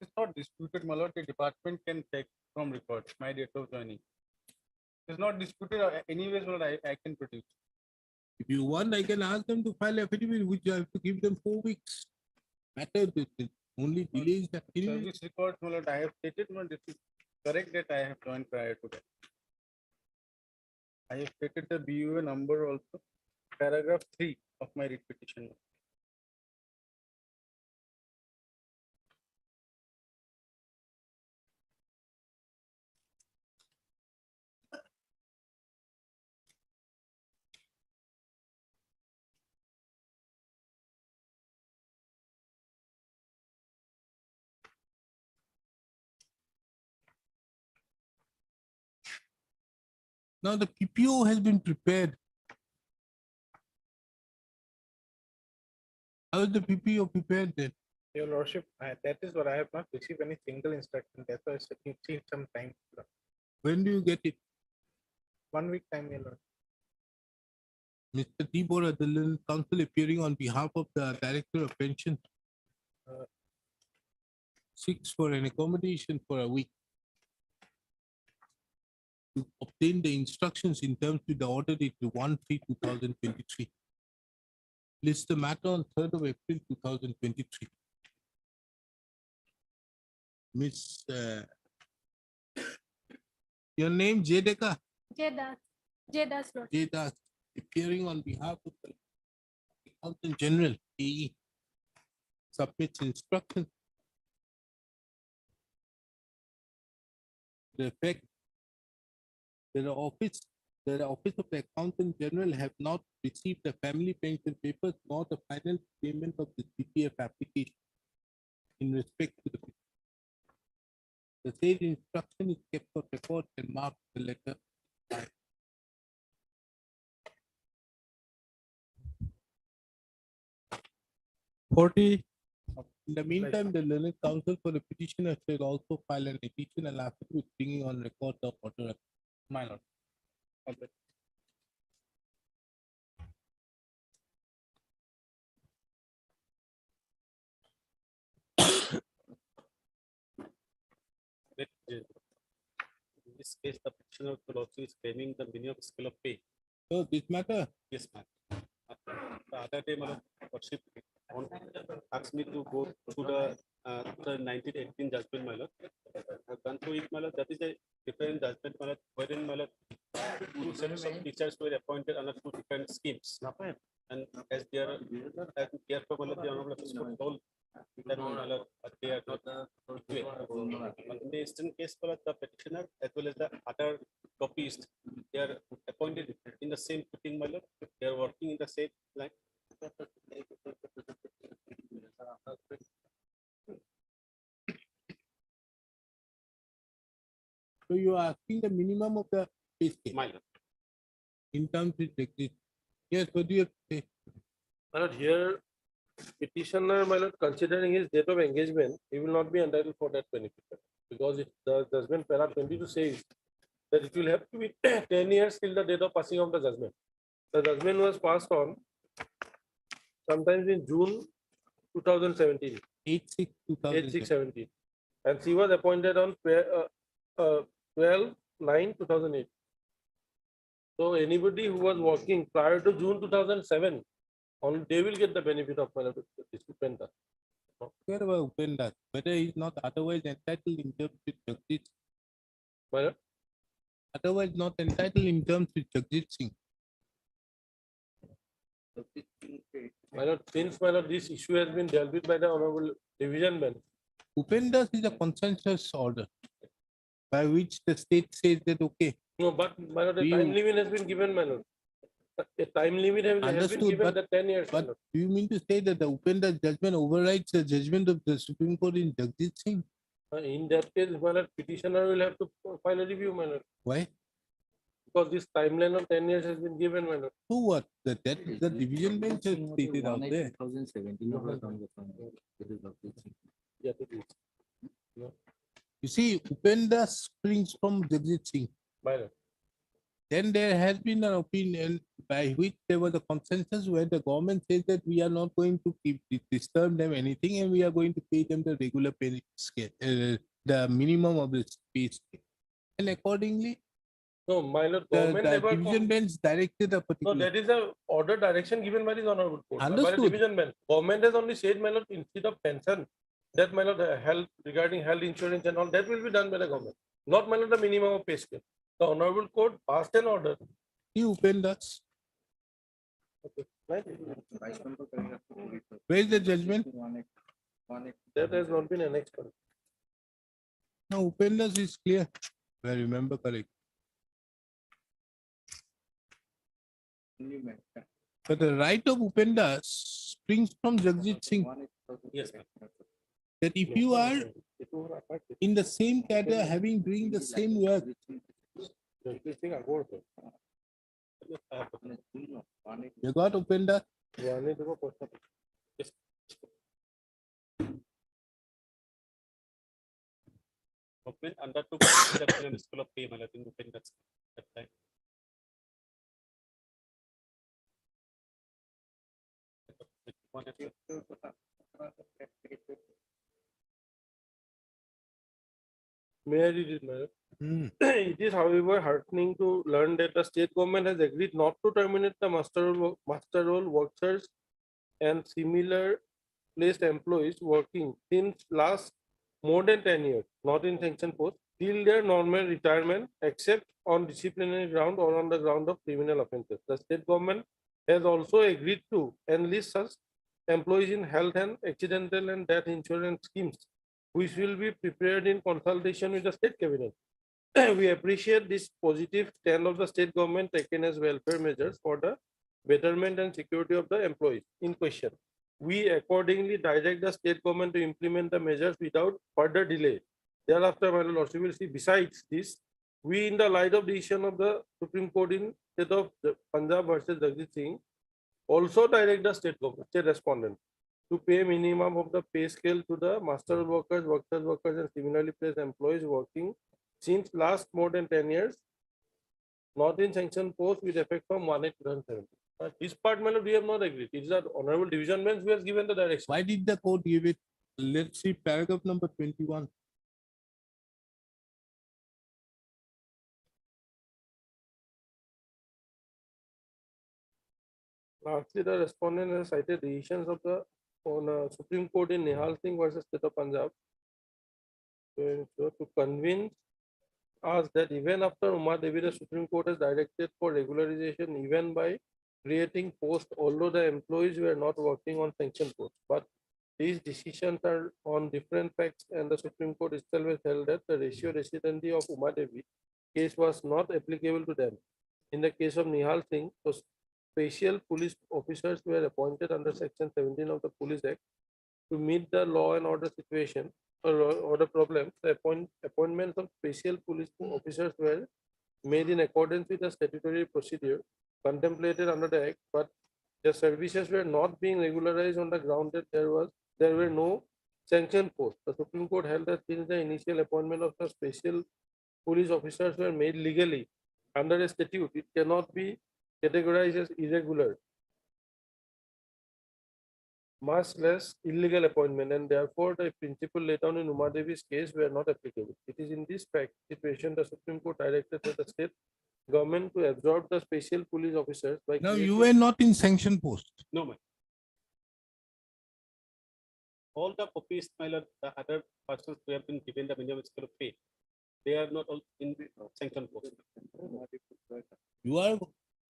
It's not disputed, my lord. The department can check from records my date of joining. It's not disputed. Anyways, my lord, I can produce. If you want, I can ask them to file affidavit, which I have to give them 4 weeks. Matter the only delays that service record, my lord, I have stated, no, this is correct that I have joined prior to that. I have stated the BUA number also, paragraph 3 of my writ petition. Now the PPO has been prepared. How is the PPO prepared then? Your Lordship, that is what I have not received any single instruction. That's why it needs some time. When do you get it? 1 week time, Your Lord. Mr. T. Bora, the Learned Counsel appearing on behalf of the Director of Pension. 6 for an accommodation for a week. To obtain the instructions in terms with the order date 1/3/2023. List the matter on 3rd of April 2023. Miss, your name Jedeka? Jedas, Lord. Jeda, appearing on behalf of the Accountant General, AE, submits instructions. The effect that the office of the Accountant General have not received the family pension papers nor the final payment of the CPF application in respect to the said instruction is kept for record and marked the letter. 40, In the meantime, the Learned Counsel for the petitioner shall also file an additional affidavit bringing on record the order. My lord. In this case, the petitioner also is claiming the minimum scale of pay. So this matter, Yes, ma'am. The other day, my Lordship asked me to go to the 1918 judgment, my lord. I've gone through it, my lord. That is a different judgment, my lord, wherein, my lord, two sets of teachers were appointed under two different schemes. And as they are, therefore, my lord, the honorable officer told that, my lord, they are not equal. In the instant case, my lord, the petitioner as well as the other copyist, they are appointed in the same footing, my lord. They are working in the same line. so you are asking the minimum of the pay scale My lord. in terms with exist. Yes, what do you have to say? My lord, here petitioner, my lord, considering his date of engagement, he will not be entitled for that benefit. Because if the judgment para 22 says that it will have to be 10 years till the date of passing of the judgment. The judgment was passed on sometimes in June 2017. 8/6/2017. And she was appointed on 12/9/2008. So anybody who was working prior to June 2007, only they will get the benefit of Upenda. Forget about Upenda, whether he is not otherwise entitled in terms with Jagdish. Well, Otherwise not entitled in terms with Jagdish Singh. my lord, since my lord, this issue has been dealt with by the honorable division bench. Upendas is a consensus order by which the state says that okay. No, but my lord, a We- time limit has been given, my lord. A time limit has been Understood, given, but- the 10 years. my But lord. do you mean to say that the Upendas judgment overrides the judgment of the Supreme Court in Jagdish Singh? In that case, my lord, petitioner will have to file a review, my lord, Why? because this timeline of 10 years has been given, my lord. So what? That the division bench has stated out there. 2017. Yeah, it is. You see, Upenda springs from Jagdish Singh. My lord. Then there has been an opinion by which there was a consensus where the government says that we are not going to disturb them anything and we are going to pay them the regular pay scale, the minimum of the pay scale. And accordingly, No, my lord, the government never. division bench directed a No, particular. that is a order direction given by this honorable court. By the Understood. division bench. Government has only said, my lord, instead of pension, that my lord, health, regarding health insurance and all, that will be done by the government. Not, my lord, the minimum of pay scale. The honorable court passed an order. He Upendas. Right? Where is the judgment? That has not been annexed. No, Upendas is clear. If I remember correct. But the right of Upendas springs from Jagdish Singh. Yes, ma'am. That if you are in the same cadre having doing the same work, you got Upenda. Yes. recruitment undertook to the School of Pay, my lord, in that time. May I read it, my lord? It is, however, heartening to learn that the state government has agreed not to terminate the master role workers and similar placed employees working since last more than 10 years, not in sanction post, till their normal retirement, except on disciplinary ground or on the ground of criminal offences. The state government has also agreed to enlist such employees in health and accidental and death insurance schemes, which will be prepared in consultation with the state cabinet. We appreciate this positive stand of the state government taken as welfare measures for the betterment and security of the employees in question. We accordingly direct the state government to implement the measures without further delay. Thereafter, my lordship will see, besides this, we, in the light of the decision of the Supreme Court in state of Punjab versus Jagjit Singh, also direct the state government, state respondent, to pay minimum of the pay scale to the master workers, workers, and similarly placed employees working since last more than 10 years, not in sanction post with effect from 1/8/2017. This part, my lord, we have not agreed. It is that honorable division bench who has given the direction. Why did the court give it? Let's see paragraph number 21. Lastly, the respondent has cited decisions of the Supreme Court in Nihal Singh versus State of Punjab to convince us that even after Uma Devi, the Supreme Court has directed for regularization even by creating posts, although the employees were not working on sanction posts. But these decisions are on different facts, and the Supreme Court itself has held that the ratio residency of Uma Devi case was not applicable to them. In the case of Nihal Singh, so special police officers were appointed under Section 17 of the Police Act to meet the law and order situation or the problems. The appointments of special police officers were made in accordance with the statutory procedure contemplated under the Act, but their services were not being regularized on the ground that there were no sanction posts. The Supreme Court held that since the initial appointment of the special police officers were made legally under a statute, it cannot be categorized as irregular, much less illegal appointment, and therefore the principle laid down in Uma Devi's case were not applicable. It is in this fact situation the Supreme Court directed that the state government to absorb the special police officers by Now you were not in sanction post. No, my. All the copies, my lord, the other persons who have been given the minimum scale of pay, they are not all in sanction post. You are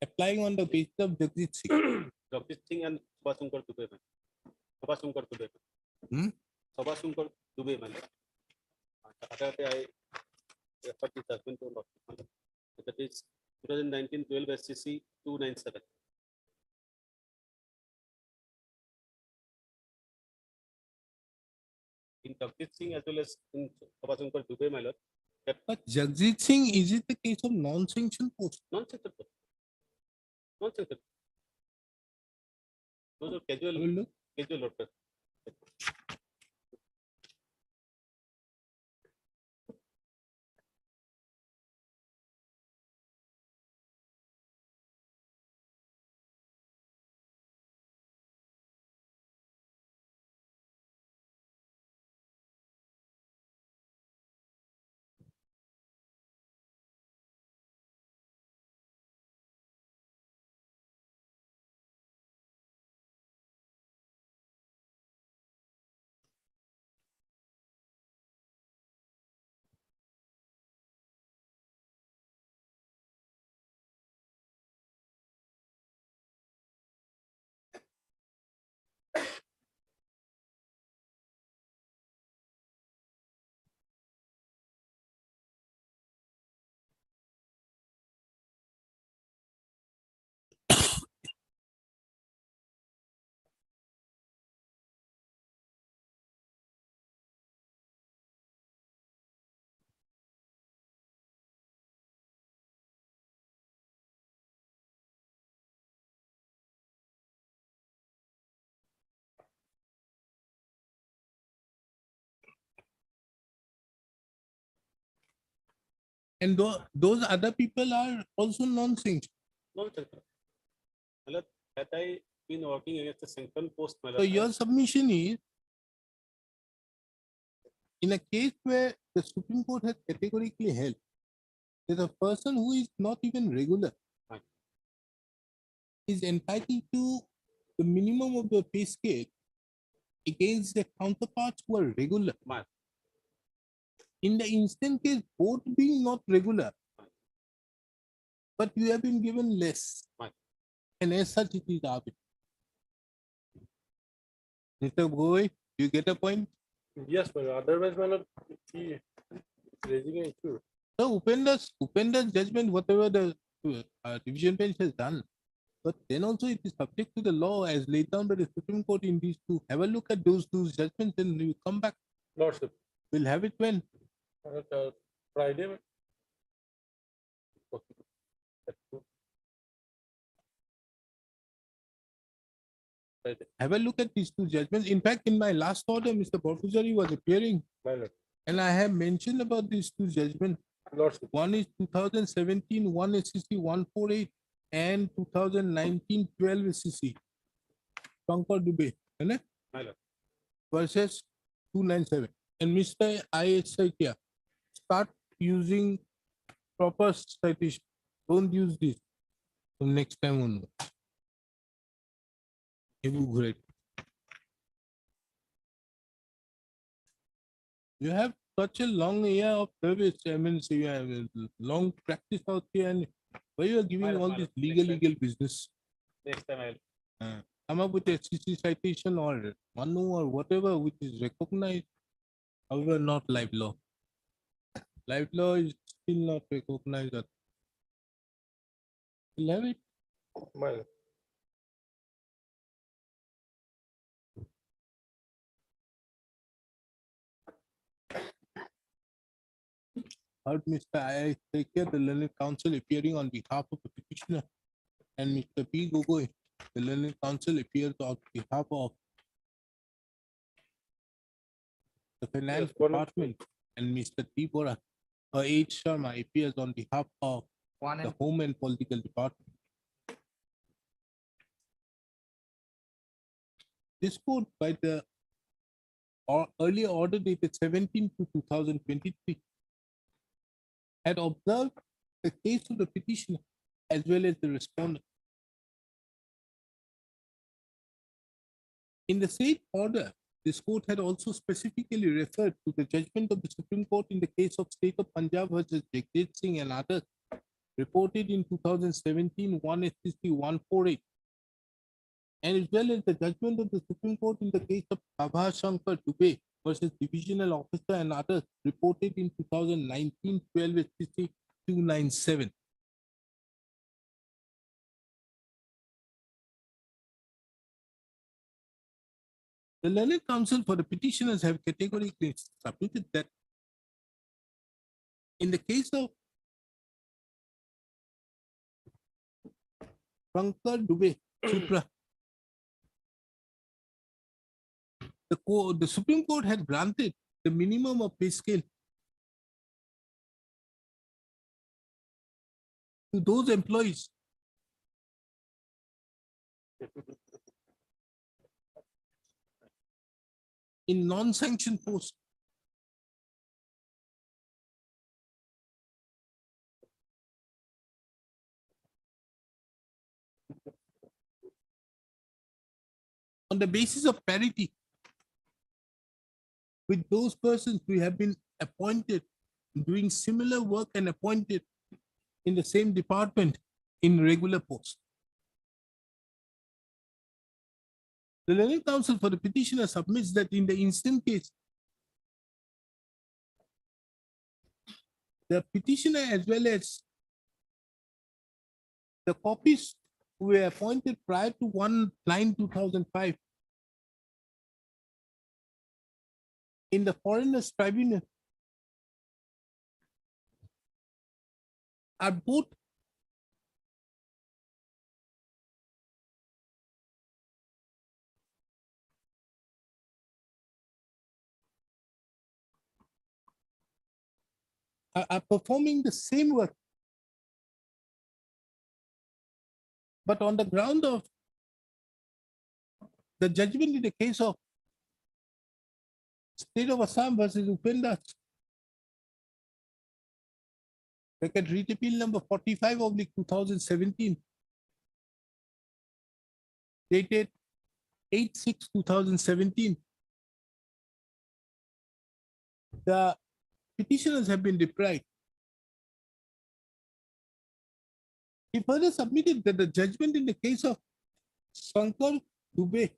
applying on the basis of Jagjit Singh. Jagjit Singh and Subhashankar Dubey, man. Subhashankar Dubey. Subhashankar Dubey, man. Other day I referred this judgment to a lot. That is 2019-12 SCC 297. In Jagjit Singh as well as in Subhashankar Dubey, my lord. But Jagjit Singh, is it the case of non-sanction post? Non-sanction post. Non-sanction. Those are casual workers. And those other people are also non-sanctioned. Nonsense. My lord, that I been working against the sanctioned post, my So lord. your submission is, in a case where the Supreme Court has categorically held that a person who is not even regular Right. is entitled to the minimum of the pay scale against their counterparts who are regular. Right. In the instant case, both being not regular, but you have been given less. Right. And as such, it is arbitrary. Mr. Goy, you get a point? Yes, but otherwise, my lord, he is raising an issue. So Upenda's judgment, whatever the division bench has done, but then also it is subject to the law as laid down by the Supreme Court in these two. Have a look at those two judgments and you come back. Lordship, We'll have it when? Friday. Okay. That's good. Friday. Have a look at these two judgments. In fact, in my last order, Mr. Procedural was appearing, My lord. and I have mentioned about these two judgments. Lordship. One is 2017, 1 SCC 148, and 2019, 12 SCC. Shankar Dubey, My lord. versus 297. And Mr. I.H. Saikia, start using proper citation. Don't use this from next time onward. Great. You have such a long year of service. I mean, so you have a long practice out here, and why you are giving all this legal business? Next time I'll. Come up with a CC citation or MANU or whatever which is recognized, however, not live law. Live law is still not recognized. We'll have it. My lord. Heard Mr. I. Saikia, the learned counsel appearing on behalf of the petitioner, and Mr. P. Gogoi, the learned counsel appears on behalf of the finance Yes, department, and Mr. T. Bora, H. Sharma appears on behalf of the home and political department. This court, by the earlier order dated 17 to 2023, had observed the case of the petitioner as well as the respondent. In the same order, this court had also specifically referred to the judgment of the Supreme Court in the case of State of Punjab versus Jagdeep Singh and others, reported in 2017, 1 SCC 148, and as well as the judgment of the Supreme Court in the case of Prabha Shankar Dubey versus Divisional Officer and others, reported in 2019, 12 SCC 297. The learned counsel for the petitioners have categorically submitted that in the case of Shankar Dubey, Supra, the Supreme Court had granted the minimum of pay scale to those employees in non-sanctioned posts. On the basis of parity with those persons who have been appointed doing similar work and appointed in the same department in regular posts. The learned counsel for the petitioner submits that in the instant case, the petitioner as well as the copies who were appointed prior to 1/9/2005 in the foreigners tribunal are both are performing the same work. But on the ground of the judgment in the case of State of Assam versus Upenda, Record Read Appeal number 45 of 2017, dated 8/6/2017. The petitioners have been deprived. He further submitted that the judgment in the case of Shankar Dubey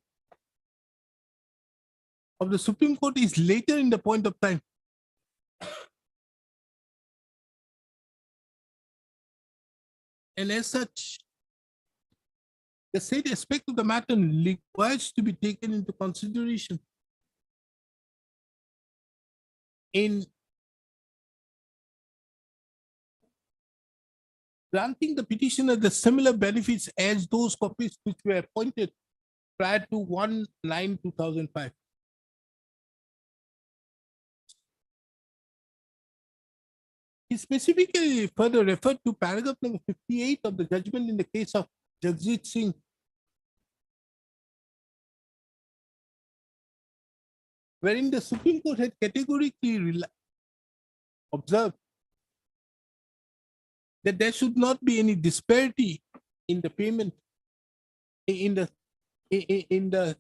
of the Supreme Court is later in the point of time. And as such, the said aspect of the matter requires to be taken into consideration in granting the petitioner the similar benefits as those copies which were appointed prior to 1/9/2005. He specifically further referred to paragraph number 58 of the judgment in the case of Jagjit Singh, wherein the Supreme Court had categorically observed that there should not be any disparity in the payment in the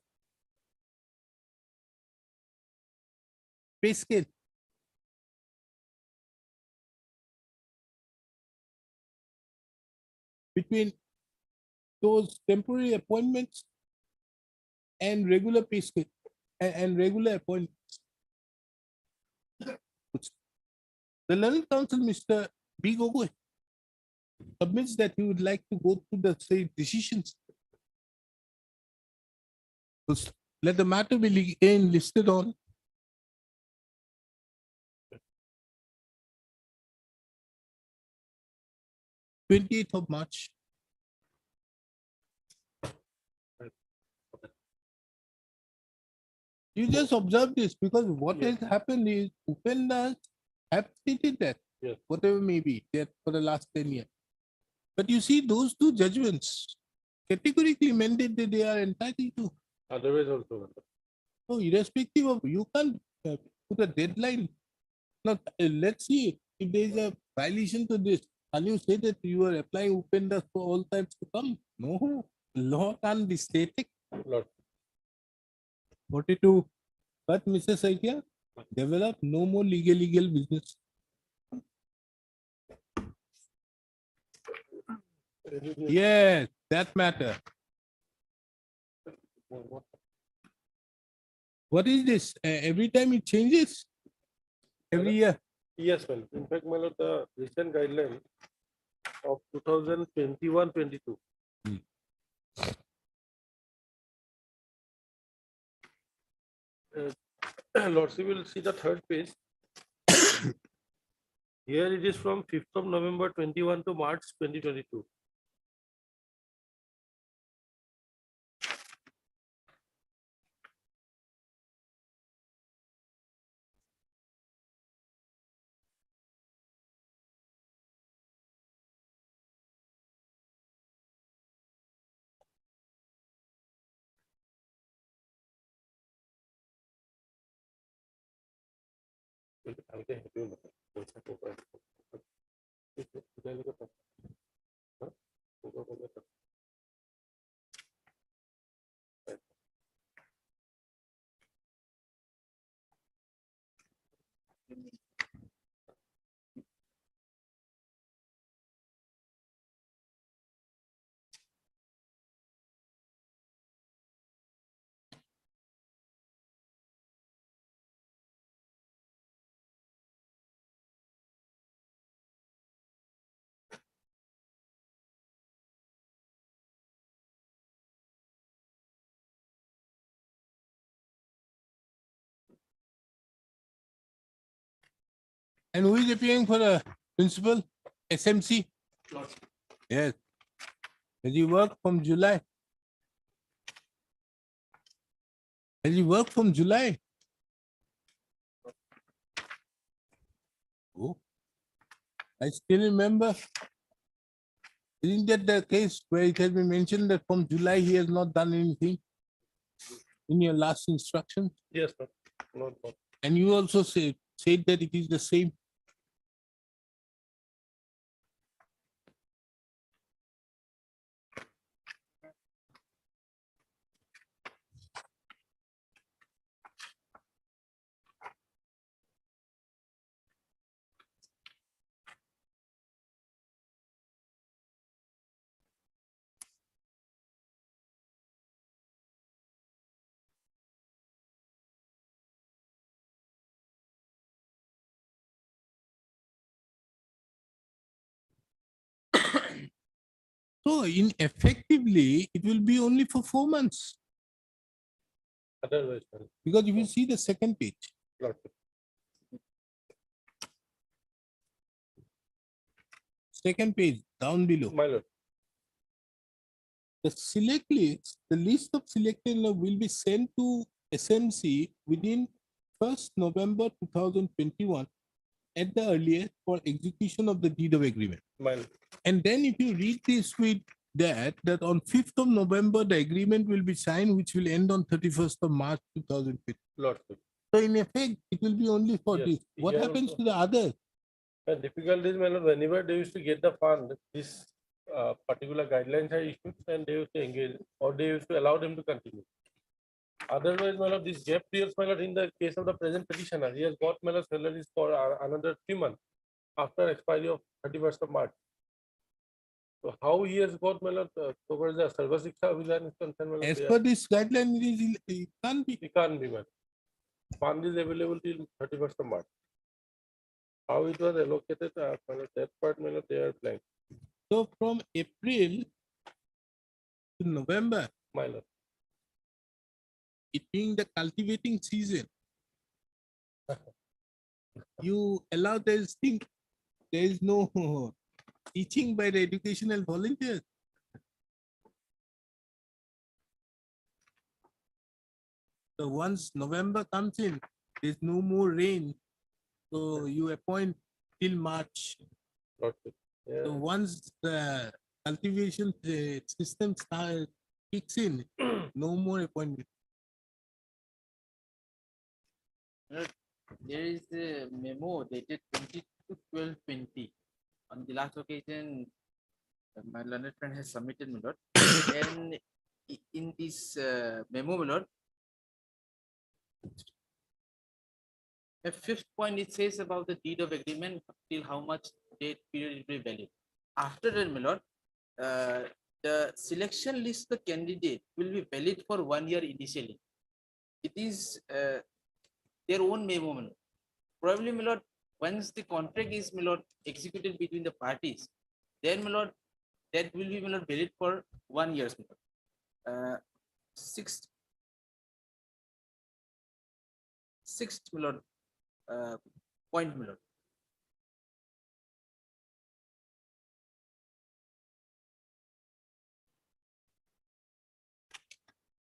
pay scale between those temporary appointments and regular pay scale and regular appointments. The learned counsel, Mr. B. Gogoi, submits that he would like to go through the say decisions. Let the matter be listed on 28th of March. You just observe this because what has happened is Upenda have stated that, whatever may be, that for the last 10 years. But you see, those two judgments categorically mandate that they are entitled to. Otherwise also. So irrespective of, you can't put a deadline. Now, let's see if there is a violation to this. Can you say that you are applying Upenda for all times to come? No, law can't be static. Lord. 42. But Mr. Saikia, develop no more legal business. Yes, that matter. What is this? Every time it changes? Every year? Yes, well, in fact, my lord, the recent guideline of 2021-22. Lordship will see the third page. Here it is from 5th of November 21 to March 2022. And who is appearing for the principal? SMC? Yes. Has he worked from July? Has he worked from July? Oh. I still remember. Isn't that the case where it has been mentioned that from July he has not done anything in your last instruction? Yes, sir. Not. And you also said that it is the same. So in effectively, it will be only for 4 months. Otherwise, my Because if you see the second page, lordship. second page down below, My lord. the select list, the list of selected will be sent to SMC within 1st November 2021 at the earliest for execution of the deed of agreement. My lord. And then if you read this with that on 5th of November, the agreement will be signed, which will end on 31st of March 2015. Lordship. So in effect, it will be only for Yes, this. What here happens also. to the others? The difficulty is, my lord, whenever they used to get the fund, this particular guidelines are issued and they used to engage or they used to allow them to continue. Otherwise, my lord, this gap years, my lord, in the case of the present petitioner, he has got, my lord, salaries for another 3 months after expiry of 31st of March. So how he has got, my lord, towards the service Abhijan is concerned, my lord, As per this guideline, it can't be. it can't be, man. Fund is available till 31st of March. How it was allocated, my lord, that part, my lord, they are blank, So from April to November, my lord. it being the cultivating season, you allow this thing. There is no teaching by the educational volunteers. So once November comes in, there's no more rain. So you appoint till March. Lordship. Yeah. So once the cultivation system kicks in, no more appointment. There is a memo dated 22/12/20. On the last occasion, my learned friend has submitted, my lord. And in this memo, my lord, the 5th point, it says about the deed of agreement till how much date period it will be valid. After that, my lord, the selection list the candidate will be valid for 1 year initially. It is their own memo, my lord. Probably, my lord, once the contract is, my lord, executed between the parties, then, my lord, that will be, my lord, valid for 1 year, my lord. Sixth, my lord, point, my lord.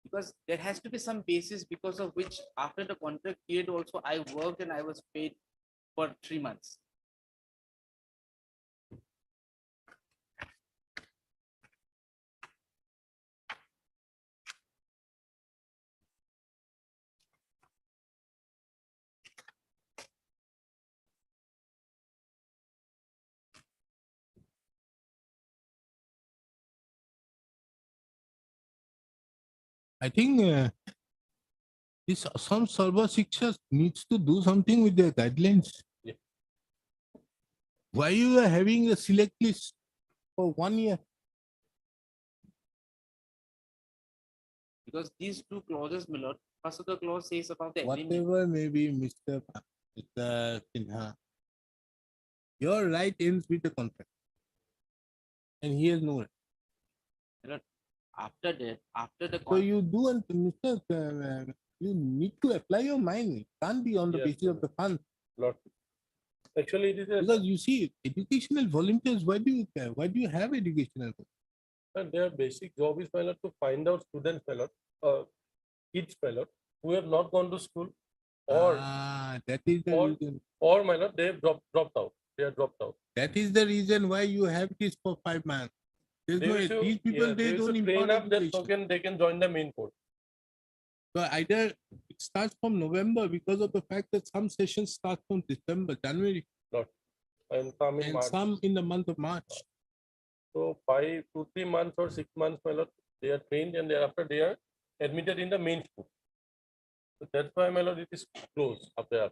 Because there has to be some basis because of which after the contract period also I worked and I was paid for 3 months. I think this Assam Sarva Shiksha needs to do something with their guidelines. Yeah. Why you are having a select list for 1 year? Because these two clauses, my lord, first of the clause says about the agreement. Whatever may be, Mr. Sinha, your right ends with the contract. And he has no right. My lord, after that, after the So contract, you do, and Mr. You need to apply your mind. It can't be on the Yes, basis of the fund. Lordship. Actually, it is a, Because you see, educational volunteers, why do you care? Why do you have educational volunteers? and their basic job is, my lord, to find out students, my lord, kids, my lord, who have not gone to school or That is the or- reason. or, my lord, they have dropped out. They are dropped out. That is the reason why you have this for 5 months. There's They no, wish to, these people, yeah, they wish don't to train impart up that so education. they can join the main course. So either it starts from November because of the fact that some sessions start from December, January, And some in and March. some in the month of March. So 2-3 months or 6 months, my lord, they are trained and thereafter they are admitted in the main school. So that's why, my lord, it is closed after.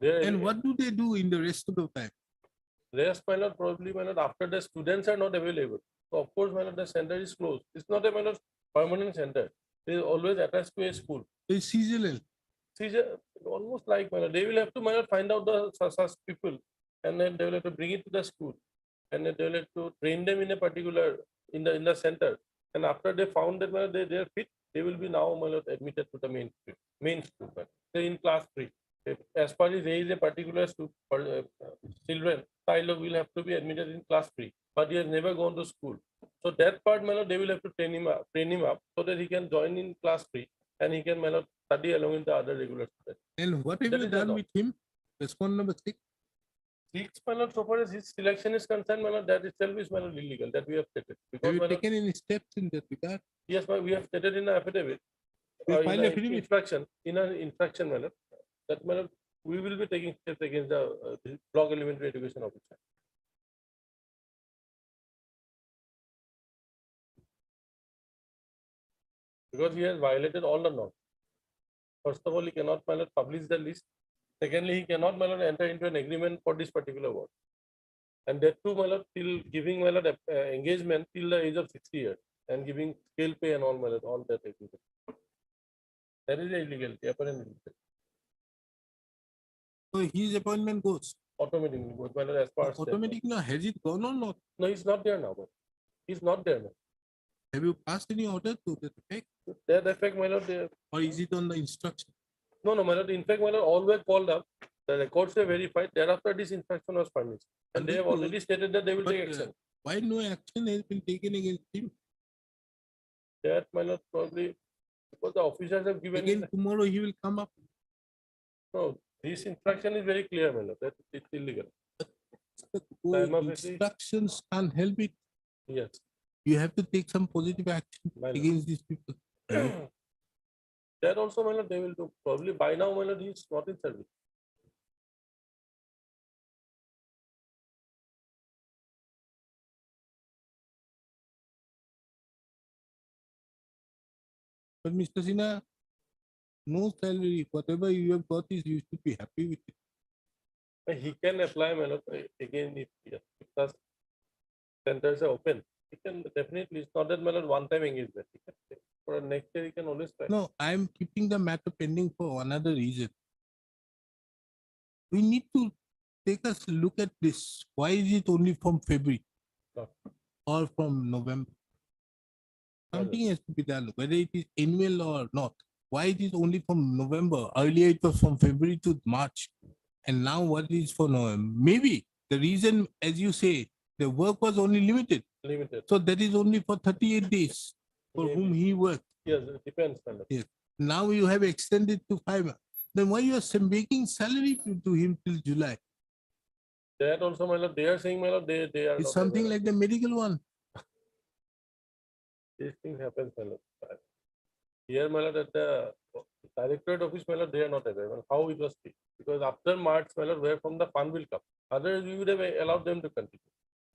And what do they do in the rest of the time? Rest, my lord, probably, my lord, after the students are not available. So of course, my lord, the center is closed. It's not a, my lord, permanent center. It is always attached to a school. It's seasonal. Almost like, my lord, they will have to, my lord, find out the such people, and then they will have to bring it to the school, and then they will have to train them in a particular in the center. And after they found that, my lord, they are fit, they will be now, my lord, admitted to the main school. They're in class 3. As far as there is a particular children, child will have to be admitted in class 3, but he has never gone to school. So that part, my lord, they will have to train him up so that he can join in class 3 and he can, my lord, study along with the other regular students. And what have That you is done allowed. with him? Respond number 6. 6, my lord, so far as his selection is concerned, my lord, that itself is, my lord, illegal. That we have stated. Have Because, you my lord, taken any steps in that regard? yes, we have stated in the affidavit. You In filed the affidavit? infraction, my lord, that, my lord, we will be taking steps against the block elementary education officer. Because he has violated all the norms. First of all, he cannot, my lord, publish the list. Secondly, he cannot, my lord, enter into an agreement for this particular work. And that too, my lord, till giving, my lord, engagement till the age of 60 years and giving scale pay and all, my lord, all that agreement. That is illegal, apparently. So his appointment goes Automatically, my lord, as far as automatic now. Has it gone or not? no, he's not there now. But he's not there now. Have you passed any order to that effect? That effect, my lord, Or is it on the instruction? no, my lord. In fact, my lord, all were called up. The records were verified. Thereafter, this inspection was furnished. And they have Understood. already stated that they will But, take action. why no action has been taken against him? That, my lord, probably because the officers have given Again, tomorrow he will come up. no, this infraction is very clear, my lord, that it's illegal. Oh, Prima facie- instructions can't help it. Yes. You have to take some positive action My lord. against these people. That also, my lord, they will do. Probably by now, my lord, he is not in service. But Mr. Sinha, no salary, whatever you have got is you should be happy with it. He can apply, my lord, again if the centers are open. He can definitely. It's not that, my lord, one-time engagement. He can take. For next year, he can always try. No, I'm keeping the matter pending for another reason. We need to take a look at this. Why is it only from February or from November? Something has to be done, whether it is annual or not. Why it is only from November? Earlier it was from February to March. And now what is for November? Maybe the reason, as you say, the work was only limited. Limited. So that is only for 38 days for Maybe. whom he worked. Yes, it depends, my lord. Yes. Now you have extended to 5. Then why you are making salary to him till July? That also, my lord, they are saying, my lord, they are It's not something aware like of the medical one. these things happen, my lord. Here, my lord, at the directorate office, my lord, they are not aware of how it was paid. Because after March, my lord, where from the fund will come. Otherwise, we would have allowed them to continue.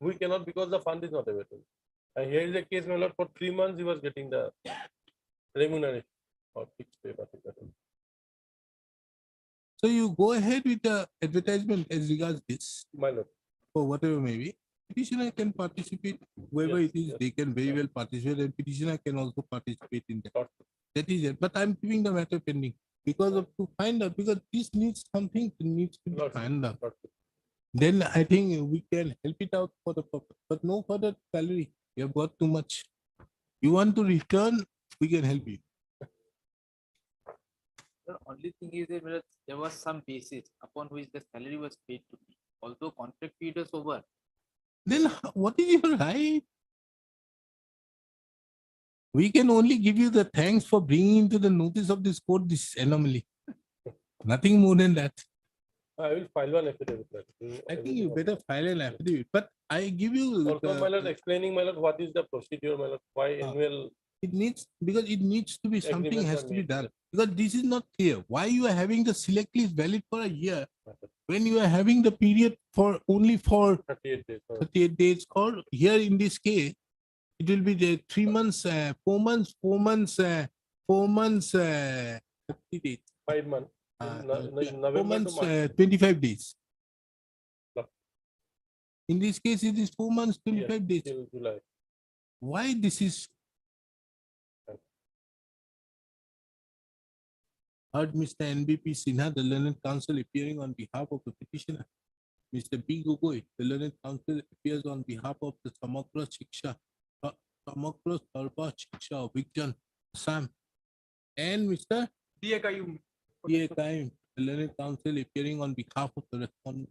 We cannot because the fund is not available. And here is a case, my lord, for 3 months he was getting the remuneration or fixed pay. So you go ahead with the advertisement as regards this, My lord. or whatever may be. Petitioner can participate, whoever Yes, it is, yes, they can very well participate, and petitioner can also participate in that. Got That is it. But I'm keeping the matter pending because of to find out, because this needs something needs to be Lots of- found out. lots of- Then I think we can help it out for the purpose, but no further salary. You have got too much. You want to return, we can help you. The only thing is that there was some basis upon which the salary was paid to me. Although contract period was over, Then what is your right? We can only give you the thanks for bringing into the notice of this court this anomaly. Nothing more than that. I will file one affidavit. I think you better file an affidavit, but I give you Also, my lord, explaining, my lord, what is the procedure, my lord, why annual it needs, because it needs to be something agreements has are to be made. done, because this is not clear. Why you are having the select list valid for a year when you are having the period for only for 38 days. 38 days, or here in this case, it will be the 3 months, 4 months, 4 months, 4 months, 30 days. 5 months. Yeah, 4 November to months, March. 25 days. No. In this case, it is 4 months, 25 days. Till July. Why this is? Heard Mr. NBP Sinha, the learned counsel, appearing on behalf of the petitioner. Mr. B. Gogoi, the learned counsel, appears on behalf of the Samagra Shiksha, Samagra Sarva Shiksha, Vigjan, Sam, and Mr. D.A. Kayyum, the learned counsel, appearing on behalf of the respondent.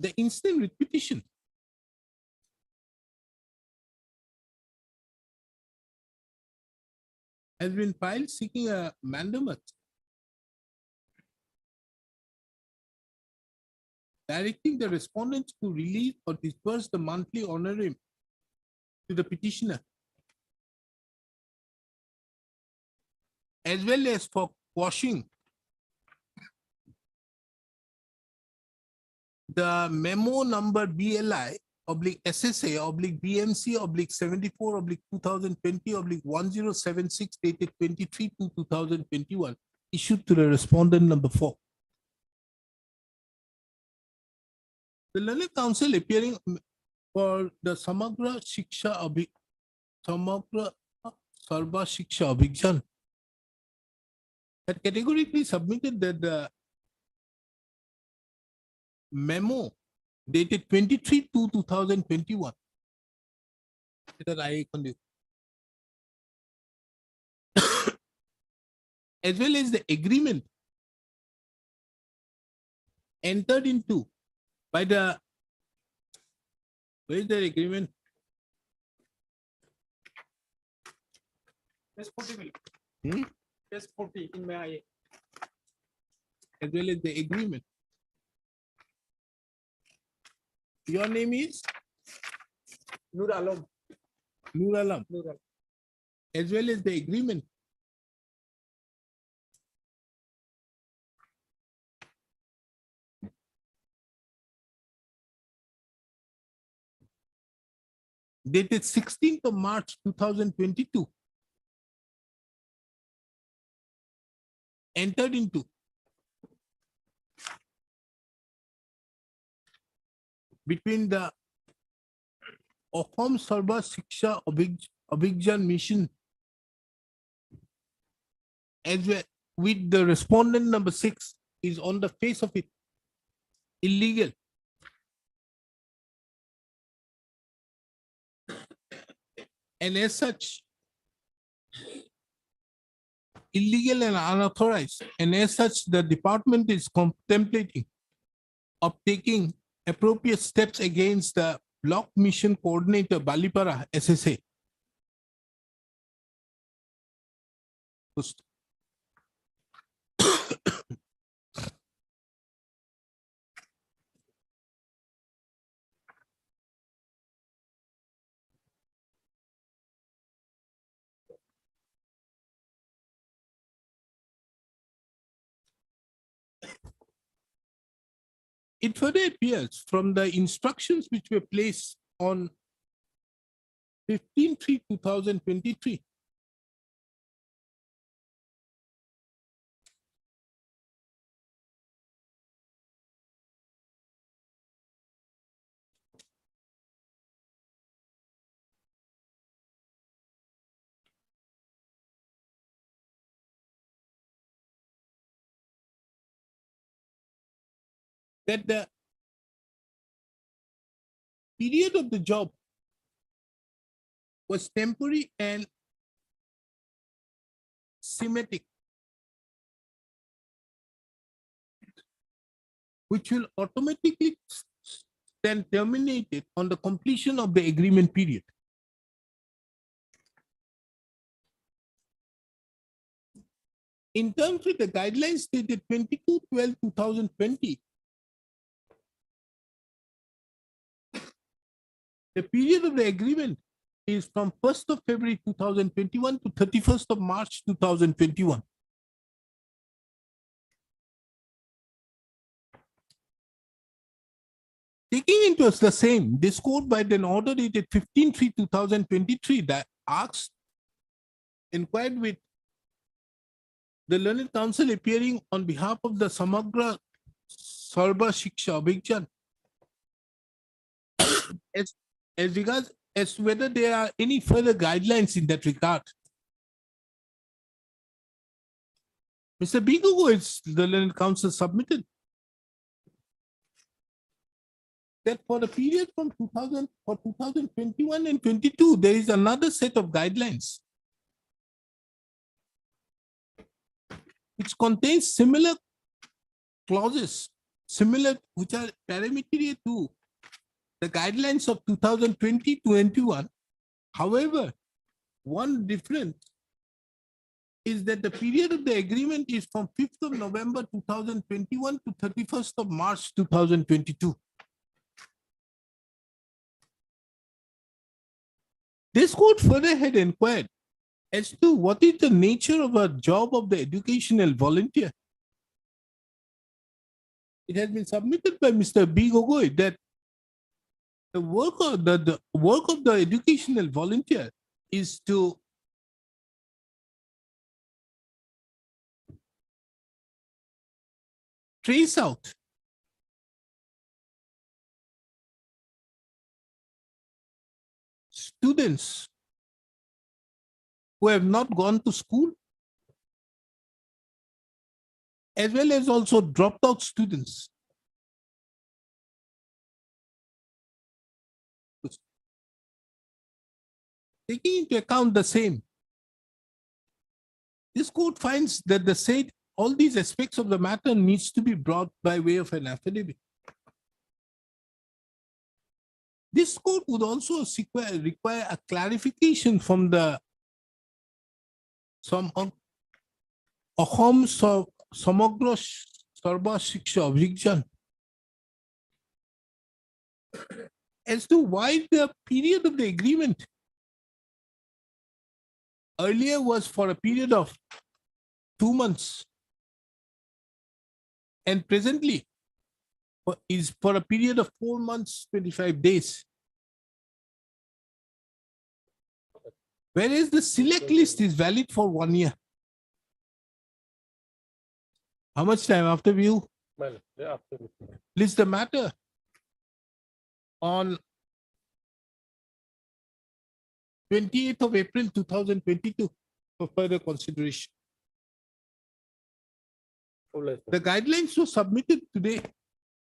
The instant writ petition has been filed seeking a mandamus directing the respondents to release or disburse the monthly honorarium to the petitioner, as well as for quashing the memo number BLI oblique SSA oblique BMC oblique 74 oblique 2020 oblique 1076 dated 23/2/2021 issued to the respondent number 4. The learned counsel appearing for the Samagra Shiksha Samagra Sarva Shiksha Abhigyan had categorically submitted that the memo dated 23/2/2021 as well as the agreement entered into by the, where is the agreement? S40 Hmm? S40 in my IA. As well as the agreement. Your name is Nur Alam. Nur Alam. Nur Alam. As well as the agreement dated 16th of March 2022 entered into between the Assam Sarva Shiksha Abhigyan Mission as well with the respondent number 6 is on the face of it illegal. And as such, illegal and unauthorized, and as such, the department is contemplating of taking appropriate steps against the block mission coordinator Balipara SSA. It further appears from the instructions which were placed on 15/3/2023 that the period of the job was temporary and symmetric, which will automatically then terminated on the completion of the agreement period. In terms with the guidelines dated 22/12/2020, the period of the agreement is from 1st of February 2021 to 31st of March 2021. Taking into the same, this court by an order dated 15/3/2023 that asked, inquired with the learned counsel appearing on behalf of the Samagra Sarva Shiksha Abhigyan as regards as to whether there are any further guidelines in that regard. Mr. Bigugo is the learned counsel submitted that for the period from 2021 and 22, there is another set of guidelines which contains similar clauses, which are parameter to the guidelines of 2020-21. However, one difference is that the period of the agreement is from 5th of November 2021 to 31st of March 2022. This court further had inquired as to what is the nature of a job of the educational volunteer. It has been submitted by Mr. B. Gogoi that the work of the educational volunteer is to trace out students who have not gone to school, as well as also dropped out students. Taking into account the same, this court finds that the said all these aspects of the matter needs to be brought by way of an affidavit. This court would also require a clarification from the Ahom Samagra Sarva Shiksha Abhigyan as to why the period of the agreement earlier was for a period of 2 months and presently is for a period of 4 months, 25 days. Whereas the select list is valid for 1 year. How much time after view? Well, yeah, absolutely. List the matter on 28th of April 2022 for further consideration. The guidelines were submitted today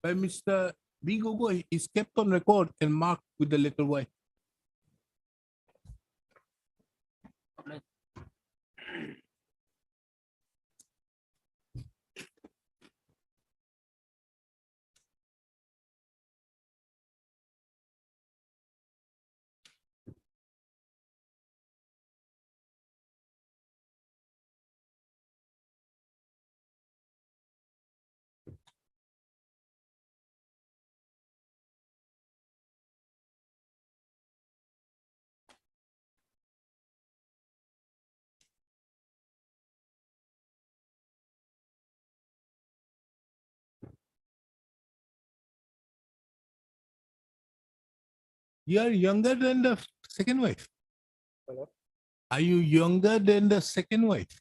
by Mr. B. Gogoi is kept on record and marked with the letter Y. You are younger than the second wife. Hello? Are you younger than the second wife?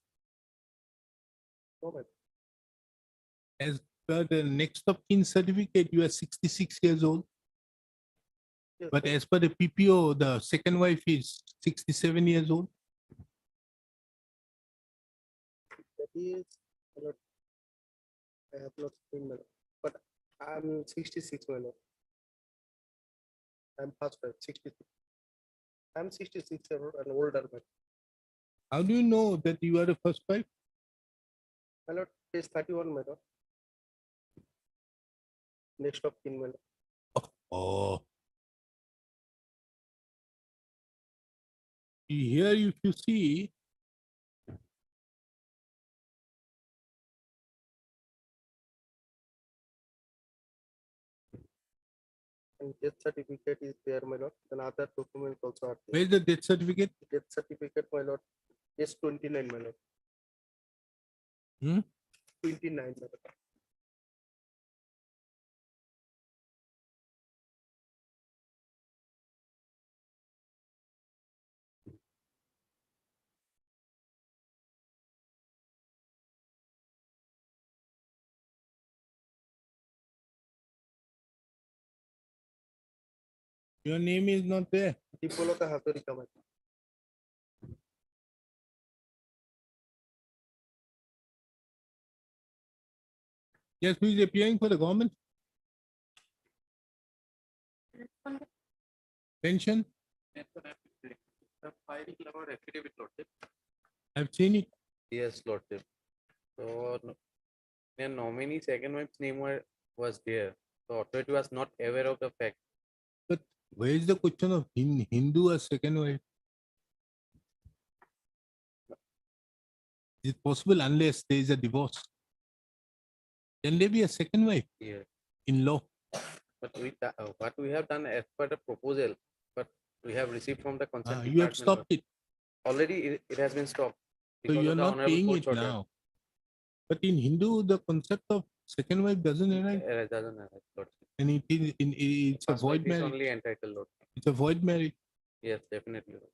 No, ma'am. As per the next of kin certificate, you are 66 years old. Yes, But as per the PPO, the second wife is 67 years old. That is, I have not seen, madam, but I'm 66, madam. I'm past 66. I'm 66 and older, but How do you know that you are the first wife? my lord is 31, madam. Next of kin, madam. Oh. Here, if you see, And death certificate is there, my lord. And other documents also are there. where's the death certificate? Death certificate, my lord, is 29, my lord. Hmm? 29, my lord. Your name is not there. Dipolota Hatorika, my lord. Yes, who is appearing for the government? Pension? The filing our affidavit, Lordship. I've seen it. Yes, Lordship. So the nominee second wife's name was there. The authority was not aware of the fact. But where is the question of Hindu as second wife? Is it possible unless there is a divorce? Can there be a second wife Yes. in law? But what we have done as per the proposal, but we have received from the concerned You have department. stopped it. Already it has been stopped. So because you of are the not honorable paying court's it order. now. But in Hindu, the concept of second wife doesn't arise. It doesn't have Lordship. And it is it's a First wife void is marriage. only entitled, Lord. It's a void marriage. Yes, definitely. Lord.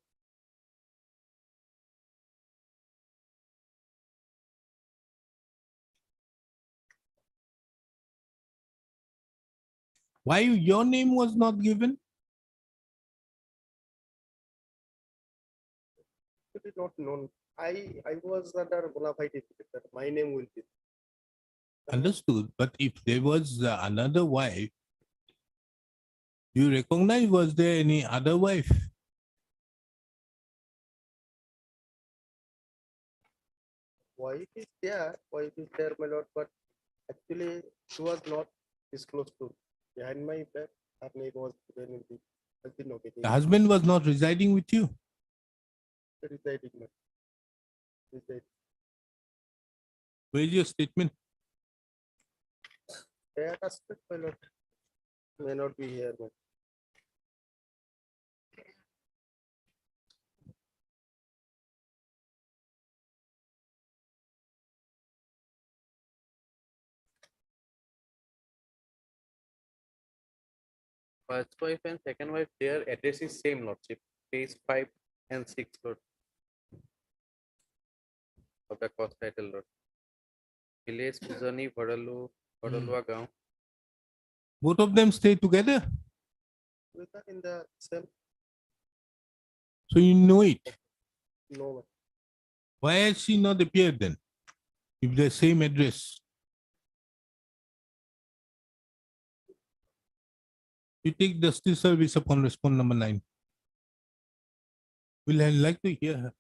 Why your name was not given? It is not known. I was under bona fide that my name will be. Understood. But if there was another wife, you recognize, was there any other wife? Wife is there, my lord, but actually she was not disclosed to. Behind my back, her name was given in the The husband was not residing with you. residing. Reside. Where is your statement? That aspect, my lord, may not be here. But First wife and second wife, their address is same, Lordship. Page 5 and 6, Lord. Of the cost title, Lord. Village Kuzani, Vadalua Gaon. Both of them stay together. we are in the same, So you know it. no, Why has she not appeared then? If the same address. You take justice service upon respond number 9. Will I like to hear her?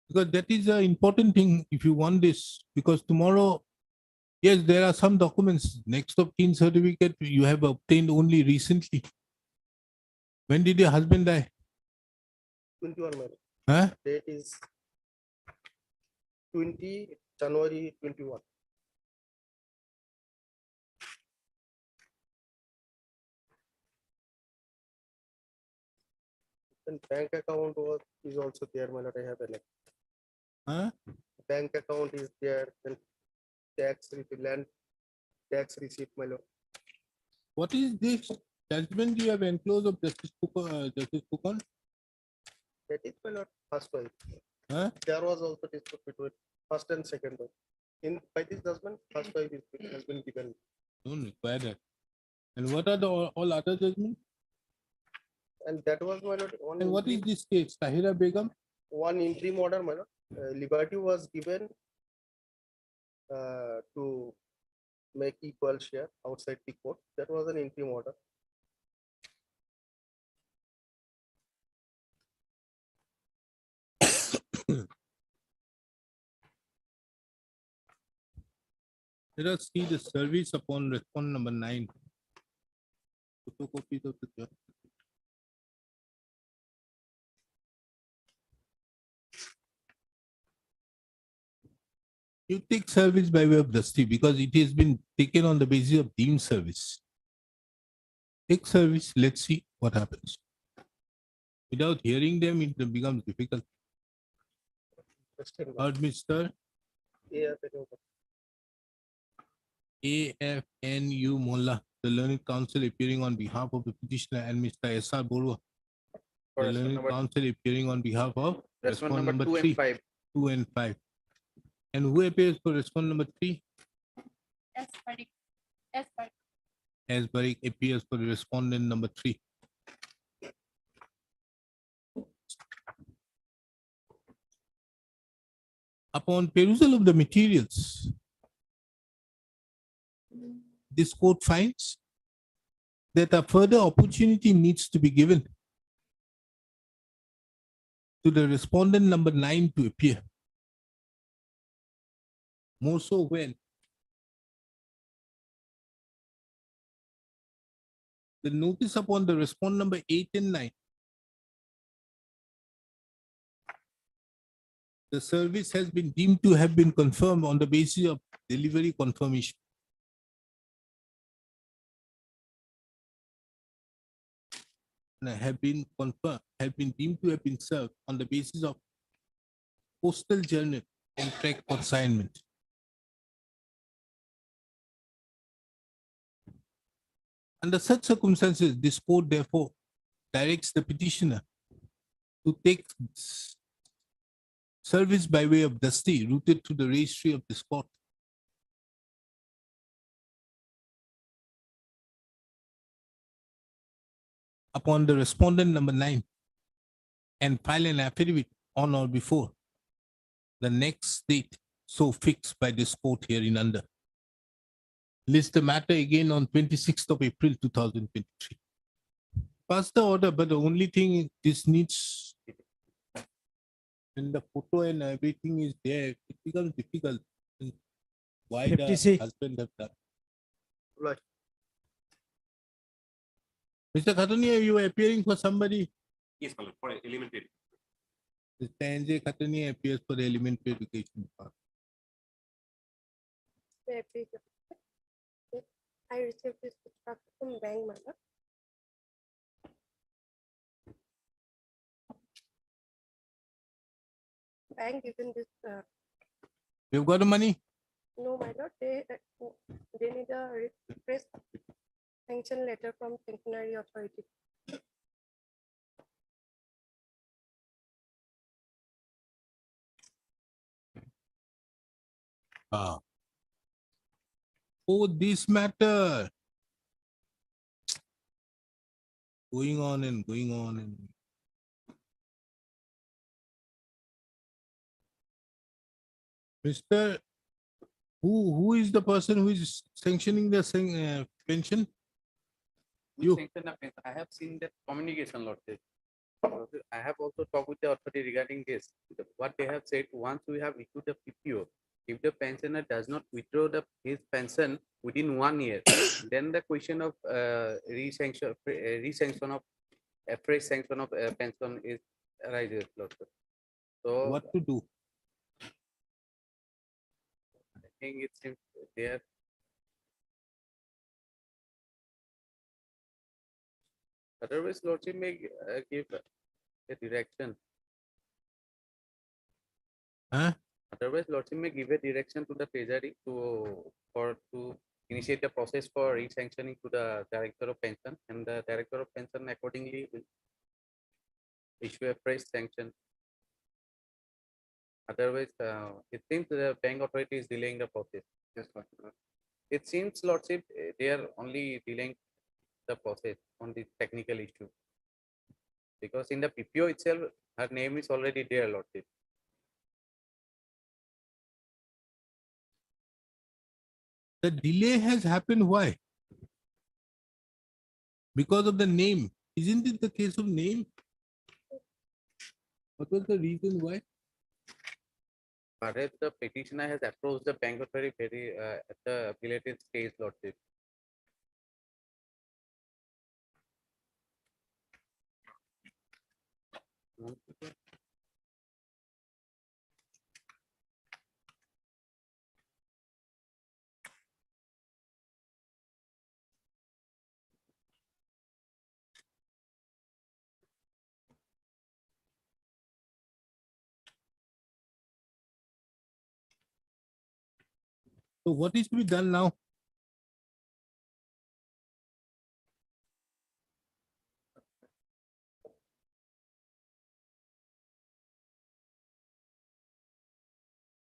Because that is an important thing if you want this. Because tomorrow, yes, there are some documents. Next of kin certificate you have obtained only recently. When did your husband die? 21, my lord. Huh? Date is 20 January 21. And bank account is also there, my lord. I have a Huh? bank account is there, and land tax receipt, my lord. What is this judgment you have enclosed of Justice Kukon? That is, my lord, first wife. Huh? There was also dispute between first and second wife. In by this judgment, first wife has been given. Don't require that. And what are the all other judgments? And that was, my lord, one And what is interim, this case? Tahira Begum? one interim order, my lord. Liberty was given to make equal share outside the court. That was an interim order. Let us see the service upon respond number 9. Photocopies of the job. You take service by way of dusty because it has been taken on the basis of deemed service. Take service, let's see what happens. Without hearing them, it becomes difficult. Heard Mr. AFNU Molla, the Learned Counsel appearing on behalf of the petitioner, and Mr. S.R. Borua, the Learned Counsel appearing on behalf of respondent number 2 and 5. 2 and 5. And who appears for respondent number 3? S. Parikh. S. Parikh. As Barik appears for respondent number 3. Upon perusal of the materials, this court finds that a further opportunity needs to be given to the respondent number 9 to appear. More so when the notice upon the respondent number 8 and 9, the service has been deemed to have been confirmed on the basis of delivery confirmation. And have been confirmed, have been deemed to have been served on the basis of postal journal and track consignment. Under such circumstances, this court therefore directs the petitioner to take service by way of dusty routed to the registry of this court. Upon the respondent number 9 and file an affidavit on or before the next date so fixed by this court hereunder. List the matter again on 26th of April 2023. Pass the order, but the only thing is this needs, when the photo and everything is there, it becomes difficult. Why the 56. husband have done? Right. Mr. Khatania, you are appearing for somebody. Yes, my lord, for elementary. Mr. NJ Khatania appears for the elementary education department. May I please appear? Yes, I received this instruction from bank, madam. Bank given this, You've got the money? no, my lord, they need a request sanction letter from Disciplinary authority. Ah. Oh, this matter. Going on and going on and. Mr. Who is the person who is sanctioning the pension? You. I have seen that communication, Lord. I have also talked with the authority regarding this. What they have said, once we have issued the PPO, if the pensioner does not withdraw his pension within 1 year, then the question of resanction of a fresh sanction of pension is arises, Lord. So What to do? I think it seems there. Otherwise, Lordship may give a direction. Huh? Otherwise, Lordship may give a direction to the Treasury to initiate the process for re-sanctioning to the Director of Pension, and the Director of Pension accordingly will issue a fresh sanction. Otherwise, it seems the bank authority is delaying the process. Yes, it seems, Lordship, they are only delaying the process on the technical issue. Because in the PPO itself, her name is already there, Lordship. The delay has happened. Why? Because of the name. Isn't it the case of name? What was the reason why? Perhaps the petitioner has approached the bank authority very at the appellative stage, Lordship. So what is to be done now?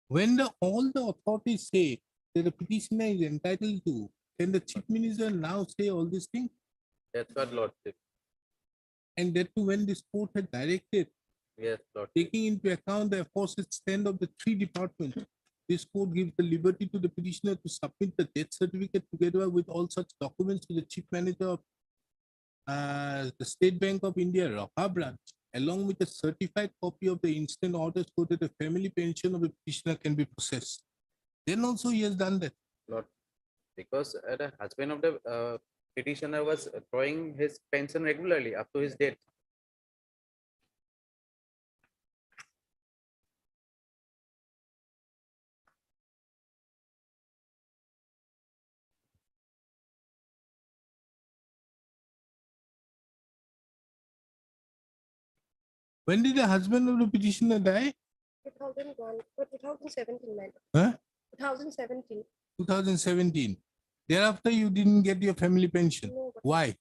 When all the authorities say that the petitioner is entitled to, can the chief minister now say all these things? That's what Lordship. And that too when this court had directed, Yes, Lordship. taking into account the aforesaid stand of the three departments, this court gives the liberty to the petitioner to submit the death certificate together with all such documents to the chief manager of the State Bank of India, Raha branch, along with a certified copy of the instant order so that the family pension of the petitioner can be processed. Then also he has done that. Lord, because the husband of the petitioner was drawing his pension regularly up to his death. When did the husband of the petitioner die? 2001, or 2017, man. Huh? 2017. 2017. Thereafter, you didn't get your family pension. No, but Why?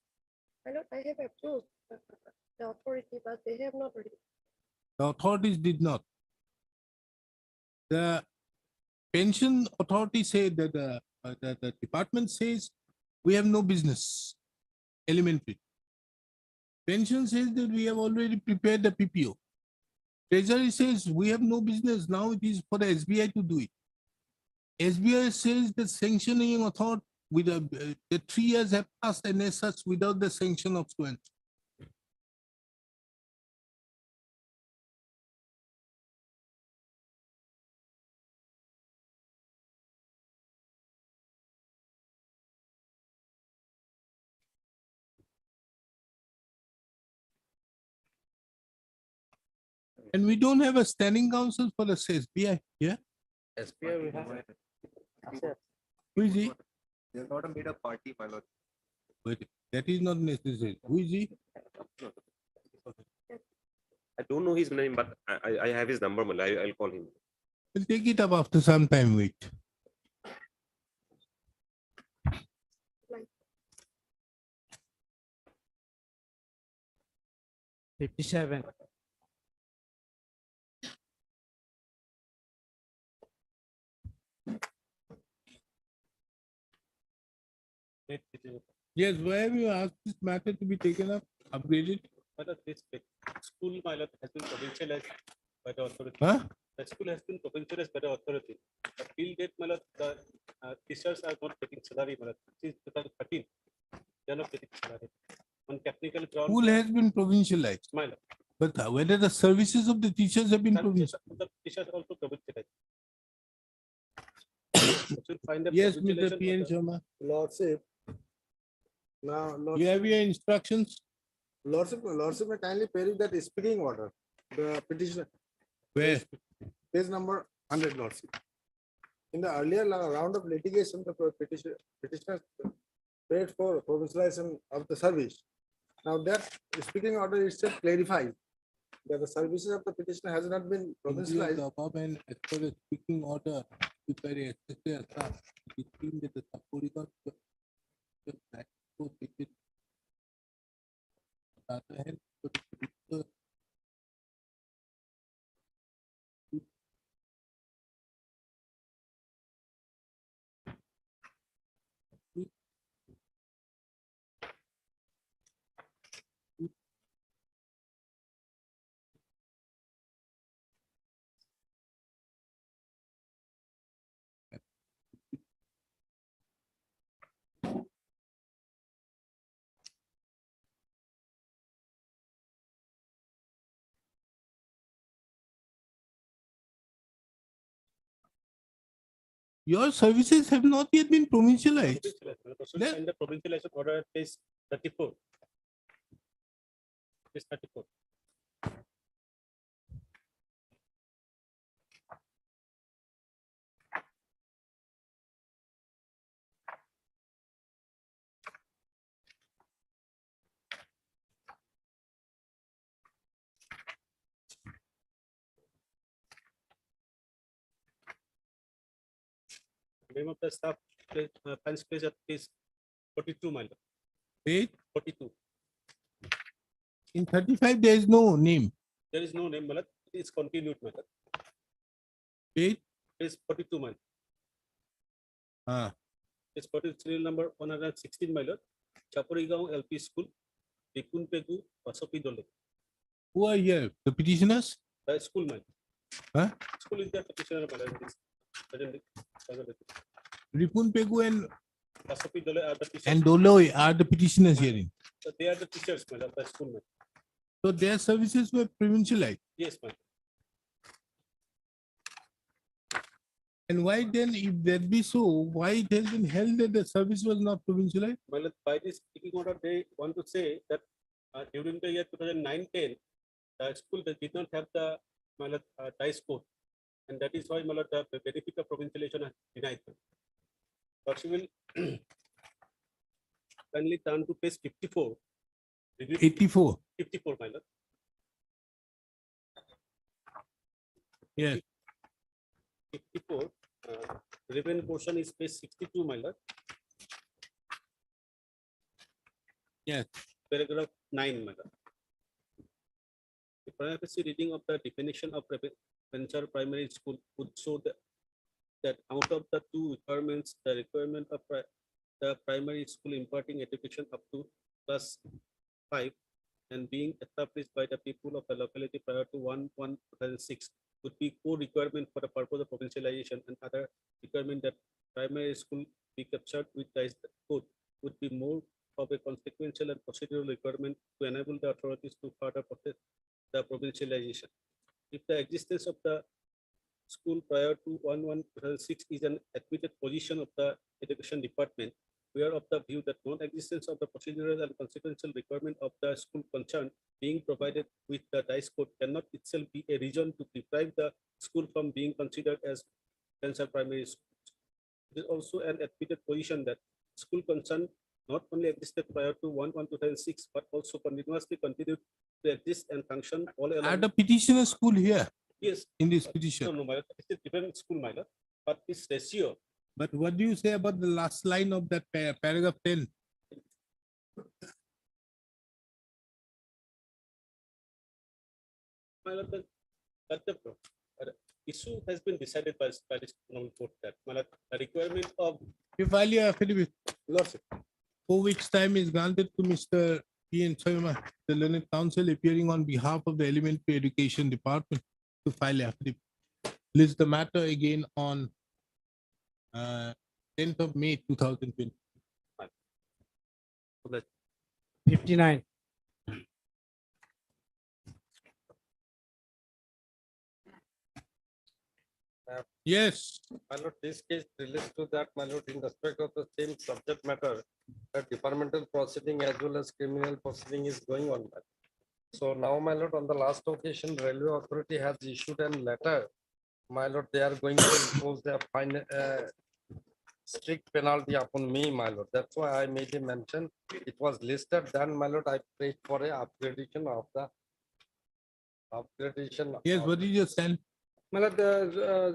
I have approved the authority, but they have not released. The authorities did not. The pension authority said that the department says we have no business. Elementary. Pension says that we have already prepared the PPO. Treasury says we have no business. Now it is for the SBI to do it. SBI says the sanctioning authority with the 3 years have passed and as such without the sanction of students. And we don't have a standing council for the SBI. Yeah. SBI we have. Who is he? They have not made a party, my lord. But that is not necessary. Who is he? I don't know his name, but I have his number. I'll call him. We'll take it up after some time. Wait. $57. Yes, why have you asked this matter to be taken up, upgraded? But this school, my lord, has been provincialized by the authority. Huh? The school has been provincialized by the authority. But till date, my lord, the teachers are not getting salary, my lord. Since 2013, they are not getting salary. On technical ground. School has been provincialized. My lord. But whether the services of the teachers have been provincialized? The teachers also provincialized. Find Yes, Mr. provincialization P.N. for the- Sharma. Lordship. Now, You have your instructions? Lordship, may kindly peruse that speaking order, the petition, Where? page number 100, Lordship. In the earlier round of litigation, the petitioner paid for provincialization of the service. Now that speaking order itself clarifies that the services of the petitioner has not been provincialized. The above and as per the speaking order, prepared yesterday, it seems that the subpoena your services have not yet been provincialized. And the provincialization order is 34. Is 34. name of the staff finds place at page 42, my lord. Page 42. in 35 there is no name. There is no name, my lord. It is continued, my lord. Page Page 42, my lord. ah, Page 40, serial number 116, my lord. Chaporigaon LP School, Dikunpegu, Pasopi Dole. who are here? The petitioners? The school, my lord. Huh? School is the petitioner, my lord. Presently. Ripun Pegu and Pasopi Dole are the teachers. and Doloi are the petitioners hearing. So they are the teachers, my lord, the school, my lord. So their services were provincialized. Yes, my lord. And why then, if that be so, why it has been held that the service was not provincialized? Well, by this speaking order, they want to say that during the year 2009-10, the school did not have the dice code, and that is why the benefit of provincialization is denied. But she will kindly turn to page 54. Review 84. 54, my lord. Yes. 54. Relevant portion is page 62, my lord. Yes. Paragraph 9, my lord. The privacy reading of the definition of venture primary school would show that out of the two requirements, the requirement of the primary school imparting education up to class 5 and being established by the people of the locality prior to 1/1/2006 would be core requirement for the purpose of provincialization, and other requirement that primary school be captured with the code would be more of a consequential and procedural requirement to enable the authorities to further process the provincialization. If the existence of the school prior to 1/1/2006 is an admitted position of the education department, we are of the view that non-existence of the procedural and consequential requirement of the school concerned being provided with the dice code cannot itself be a reason to deprive the school from being considered as venture primary school. It is also an admitted position that school concerned not only existed prior to 1/1/2006, but also continuously continued to exist and function all along. Are the petitioner school here Yes, in this petition? no, my lord, it's a different school, my lord, but this ratio. But what do you say about the last line of that paragraph 10? My lord, that the issue has been decided by this court that my lord, the requirement of You file your affidavit, lordship. for which time is granted to Mr. P.N. Sharma, the learned counsel appearing on behalf of the Elementary Education Department to file affidavit. List the matter again on 10th of May 2020. 59. Yes. My lord, this case relates to that, my lord, in respect of the same subject matter, that departmental proceeding as well as criminal proceeding is going on. So now, my lord, on the last occasion, Railway Authority has issued a letter. My lord, they are going to impose their fine, strict penalty upon me, my lord. That's why I made a mention. It was listed, then, my lord, I prayed for a upgradation of the upgradation. Yes, of- what did you send? Malad,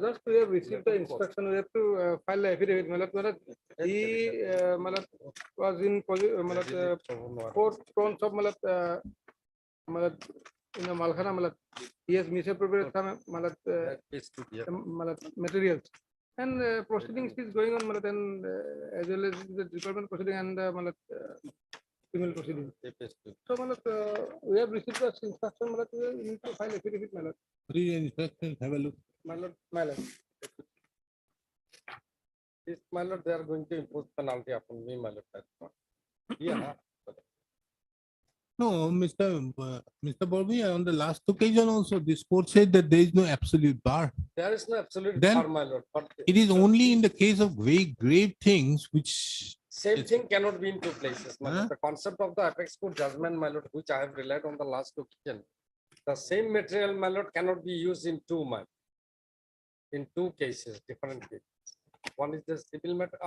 just we have received the instruction, we have to file the affidavit. Malad, he Malad was in four counts of Malad in the Malkhana Malad. He has misappropriated some Malad materials. And proceedings is going on Malad, and as well as the department proceeding and Malad criminal proceeding. So Malad, we have received the instruction Malad, we need to file affidavit Malad. Read the instructions, have a look. My lord. This, my lord, they are going to impose penalty upon me, my lord. That's all. Yeah. No, Mr. Bobby, on the last occasion also, this court said that there is no absolute bar. There is no absolute Then bar, my lord. But it is only in the case of very grave things which same thing cannot be in two places, my Huh? lord. The concept of the apex court judgment, my lord, which I have relied on the last occasion. The same material, my lord, cannot be used in two, my. In two cases, different cases. One is the civil matter,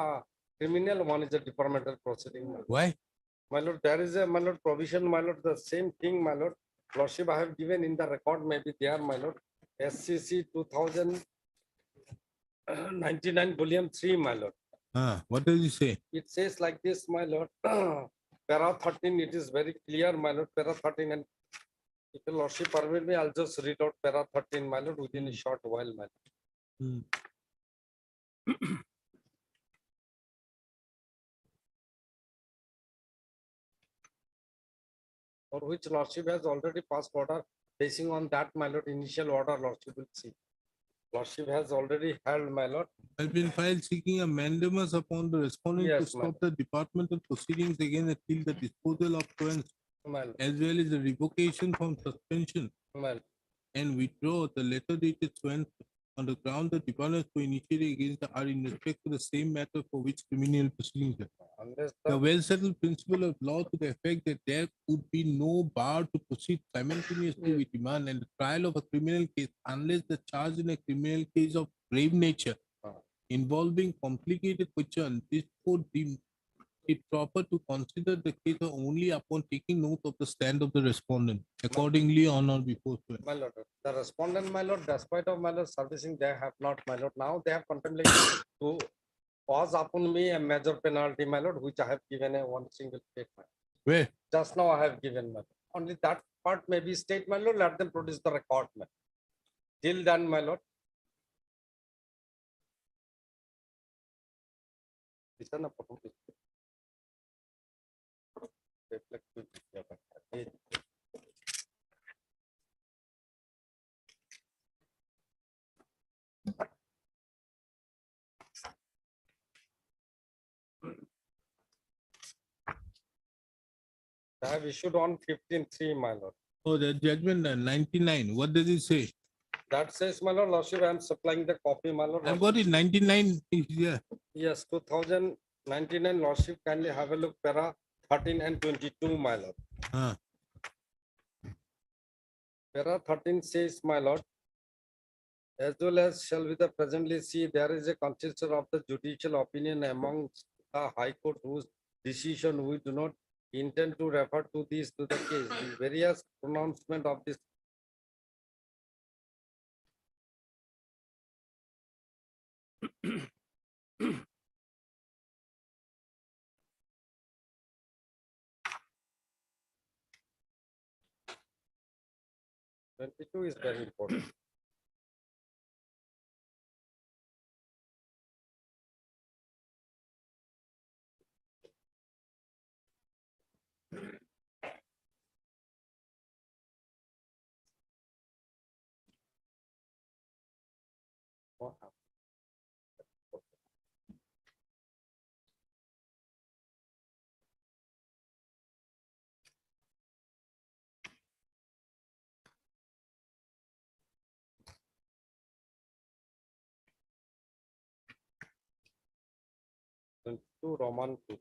criminal, one is the departmental proceeding. My lord. why? My lord, there is a, my lord, provision, my lord, the same thing, my lord. Lordship, I have given in the record, maybe there, my lord. SCC 2000, 99 volume 3, my lord. What does it say? It says like this, my lord. Para 13, it is very clear, my lord. Para 13, and if your lordship permit me, I'll just read out para 13, my lord, within a short while, my lord. Hmm. For which lordship has already passed order, basing on that, my lord, initial order, lordship will see. Lordship has already held, my lord. Has been filed seeking a mandamus upon the respondent to Yes, stop the departmental proceedings against till the disposal of funds, my lord. as well as the revocation from suspension My lord. and withdraw the letter dated sworn on the ground the departments to initiate against the are in respect to the same matter for which criminal proceedings are. Unless The the well-settled principle of law to the effect that there could be no bar to proceed simultaneously with demand and the trial of a criminal case unless the charge in a criminal case of grave nature involving complicated question, this could deem it proper to consider the case only upon taking note of the stand of the respondent. Accordingly, on or before sworn. my lord, the respondent, my lord, despite of my lord servicing, they have not, my lord. Now they have contemplated to cause upon me a major penalty, my lord, which I have given a one single statement. Where? Just now I have given, my lord. Only that part may be state, my lord. Let them produce the record, my lord. Till then, my lord. This is not problem. I have issued on 15-3, my lord. Oh, the judgment 99. What does it say? That says, my lord, lordship, I am supplying the copy, my lord. I've got it. 99 is here. Yes, 2099, lordship, kindly have a look, para 13 and 22, my lord. Para 13 says, my lord, as well as shall we the presently see, there is a consensus of the judicial opinion amongst the High Court whose decision we do not intend to refer to this to the case. The various pronouncement of this is very important. To Roman 2.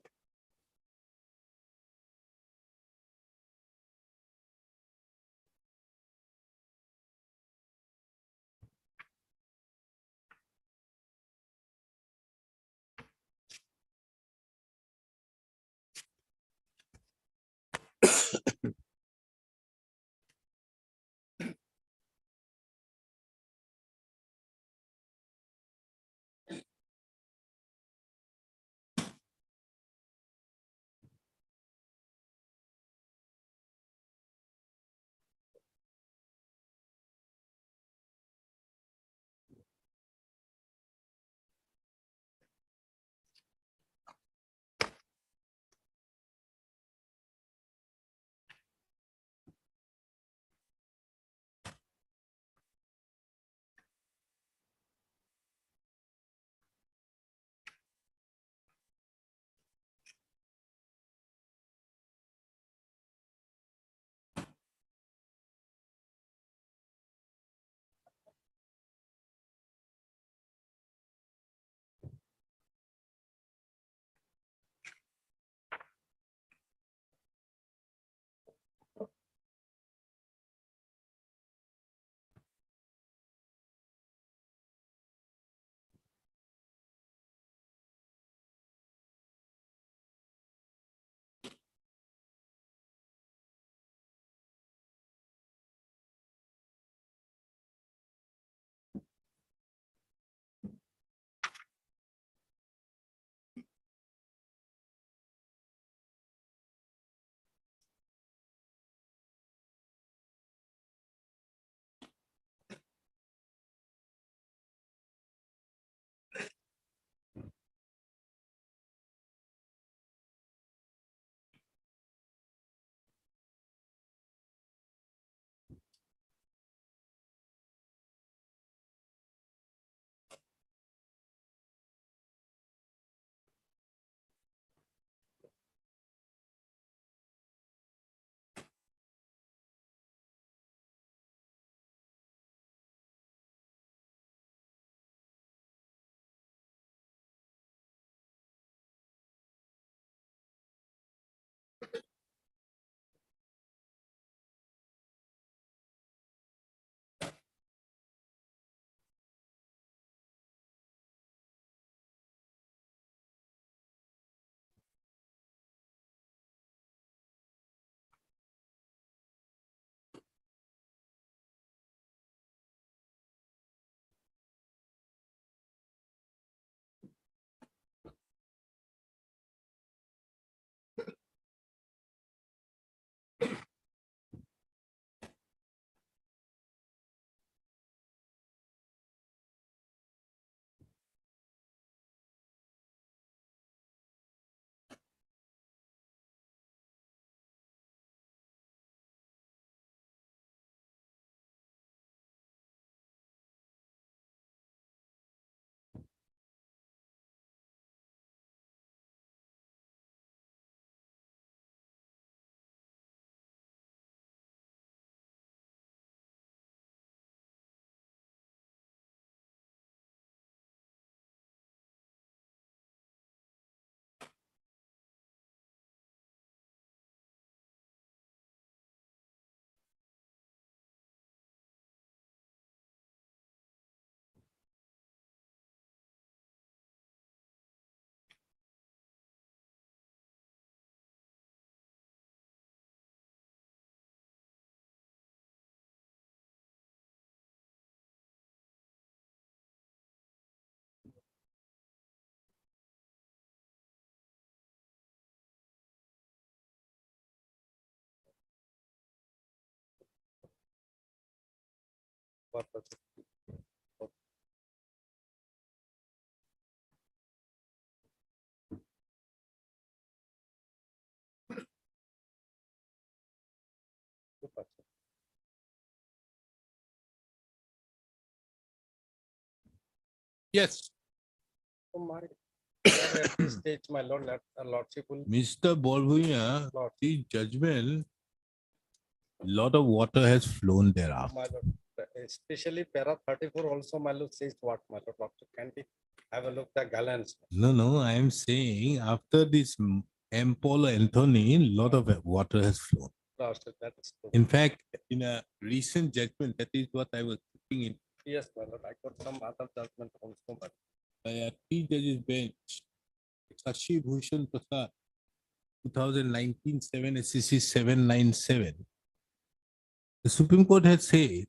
what was it? Yes, So my, at this stage, my lord, lordship will, Mr. Bolvuya, Lord. the judgment, lot of water has flown thereafter. my lord, especially para 34 also, my lord says what, my lord, lordship, can we have a look at gallons? No, I am saying after this Empolo Anthony, lot of water has flown. Lordship, that is true. In fact, in a recent judgment, that is what I was looking in Yes, my lord, I got some other judgment also, but by a three judges bench, Shashi Bhushan Prasad, 2019 7 SCC 797. The Supreme Court had said,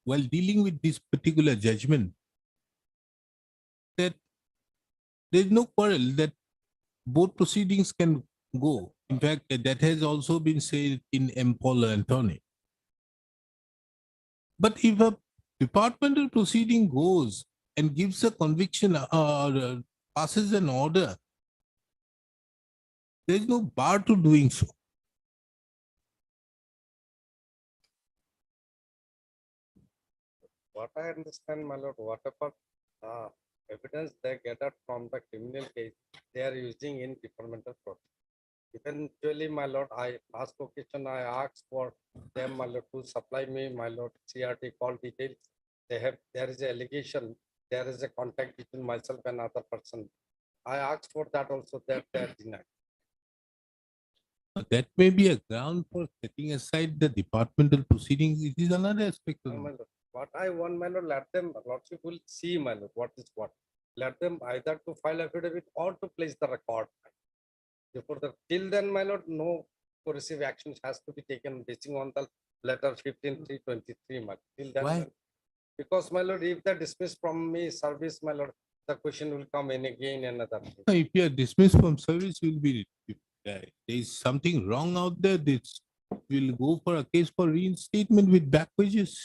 while dealing with this particular judgment, that there is no quarrel that both proceedings can go. In fact, that has also been said in Empolo Anthony. But if a departmental proceeding goes and gives a conviction or passes an order, there is no bar to doing so. what I understand, my lord, whatever evidence they gathered from the criminal case, they are using in departmental process. Eventually, my lord, last occasion I asked for them, my lord, to supply me, my lord, CRT call details. There is an allegation, there is a contact between myself and other person. I asked for that also, that they are denied. That may be a ground for setting aside the departmental proceedings. It is another aspect of My it. lord, what I want, my lord, let them, lordship will see, my lord, what is what. Let them either to file affidavit or to place the record. Before the, till then, my lord, no coercive action has to be taken basing on the letter 15/3/23, my lord. Till then, Why? because, my lord, if they dismiss from me service, my lord, the question will come in again another thing. If you are dismissed from service, you will be. If there is something wrong out there, this will go for a case for reinstatement with back wages.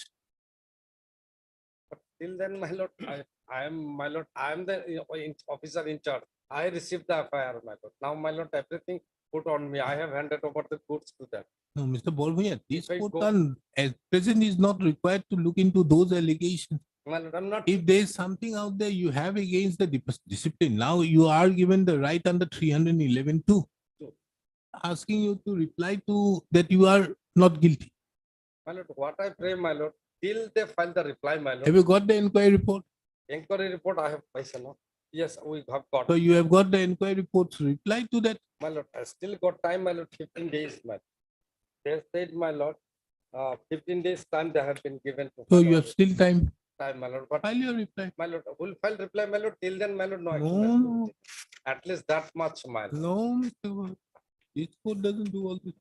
But till then, my lord, I am, my lord, I am the officer in charge. I received the FIR, my lord. Now, my lord, everything put on me. I have handed over the goods to them. No, Mr. Bolvuya, this If I court go- can, at present is not required to look into those allegations. My lord, I'm not. If there is something out there you have against the discipline, now you are given the right under 311 too, asking you to reply to that you are not guilty. My lord, what I pray, my lord, till they file the reply, my lord. Have you got the inquiry report? Inquiry report, I have paisa, no? Yes, we have got. So you have got the inquiry reports, reply to that. My lord, I still got time, my lord, 15 days, my lord. They said, my lord, 15 days time they have been given. To So file you have still time. time, my lord, but File your reply. my lord, will file reply, my lord, till then, my lord, no action. No, has to be no. taken. At least that much, my lord. No, Mr. Bolvuya. This court doesn't do all this.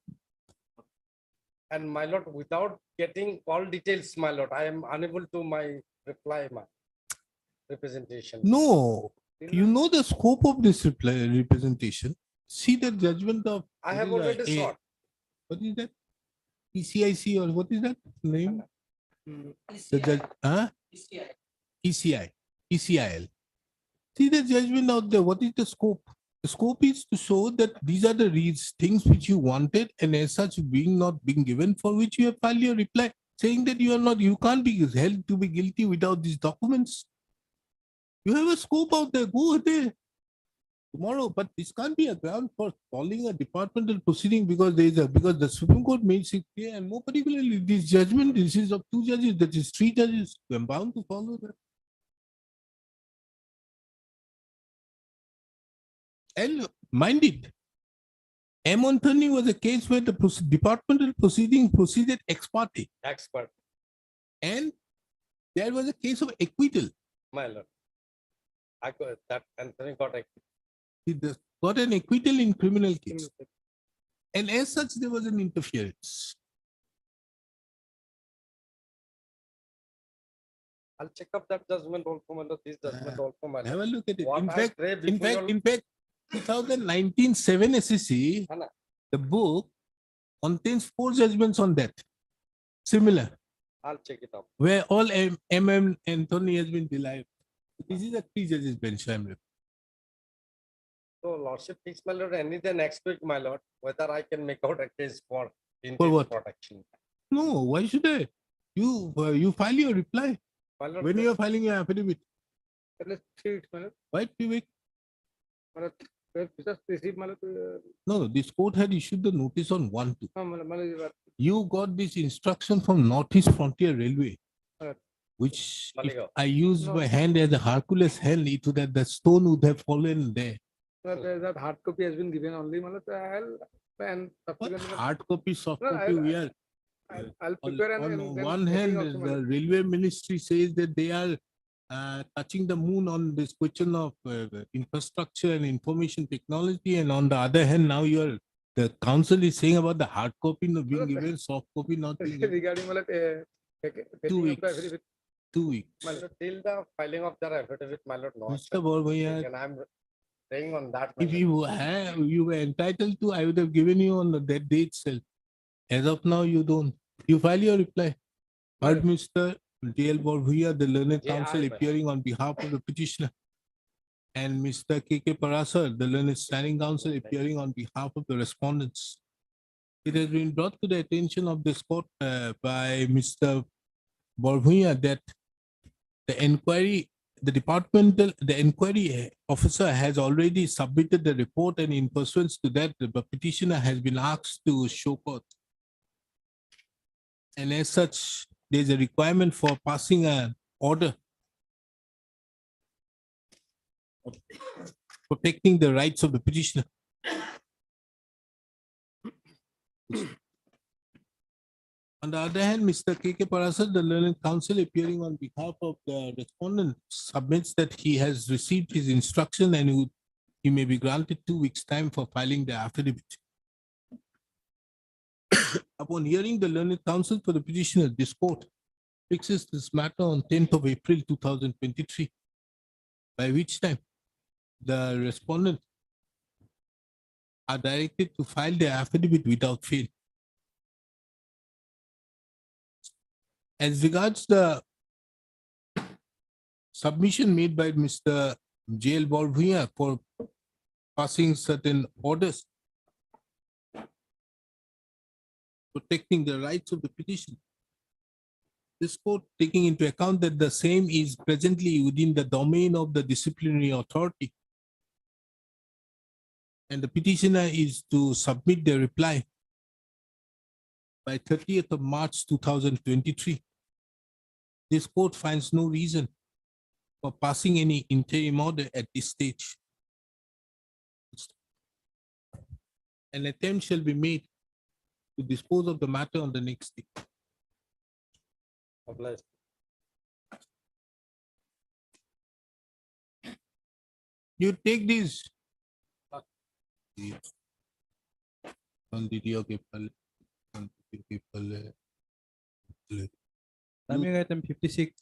And my lord, without getting all details, my lord, I am unable to my reply, my representation. No, you know the scope of this representation. See the judgment of. I have what is already that? sought. What is that? ECIC or what is that name? The judge, huh? ECI, ECIL. See the judgment out there. What is the scope? The scope is to show that these are the things which you wanted, and as such being not being given, for which you have filed your reply, saying that you are not, you can't be held to be guilty without these documents. You have a scope out there. Go there tomorrow, but this can't be a ground for calling a departmental proceeding because because the Supreme Court made it clear, and more particularly this judgment, this is of 2 judges, that is 3 judges. I'm bound to follow that. And mind it, M. Anthony was a case where the departmental proceeding proceeded ex parte, Expert, and there was a case of acquittal. my lord. I got that Anthony got a He got an acquittal in criminal case, and as such there was an interference. I'll check up that judgment also, my lord, this judgment also, my Have lord. a look at it. What In I fact, pray in before fact, your- in fact, 2019 7 SEC, the book contains 4 judgments on that. Similar. I'll check it out. where all MM Anthony has been delivered. This is a three judges bench. I'm referring. So Lordship fix my lord any day next week, my lord, whether I can make out a case for what? protection. No, why should I? You file your reply. My lord, When you are filing your affidavit, let's 3 weeks, my lord. why 3 weeks? My lord, just receive my lord. No, this court had issued the notice on 1-2. My lord, You got this instruction from Northeast Frontier Railway, Right. which if Maligaon. I use No. my hand as a Hercules hand, it would have, the stone would have fallen there. that hard copy has been given only, my lord. And What subsequently, hard copy, soft No, copy, we are. I'll prepare On and then one checking hand, also, my the lord. railway ministry says that they are touching the moon on this question of infrastructure and information technology, and on the other hand, now the council is saying about the hard copy not being given, soft copy not being given. Regarding my lord, 2 taking up weeks. the affidavit, 2 weeks. my lord, till the filing of the affidavit, my lord, no. Mr. Borvaya, And I'm saying on that. my if lord. you were entitled to, I would have given you on that day itself. As of now, you don't. You file your reply. Heard Mr. J.L. Borvaya, the learned counsel J.R. appearing on behalf of the petitioner, and Mr. K.K. Parasar, the learned standing counsel appearing on behalf of the respondents. It has been brought to the attention of this court by Mr. Borvaya that the inquiry, the inquiry officer has already submitted the report, and in pursuance to that, the petitioner has been asked to show court. And as such, there's a requirement for passing an order protecting the rights of the petitioner. On the other hand, Mr. K.K. Parasar, the learned counsel appearing on behalf of the respondent, submits that he has received his instruction and he may be granted 2 weeks' time for filing the affidavit. Upon hearing the learned counsel for the petitioner, this court fixes this matter on 10th of April 2023, by which time the respondent are directed to file their affidavit without fail. As regards the submission made by Mr. J.L. Borvaya for passing certain orders protecting the rights of the petitioner, this court, taking into account that the same is presently within the domain of the disciplinary authority, and the petitioner is to submit their reply by 30th of March 2023, this court finds no reason for passing any interim order at this stage. An attempt shall be made to dispose of the matter on the next day. Obliged. You take these. Coming item 56.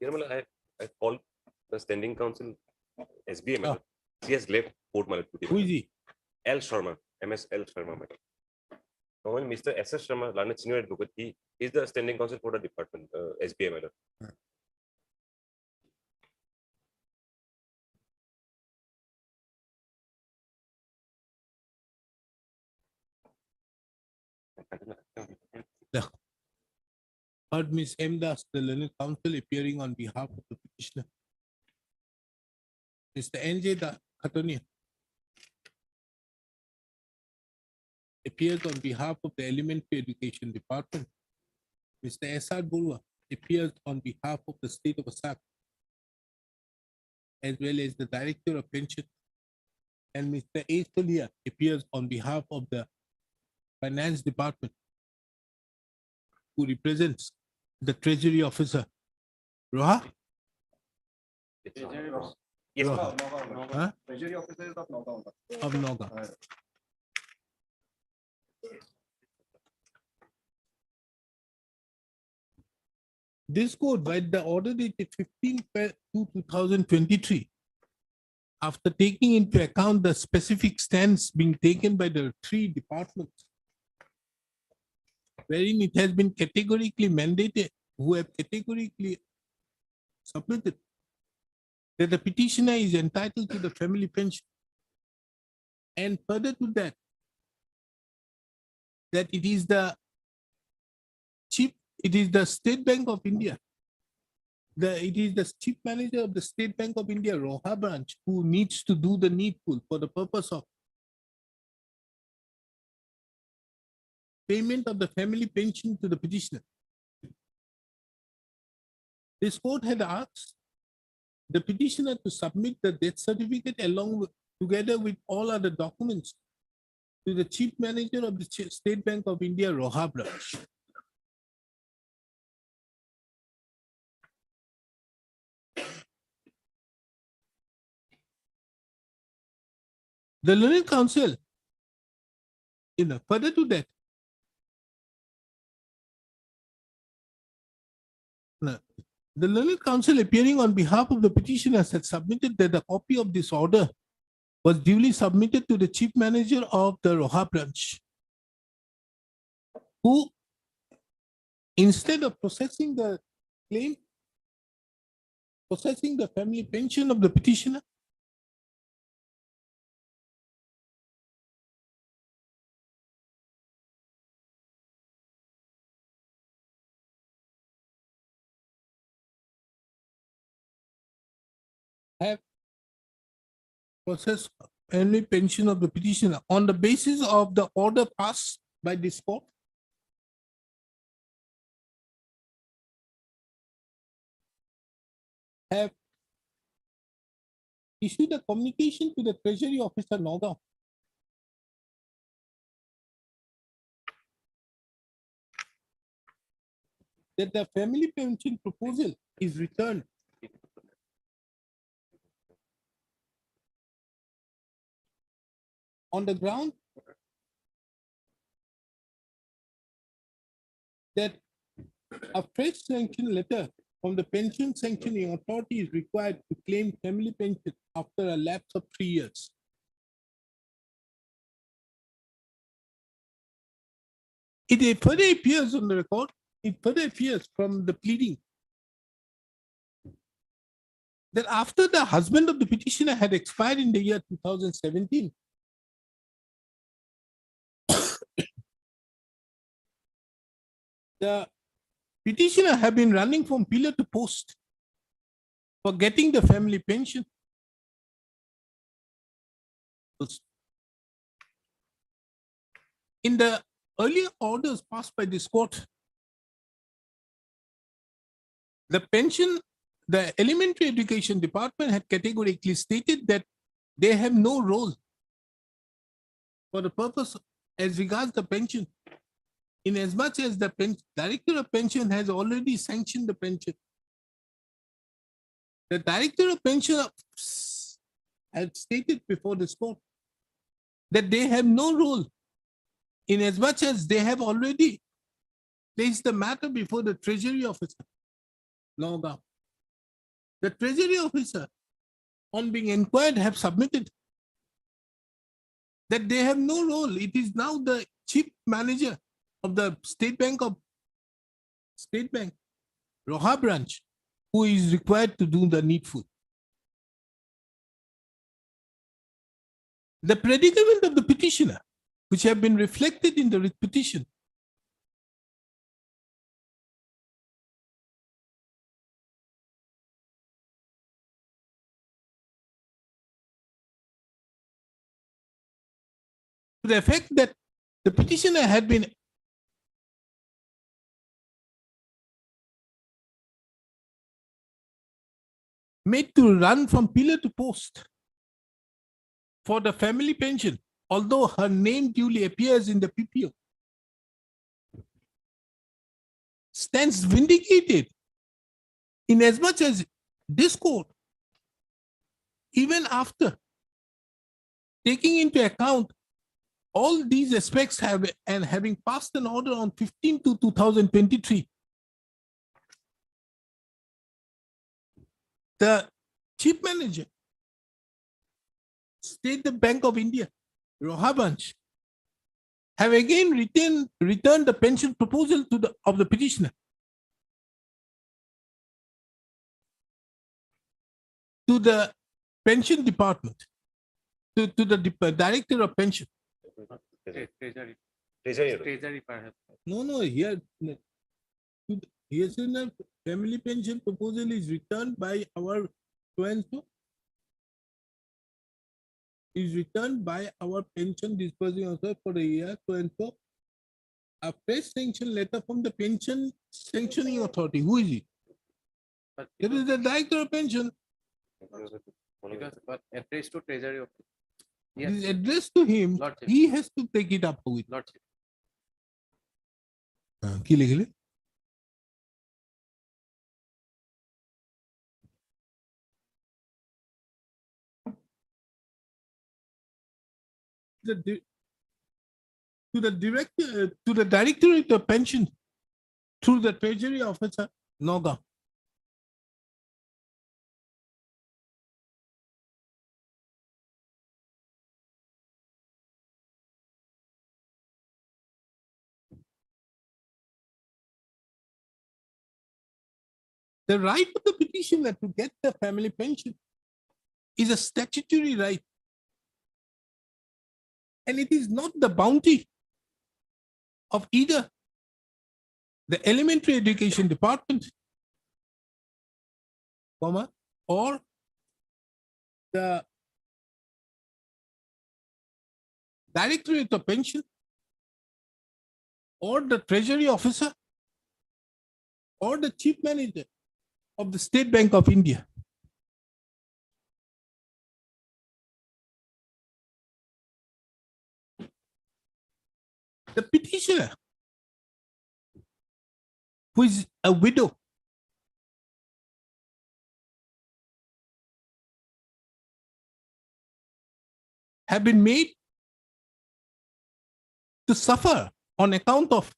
I called the standing counsel SBA. madam. She has left court. Who is he? L. Sharma, MS L. Sharma. madam. Now, when Mr. S.S. Sharma, learned senior advocate, he is the standing counsel for the department, SBA. madam. Heard Ms. M. Das, the learned counsel appearing on behalf of the petitioner. Mr. N.J. Khatonia appears on behalf of the Elementary Education Department. Mr. S.R. Burwa appears on behalf of the state of Assam, as well as the Director of Pension. And Mr. A. Solia appears on behalf of the Finance Department, who represents the Treasury Officer. Roha? Yes, Roha. Huh? Treasury officer is of Nagaon. Of Naga. This court, by the order dated 15/2/2023, after taking into account the specific stance being taken by the three departments wherein it has been categorically mandated, who have categorically submitted that the petitioner is entitled to the family pension. And further to that, that it is the State Bank of India. It is the chief manager of the State Bank of India, Roha branch, who needs to do the needful for the purpose of payment of the family pension to the petitioner. This court had asked the petitioner to submit the death certificate together with all other documents to the chief manager of the State Bank of India, Roha branch. The learned counsel, further to that, the learned counsel appearing on behalf of the petitioners had submitted that a copy of this order was duly submitted to the chief manager of the Roha branch, who, instead of processing the claim, processing the family pension of the petitioner, have processed family pension of the petitioner on the basis of the order passed by this court. Have issued a communication to the Treasury Officer Nagaon that the family pension proposal is returned on the ground that a fresh sanction letter from the pension sanctioning authority is required to claim family pension after a lapse of 3 years. It further appears on the record, it further appears from the pleading that after the husband of the petitioner had expired in the year 2017, the petitioner have been running from pillar to post for getting the family pension. In the earlier orders passed by this court, the elementary education department had categorically stated that they have no role for the purpose as regards the pension, in as much as the director of pension has already sanctioned the pension. The director of pension had stated before this court that they have no role, in as much as they have already placed the matter before the Treasury Officer, Nagaon. The Treasury Officer, on being inquired, have submitted that they have no role. It is now the chief manager of the State Bank, Roha branch, who is required to do the needful. The predicament of the petitioner, which have been reflected in the writ petition, to the effect that the petitioner had been made to run from pillar to post for the family pension, although her name duly appears in the PPO, stands vindicated in as much as this court, even after taking into account all these aspects and having passed an order on 15/2/2023, the chief manager, State Bank of India, Roha branch, have again returned the pension proposal to the petitioner to the pension department, to the director of pension. Treasury, Treasury. treasury perhaps. No, here, here the family pension proposal is returned by our so is returned by our pension disbursing officer for the year so. A fresh sanction letter from the pension sanctioning authority. Who is it? But It is the director of pension. but addressed to treasury of. It is addressed to him. Lordship. He has to take it up with. Lordship. কি লিখলে? To the director, to the directorate of pension through the treasury officer, Noga. The right of the petitioner to get the family pension is a statutory right. And it is not the bounty of either the elementary education department, or the directorate of pension, or the treasury officer, or the chief manager of the State Bank of India. The petitioner, who is a widow, have been made to suffer on account of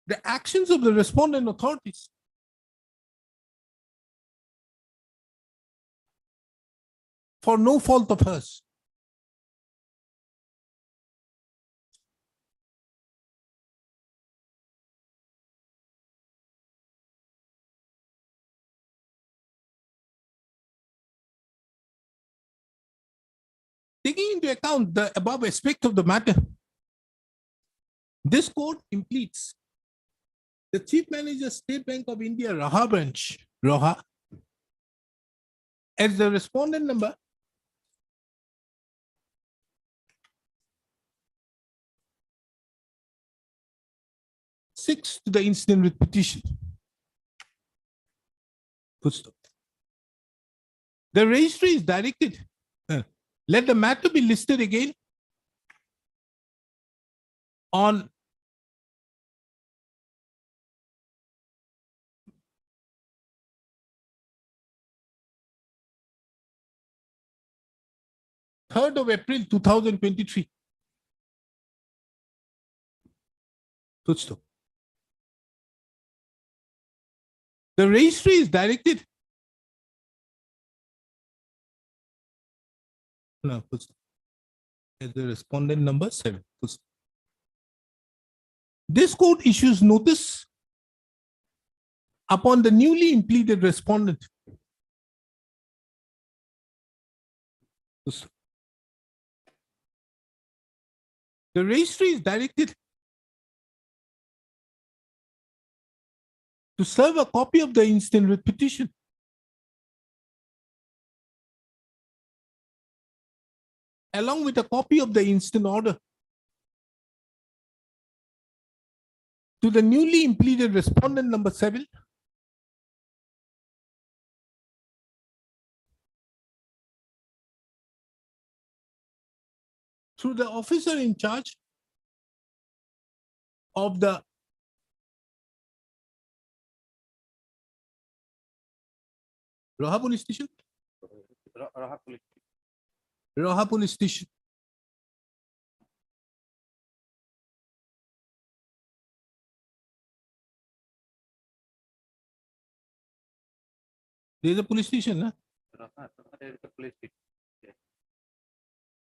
the actions of the respondent authorities. For no fault of hers. Taking into account the above aspect of the matter, this court impledes the Chief Manager, State Bank of India, Raha branch, Roha, as the respondent number 6 to the incident with petition. Footstop. The registry is directed. Let the matter be listed again on April 3rd, 2023. Footstop. The registry is directed. No, footstop. As the respondent number 7. Footstop. This court issues notice upon the newly impleaded respondent. Footstop. The registry is directed to serve a copy of the instant writ petition along with a copy of the instant order to the newly impleaded respondent number 7 through the officer in charge of the Roha police station. Roha police station. There is a police station, huh? There is a police station.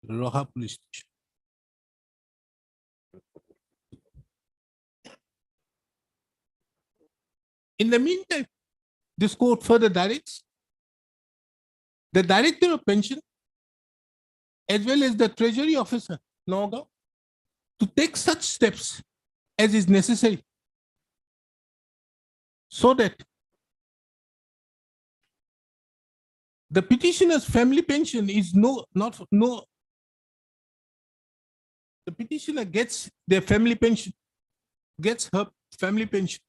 Roha Police Station. In the meantime, this court further directs the Director of Pension as well as the Treasury Officer, Nagaon, to take such steps as is necessary so that the petitioner's family pension is the petitioner gets their family pension, gets her family pension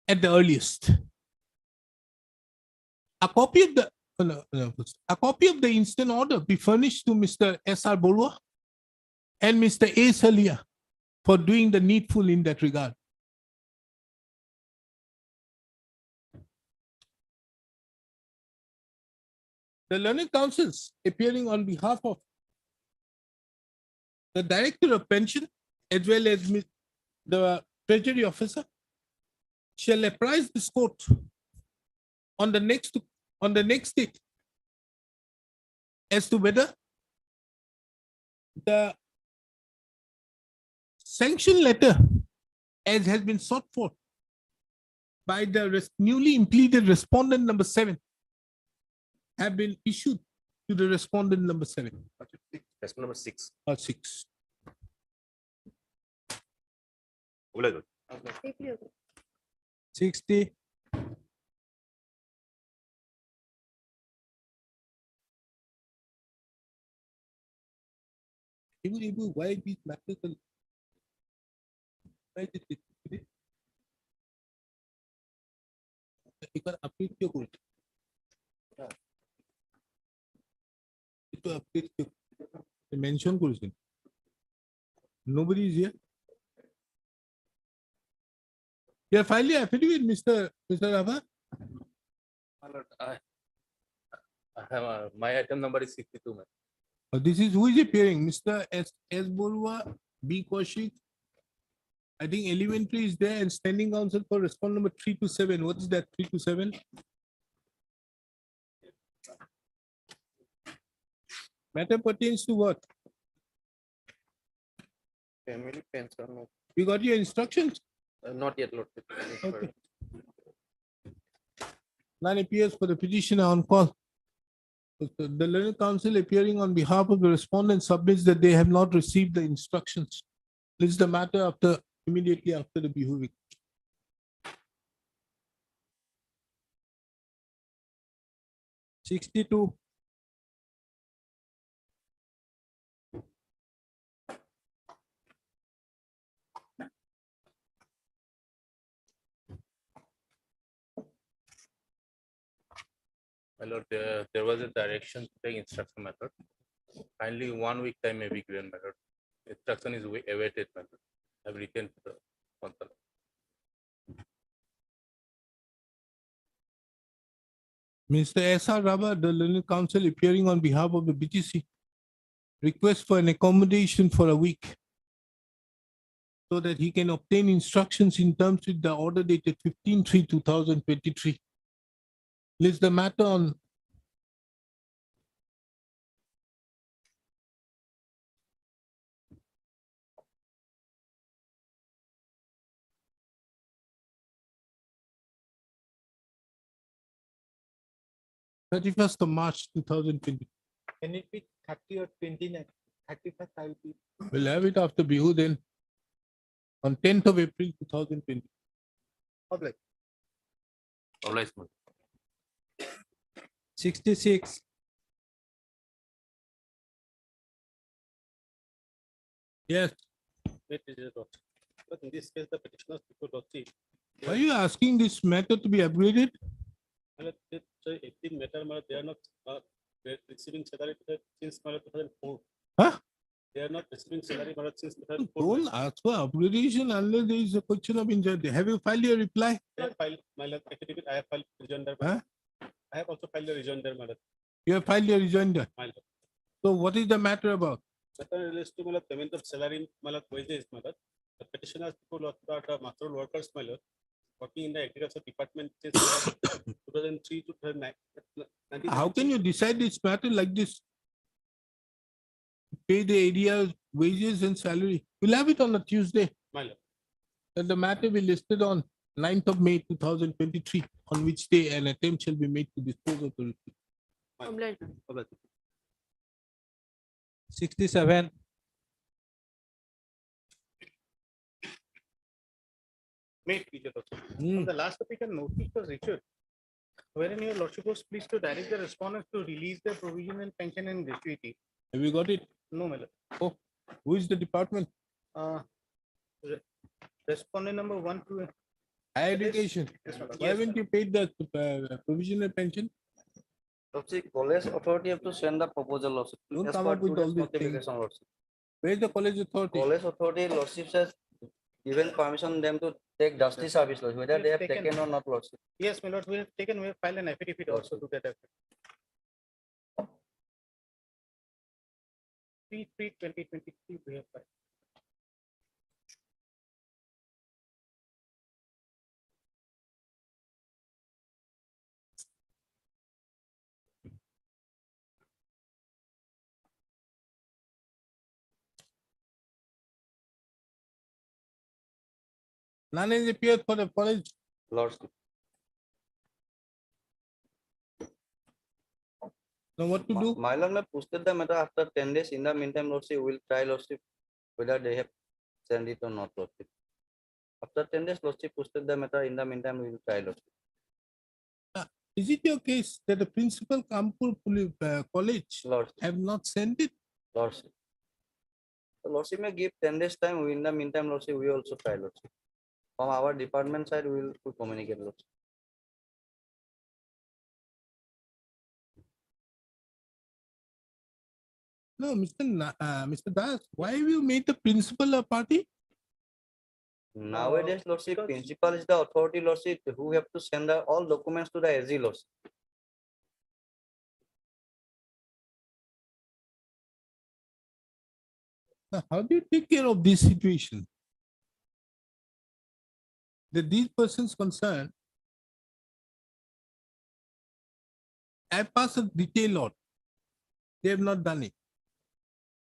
at the earliest. A copy of the instant order be furnished to Mr. S.R. Borua and Mr. A. Salia for doing the needful in that regard. The learned counsels appearing on behalf of the Director of Pension as well as the Treasury Officer shall apprise this court on the next date as to whether the sanction letter as has been sought for by the newly implemented respondent number 7 have been issued to the respondent number 7 Question number 6. or 6. Irregular. Safely agree. 60. Ibu, why these matters are why did it today? একবার update কিয় করছে একটু update mention করেছেন nobody is here. You have filed your affidavit, Mr. Rava. My lord, I have my item number is 62, man. This is who is appearing, Mr. S. Borua, B. Kaushik. I think elementary is there and standing counsel for respond number 327. What is that 327? Matter pertains to what? Family pension, You got your instructions? not yet, Lord. Okay. None appears for the petitioner on call. The learned counsel appearing on behalf of the respondent submits that they have not received the instructions. This is the matter immediately after the Bihu week. $62. My lord, there was a direction to take instruction method. Kindly 1 week time may be given, my lord. Instruction is awaited, my lord. I have written to the council. Mr. S.R. Rava, the learned counsel appearing on behalf of the BTC, requests for an accommodation for a week so that he can obtain instructions in terms with the order dated 15/3/2023. List the matter on March 31st, 2020. Can it be 30 or 29? 31st, I will be. We'll have it after Bihu then. On 10th of April 2020. Public. Obliged, my lord. 66. Yes. But in this case, the petitioners before Lordship, Are you asking this matter to be upgraded? so 18 matter, they are not receiving salary since 2004. Huh? They are not receiving salary since 2004. Don't ask for upgradation unless there is a question of injury. Have you filed your reply? I have filed my affidavit. I have filed rejoinder. Huh? I have also filed a rejoinder, my lord. You have filed your rejoinder. My lord. So what is the matter about? Matter relates to payment of salary, wages, my lord. The petitioners people are master workers, my lord, working in the agriculture department since 2003 to 2009. How can you decide this matter like this? pay the area wages and salary. We'll have it on a Tuesday. My lord. That the matter be listed on 9th of May 2023, on which day an attempt shall be made to dispose of the receipt. Obliged. 67. May it please your lordship. On the last application, notice was issued, wherein your lordship was pleased to direct the respondents to release their provisional pension and gratuity. Have you got it? No, my lord. Oh, who is the department? Uh, re- Respondent number 1 to. Higher It is- education. Yes, my lord. Why haven't you paid the provisional pension? Lordship, college authority have to send the proposal, Lordship. Don't As come per up with today's all these things. notification, Lordship. Where is the college authority? College authority, Lordship has given permission them to take justice service, Lordship, whether they have taken or not, Lordship. Yes, my lord, we have taken, we have filed an affidavit also to that effect. 3/3/2023 we have filed. None has appeared for the college. Lordship. Now what to do? My lord may posted the matter after 10 days. In the meantime, Lordship, we will try, Lordship, whether they have sent it or not, Lordship. After 10 days, Lordship posted the matter. In the meantime, we will try, Lordship. Is it your case that the principal Kanpur college Lordship. have not sent it? Lordship. So Lordship may give 10 days time. In the meantime, Lordship, we also try, Lordship. From our department side, we will communicate, Lordship. No, Mr. Das, why have you made the principal a party? Nowadays, Lordship, principal is the authority, Lordship, who have to send all documents to the SG, Lordship. Now, how do you take care of this situation? That these persons concerned have passed a detail order. They have not done it.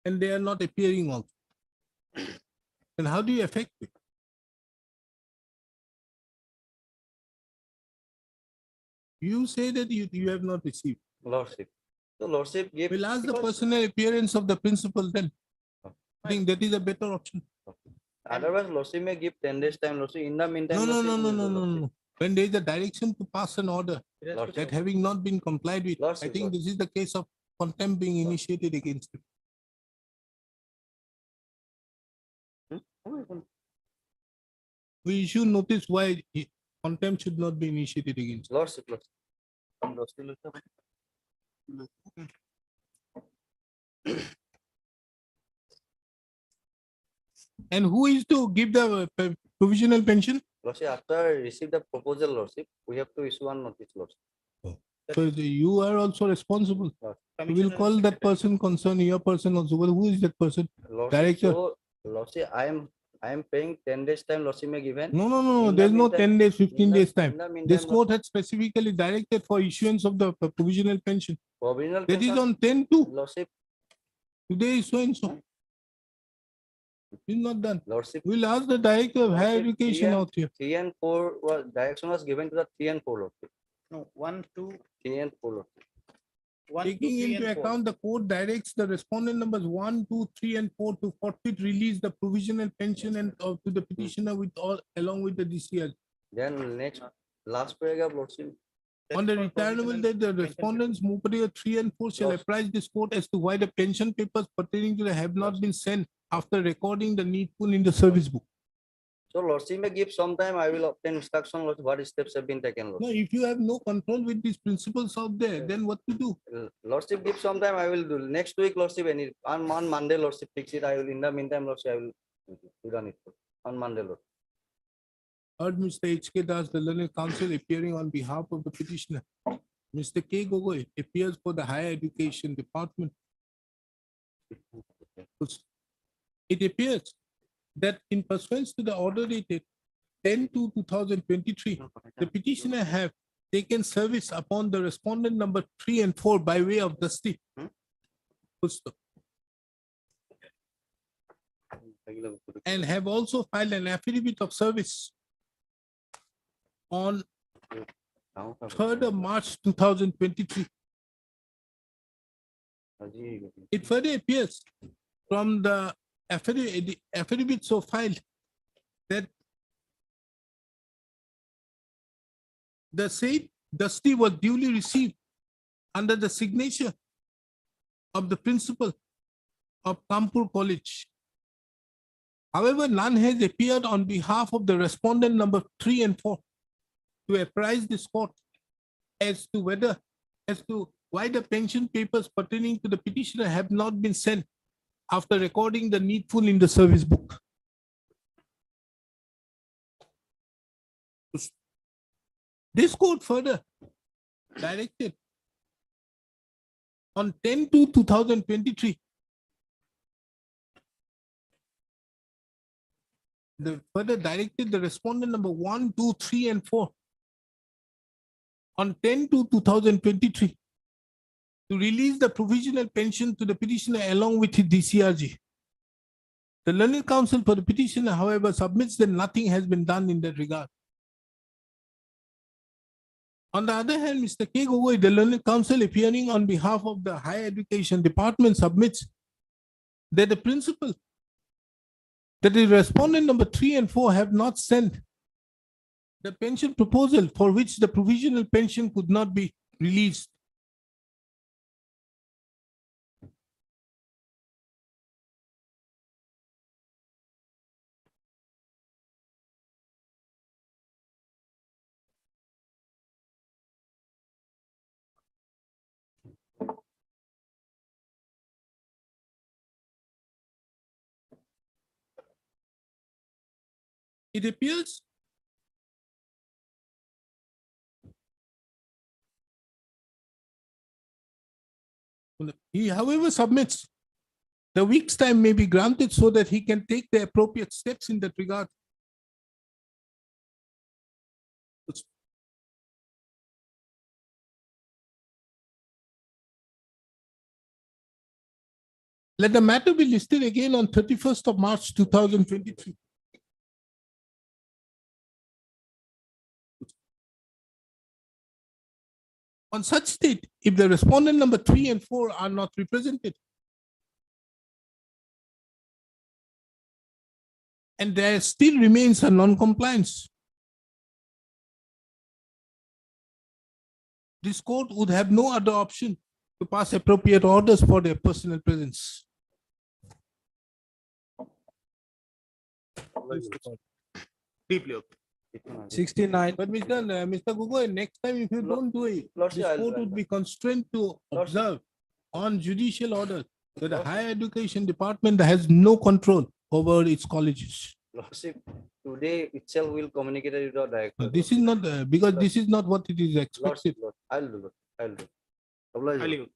And they are not appearing also. And how do you affect it? You say that you have not received. Lordship. So Lordship gave. We'll ask the because- personal appearance of the principal then. I think that is a better option. Otherwise, Lordship may give 10 days time, Lordship. In the meantime. No, no, Lordship no, no, will no, do, no, Lordship. no. When there is a direction to pass an order Lordship. that having not been complied with, I Lordship, think this is the case of contempt being initiated against him. We issue notice why contempt should not be initiated against him. Lordship, Lordship. Lordship. And who is to give the provisional pension? Lordship, after receive the proposal, Lordship, we have to issue one notice, Lordship. So you are also responsible. We will Commissioner call and that secretary. person concerned, your person also. Well, who is that person? Lordship, Director. so, Lordship, I am paying 10 days time, Lordship may given. No, no, no, In the there's no meantime- 10 days, 15 in the- days time. in the meantime, This court had specifically directed for issuance of the provisional pension. Provisional That is pension, on 10/2. Lordship, Today is so and so. It's not done. Lordship, We'll ask the director of higher Lordship, education TN out here. 3 and 4 was direction was given to the 3 and 4, Lordship. No, 1, 2, 3 and 4, Lordship. 1, 2, Taking 3 into and 4. account the court directs the respondent numbers 1, 2, 3, and 4 to forfeit release the provisional pension and to the petitioner with all along with the DCL. Then next, last paragraph, Lordship. That On is the for retirement provisional that the pension respondents move 3 and 4 shall Lost. apprise this court as to why the pension papers pertaining to the have not been sent after recording the needful in the service book. So Lordship may give some time, I will obtain instruction, Lordship, what steps have been taken, No, Lordship. if you have no control with these principles out there, then what to do? Lordship give some time, I will do. Next week, Lordship, on Monday, Lordship, fix it. I will, in the meantime, Lordship, I will do done it on Monday, Lord. Heard Mr. H.K. Das, the learned counsel appearing on behalf of the petitioner. Mr. K. Gogoi appears for the higher education department. It appears that in pursuance to the order dated 10/2/2023, the petitioner have taken service upon the respondent number 3 and 4 by way of Dusty. and have also filed an affidavit of service on 3rd of March 2023. It further appears from the affidavit so filed that the said dusty was duly received under the signature of the principal of Kanpur College. However, none has appeared on behalf of the respondent number 3 and 4 to apprise this court as to why the pension papers pertaining to the petitioner have not been sent after recording the needful in the service book. This court further directed on 10/2/2023 further directed the respondent number 1, 2, 3, and 4 on 10/2/2023 to release the provisional pension to the petitioner along with his DCRG. The learned counsel for the petitioner, however, submits that nothing has been done in that regard. On the other hand, Mr. K. Gogoi, the learned counsel appearing on behalf of the Higher Education Department, submits that the principal, that the respondent number 3 and 4 have not sent the pension proposal for which the provisional pension could not be released. It appears he, however, submits the week's time may be granted so that he can take the appropriate steps in that regard. Let the matter be listed again on 31st of March 2023. On such state, if the respondent number 3 and 4 are not represented, and there still remains a non-compliance, this court would have no other option to pass appropriate orders for their personal presence. Deeply okay. 69. But Mr. Gugoi, next time if you don't do it, this court would be constrained to observe on judicial order that the Higher Education Department has no control over its colleges. Lordship, today itself will communicate with the director. This is not because this is not what it is expected. Lordship, I'll do it. I'll do it. Highly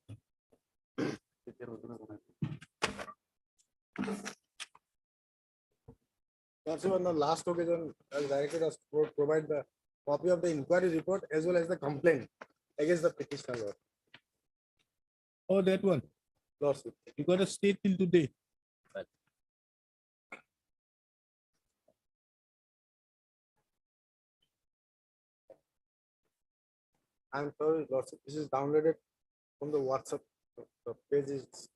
Also, on the last occasion, as directed us to provide the copy of the inquiry report as well as the complaint against the petitioner. Lord. Oh, that one. Lordship. You got to stay till today. I'm sorry, Lordship. This is downloaded from the WhatsApp. The page is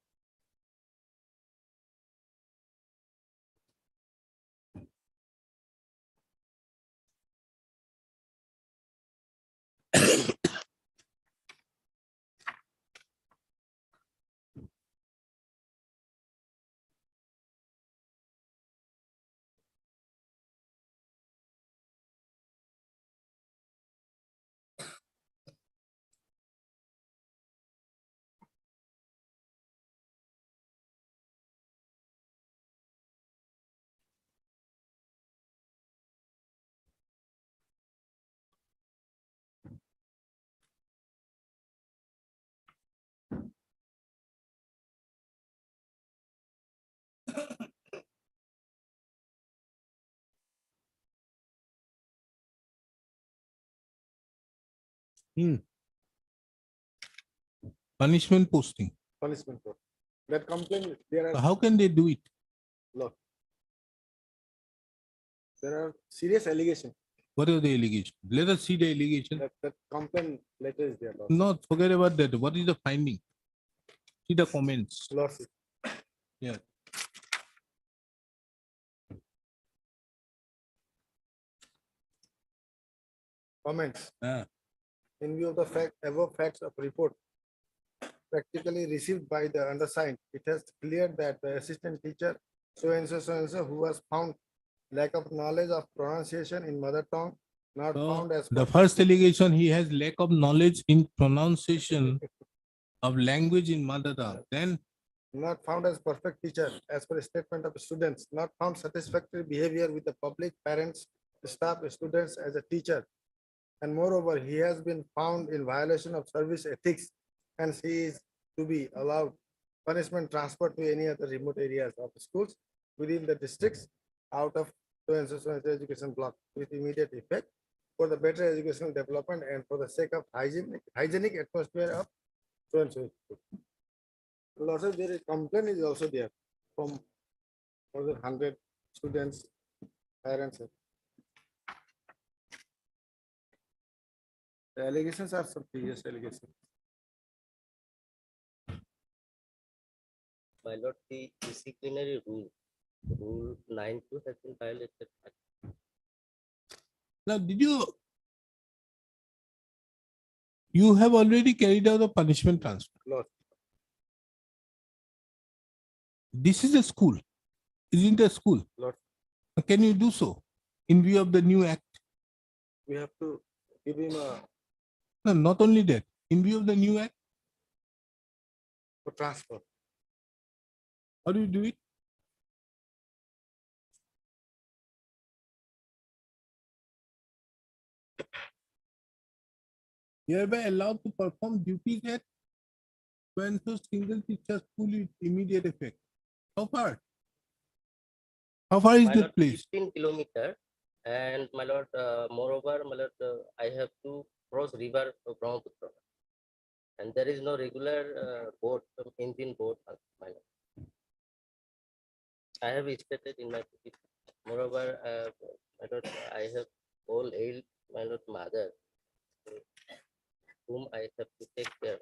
Punishment posting. punishment. Lord. That complaint, there are How can they do it? Lord. there are serious allegations. What are the allegations? Let us see the allegation. That complaint letter is there. No, forget about that. What is the finding? See the comments. Lordship. Yeah. Comments. Ah. In view of the fact, above facts of report practically received by the undersigned, it has cleared that the assistant teacher so and so who was found lack of knowledge of pronunciation in mother tongue, not So found as the first allegation, he has lack of knowledge in pronunciation of language in mother tongue. Then not found as perfect teacher as per statement of students, not found satisfactory behavior with the public, parents, staff, students as a teacher. And moreover, he has been found in violation of service ethics, and he is to be allowed punishment transfer to any other remote areas of schools within the districts out of so and so education block with immediate effect for the better educational development and for the sake of hygienic atmosphere of so and so. Also, there is complaint is also there from more than 100 students, parents. The allegations are some previous allegations. My lord, the disciplinary rule 9(2) has been violated. now, did you have already carried out a punishment transfer? No. This is a school, isn't a school? Lord. Can you do so in view of the new act? We have to give him a No, not only that, in view of the new act, transfer. how do you do it? Hereby allowed to perform duties at when so single teacher school with immediate effect. How far? How far is My that lord, place? 15 kilometer, and my lord, moreover, my lord, I have to cross river Brahmaputra, and there is no regular boat, engine boat, my lord. I have stated in my petition. Moreover, my lord, I have old age, my lord, mother, whom I have to take care of.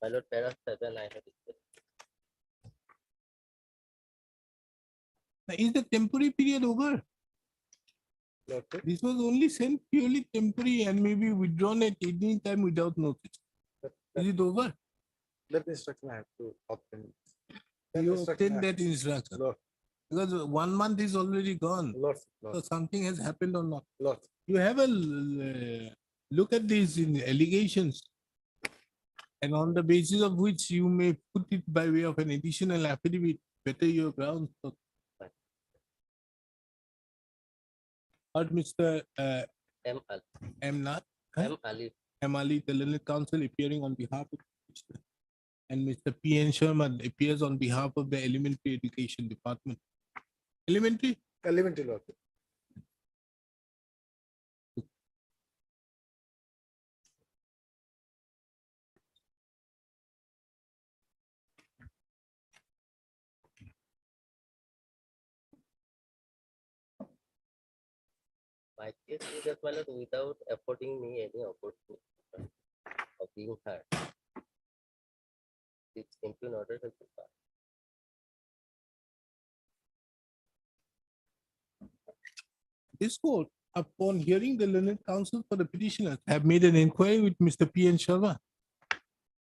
My lord, para 7, I have stated. Now, is the temporary period over? Okay. This was only sent purely temporary and maybe withdrawn at any time without notice. Is it over? That instruction I have to obtain. You obtain that instruction. Lord. Because 1 month is already gone. Lord. So something has happened or not. Lord. You have a look at these in allegations, and on the basis of which you may put it by way of an additional affidavit, better your grounds. Or Mr. M. Ali. M. Nath, M. Ali. M. Ali, the learned counsel appearing on behalf of and Mr. P. N. Sharma appears on behalf of the Elementary Education Department. Elementary? Elementary law. My case is that, my lord, without affording me any opportunity of being heard, it's simply in order to pass. This court, upon hearing the learned counsel for the petitioners, have made an inquiry with Mr. P. N. Sharma,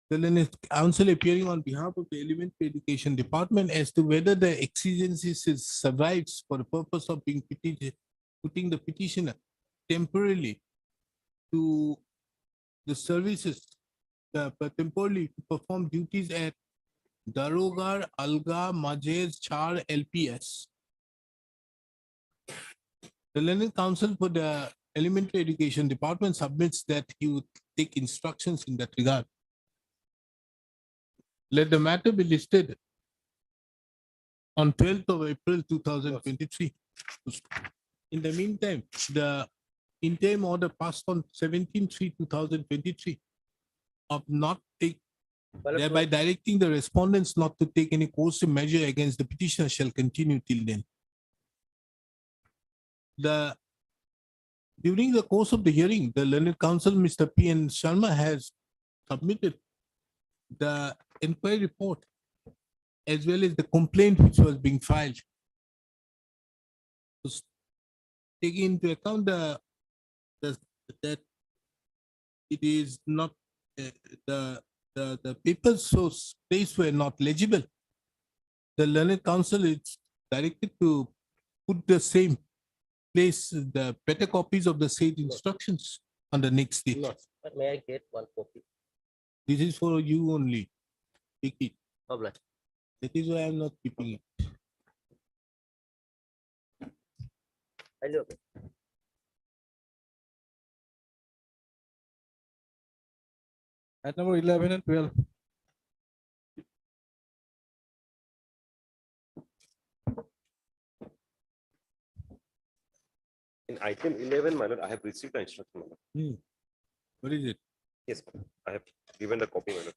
the learned counsel appearing on behalf of the Elementary Education Department, as to whether the exigencies survives for the purpose of being putting the petitioner temporarily to the services, temporarily to perform duties at Darogar, Alga, Majez, Char, LPS. The learned counsel for the Elementary Education Department submits that he would take instructions in that regard. Let the matter be listed on 12th of April 2023. In the meantime, the interim order passed on 17/3/2023 of not My lord, thereby directing the respondents not to take any coercive measure against the petitioner shall continue till then. During the course of the hearing, the learned counsel, Mr. P. N. Sharma, has submitted the inquiry report as well as the complaint which was being filed. Taking into account that it is not the papers so placed were not legible. The learned counsel is directed to put the same place the better copies of the said instructions on the next date. but may I get one copy? This is for you only. Take it. Obliged. That is why I'm not keeping it. Highly obliged. At number 11 and 12. In item 11, my lord, I have received the instruction, my lord. What is it? Yes, my lord. I have given the copy, my lord.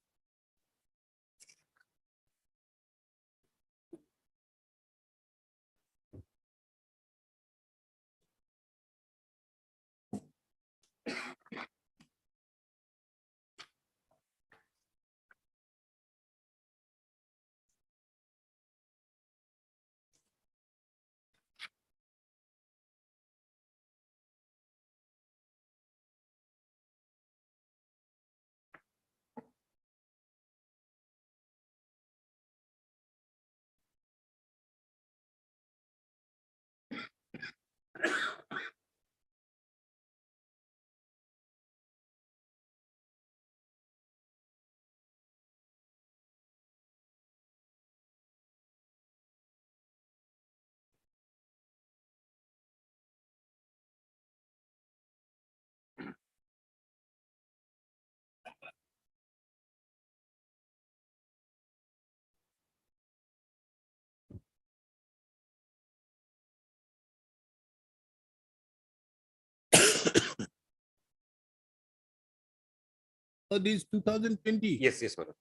Oh, this 2020. Yes, yes, my lord.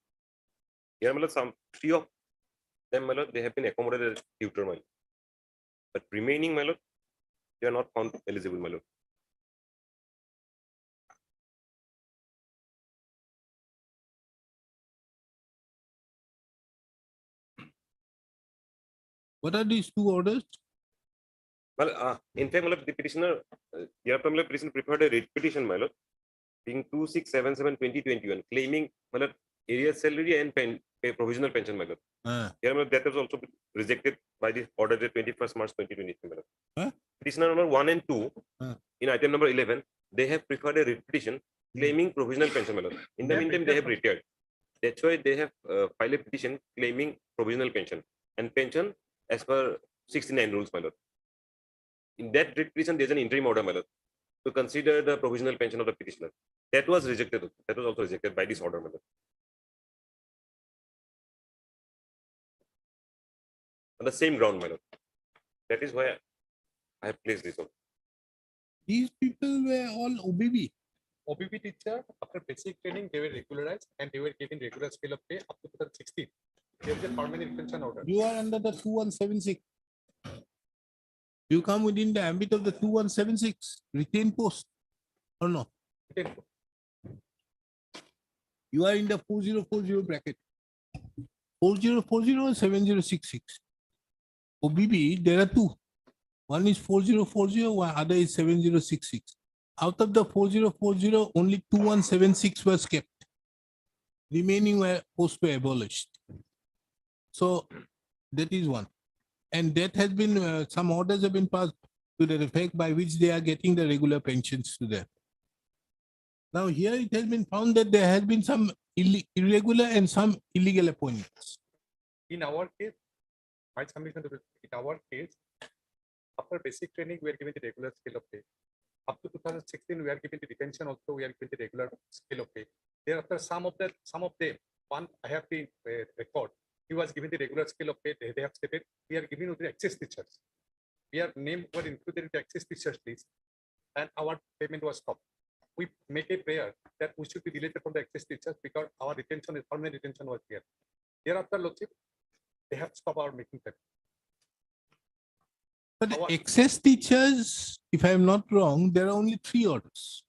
Here, my lord, some few of them, my lord, they have been accommodated as tutor, my lord. But remaining, my lord, they are not found eligible, my lord. What are these two orders? Well, in fact, my lord, the petitioner, petitioner preferred a writ petition, my lord, being 2677/2021, claiming, my lord, area salary and provisional pension, my lord. Here, my lord, that was also rejected by the order dated 21st March 2023, my lord. Petitioner number 1 and 2, in item number 11, they have preferred a writ petition claiming provisional pension, my lord. In the meantime, they have retired. That's why they have filed a petition claiming provisional pension and pension as per 69 rules, my lord. In that writ petition, there's an interim order, my lord, to consider the provisional pension of the petitioner. That was rejected. That was also rejected by this order, my lord. On the same ground, my lord. That is why I have placed this on. These people were all OBB. OBB teacher, after basic training, they were regularized and they were given regular scale of pay up to 2016. There is a permanent retention order. You are under the 2176. You come within the ambit of the 2176 retained post or no? Retained post. You are in the 4040 bracket. 4040 or 7066. OBB, there are two. One is 4040, one other is 7066. Out of the 4040, only 2176 was kept. Remaining were posts were abolished. So that is one. And that has been, some orders have been passed to the effect by which they are getting the regular pensions to them. Now here it has been found that there has been some irregular and some illegal appointments. In our case, my submission to in our case, after basic training, we are given the regular scale of pay. Up to 2016, we are given the retention also, we are given the regular scale of pay. Thereafter, some of them, one I have the record, he was given the regular scale of pay, they have stated, we are giving the access teachers. We are named, were included in the access teachers list, and our payment was stopped. we make a prayer that we should be deleted from the excess teachers because our retention is permanent retention was there. Thereafter, Lordship, they have stopped our making them. But the Our- excess teachers, if I'm not wrong, there are only 3 orders.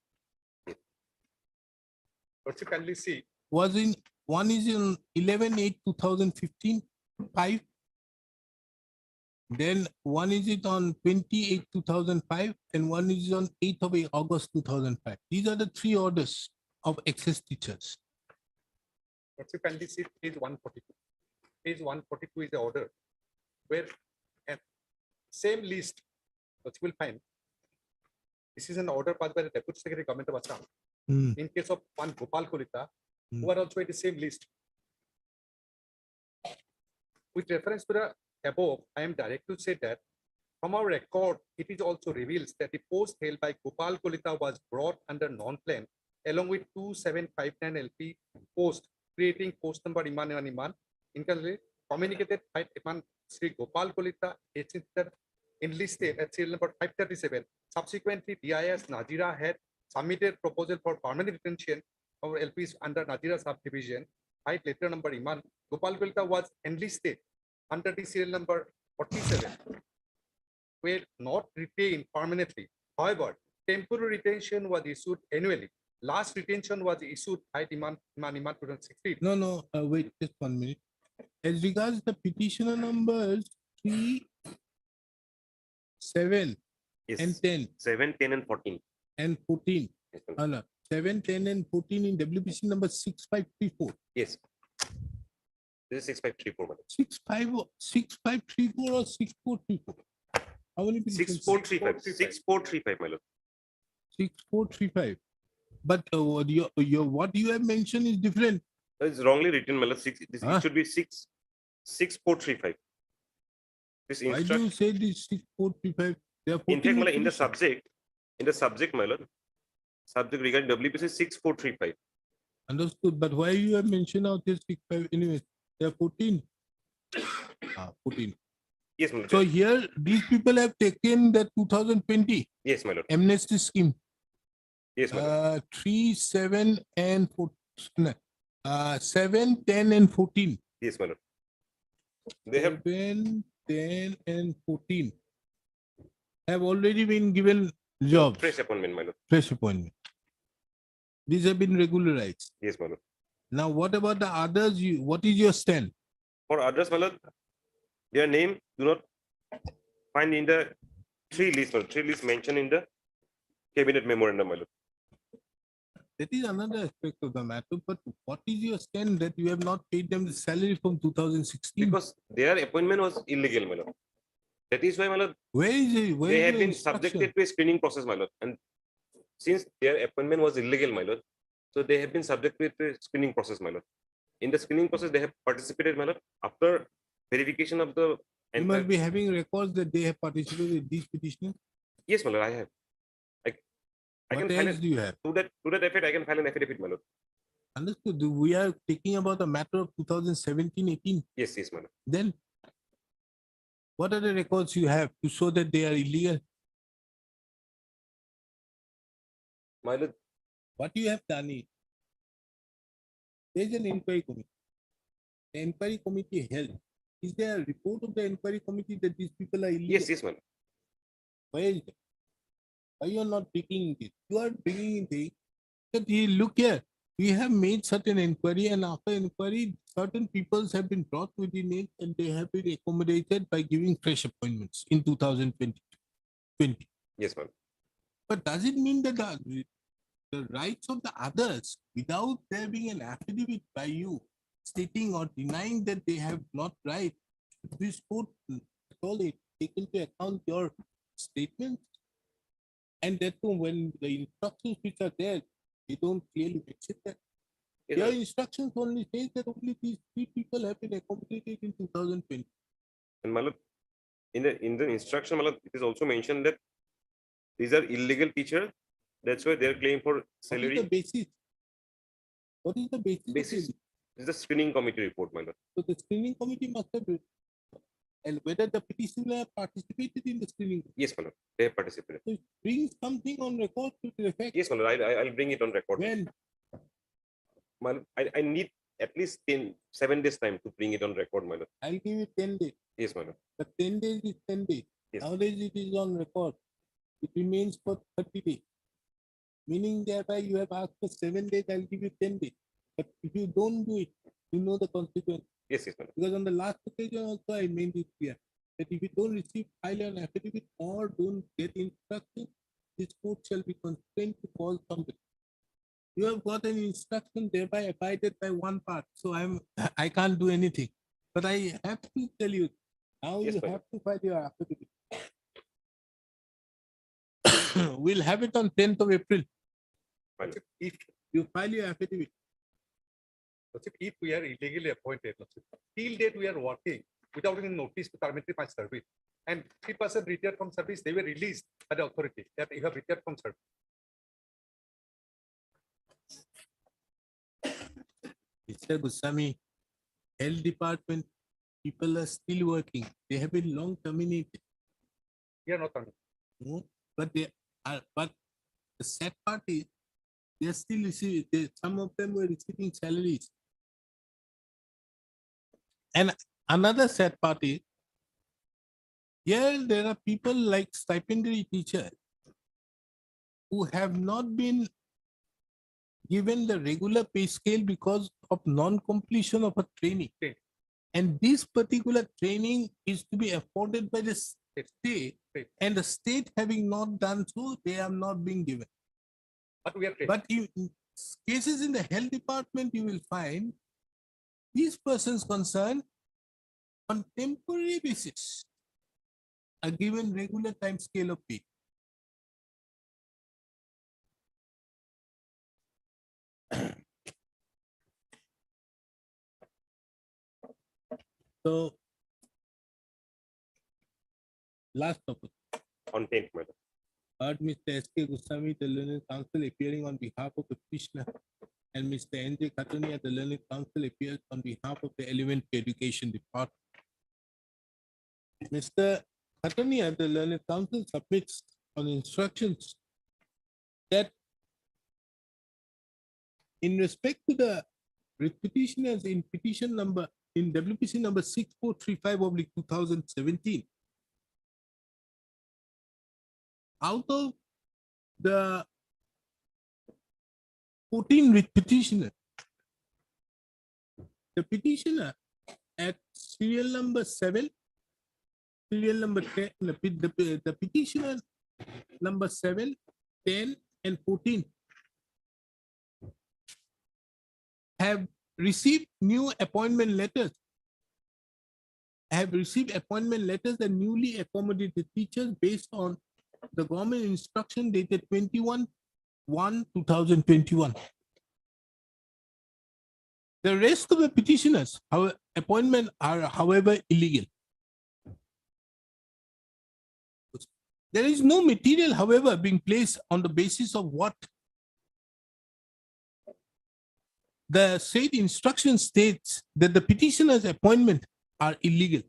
Lordship, kindly see, One is in 11/8/2015, 5. Then one is it on 28/2005, and one is on 8th of August 2005. These are the 3 orders of excess teachers. Lordship, kindly see page 142. Page 142 is the order where same list, which you will find. This is an order passed by the Deputy Secretary Government of Assam. In case of one Gopal Kolita, who are also in the same list. With reference to the above, I am direct to say that from our record, it is also reveals that the post held by Gopal Kolita was brought under non-plan along with 2759 LP post creating post number Iman communicated by Iman Sri Gopal Kolita enlisted at serial number 537. Subsequently, DIS Nazira had submitted proposal for permanent retention of LPs under Nazira subdivision. Letter number Iman Gopal Kolita was enlisted under the serial number 47 were not retained permanently. However, temporary retention was issued annually. Last retention was issued by Iman 2016. No, wait just 1 minute. As regards the petitioner numbers 3, 7, Yes. and 10 7, 10, and 14. and 14. Yes, my lord. No, 7, 10, and 14 in WPC number 6534. Yes. This is 6534, my lord. 6534 or 6434? How many petitions? 6435. 6435, my lord. 6435. But what you have mentioned is different. It's wrongly written, my lord. It should be 6435. This Why do you instruction. say this 6435? There are In fact, 14 my lord, in the petitions. subject, my lord, subject regarding WPC 6435. Understood. But why you have mentioned out here 65? Anyway, there are 14. 14. Yes, my lord. So here, these people have taken the 2020 Yes, my lord. amnesty scheme. Yes, my lord. 3, 7, and 14. 7, 10, and 14. Yes, my lord. They have 7, 10, and 14 have already been given jobs. fresh appointment, my lord. Fresh appointment. These have been regularized. Yes, my lord. Now, what about the others? What is your stand? For others, my lord, their name do not find in the 3 lists, my lord. 3 lists mentioned in the cabinet memorandum, my lord. That is another aspect of the matter. But what is your stand that you have not paid them the salary from 2016? Because their appointment was illegal, my lord. That is why, my lord, Where is it? Where they is have your been instruction? subjected to a screening process, my lord. And since their appointment was illegal, my lord, so they have been subjected to a screening process, my lord. In the screening process, they have participated, my lord. After verification of the You entire- must be having records that they have participated in these petitions. Yes, my lord, I have. I What can file else an- do you have? to that effect, I can file an affidavit, my lord. Understood. We are taking about a matter of 2017-18. Yes, my lord. Then what are the records you have to show that they are illegal? My lord, What you have done is, there is an inquiry committee. The inquiry committee held. Is there a report of the inquiry committee that these people are illegal? yes, my lord. Where is it? Why you are not bringing it? You are bringing it. That you look here. We have made certain inquiry, and after inquiry, certain peoples have been brought within it, and they have been accommodated by giving fresh appointments in 2020. Yes, my lord. But does it mean that the rights of the others, without there being an affidavit by you stating or denying that they have not right, this court call it, take into account your statements, and that too, when the instructions which are there, they don't clearly mention that. Yes, Your my lord. instructions only say that only these 3 people have been accommodated in 2020. And my lord, in the instruction, my lord, it is also mentioned that these are illegal teachers. That's why their claim for What is the salary basis? What is the basis? basis is the screening committee report, my lord. So the screening committee must have and whether the petitioner participated in the screening. Yes, my lord, they have participated. So bring something on record to the effect. Yes, my lord, I'll bring it on record. When My lord, I need at least 7 days time to bring it on record, my lord. I'll give you 10 days, Yes, my lord. but 10 days is 10 days. Yes. Nowadays it is on record. It remains for 30 days. Meaning thereby you have asked for 7 days, I'll give you 10 days. But if you don't do it, you know the consequence. Yes, yes, my lord. Because on the last occasion also I made it clear that if you don't receive file an affidavit or don't get instruction, this court shall be constrained to call somebody. You have got an instruction thereby abided by one part. So I can't do anything. But I have to tell you, now Yes, you my have to file your affidavit. We'll have it on 10th of April. My lord. If, You file your affidavit. if we are illegally appointed, till date we are working without any notice to terminate my service. And 3% retired from service, they were released by the authority that you have retired from service. Mr. Goswami, health department people are still working. They have been long terminated. We are not terminated. No? But they are, but the sad part is they are still receiving, some of them were receiving salaries. And another sad part is, here there are people like stipendiary teachers who have not been given the regular pay scale because of non-completion of a training. Okay. And this particular training is to be afforded by the state, and the state having not done so, they are not being given. But we are trained. But in cases in the health department, you will find these persons concerned on temporary basis are given regular time scale of pay. So, last topic. On 10th, my lord. Heard Mr. S.K. Goswami, the learned counsel, appearing on behalf of the petitioner, and Mr. N.J. Khatania, the learned counsel, appears on behalf of the Elementary Education Department. Mr. Khatania, the learned counsel, submits on instructions that in respect to the petitioners in petition number in WPC number 6435/2017, out of the 14 with petitioner, the petitioner at serial number 7, serial number 10, the petitioner number 7, 10, and 14 have received new appointment letters, and newly accommodated teachers based on the government instruction dated 21/1/2021. The rest of the petitioners, appointment are, however, illegal. There is no material, however, being placed on the basis of what the said instruction states that the petitioner's appointment are illegal.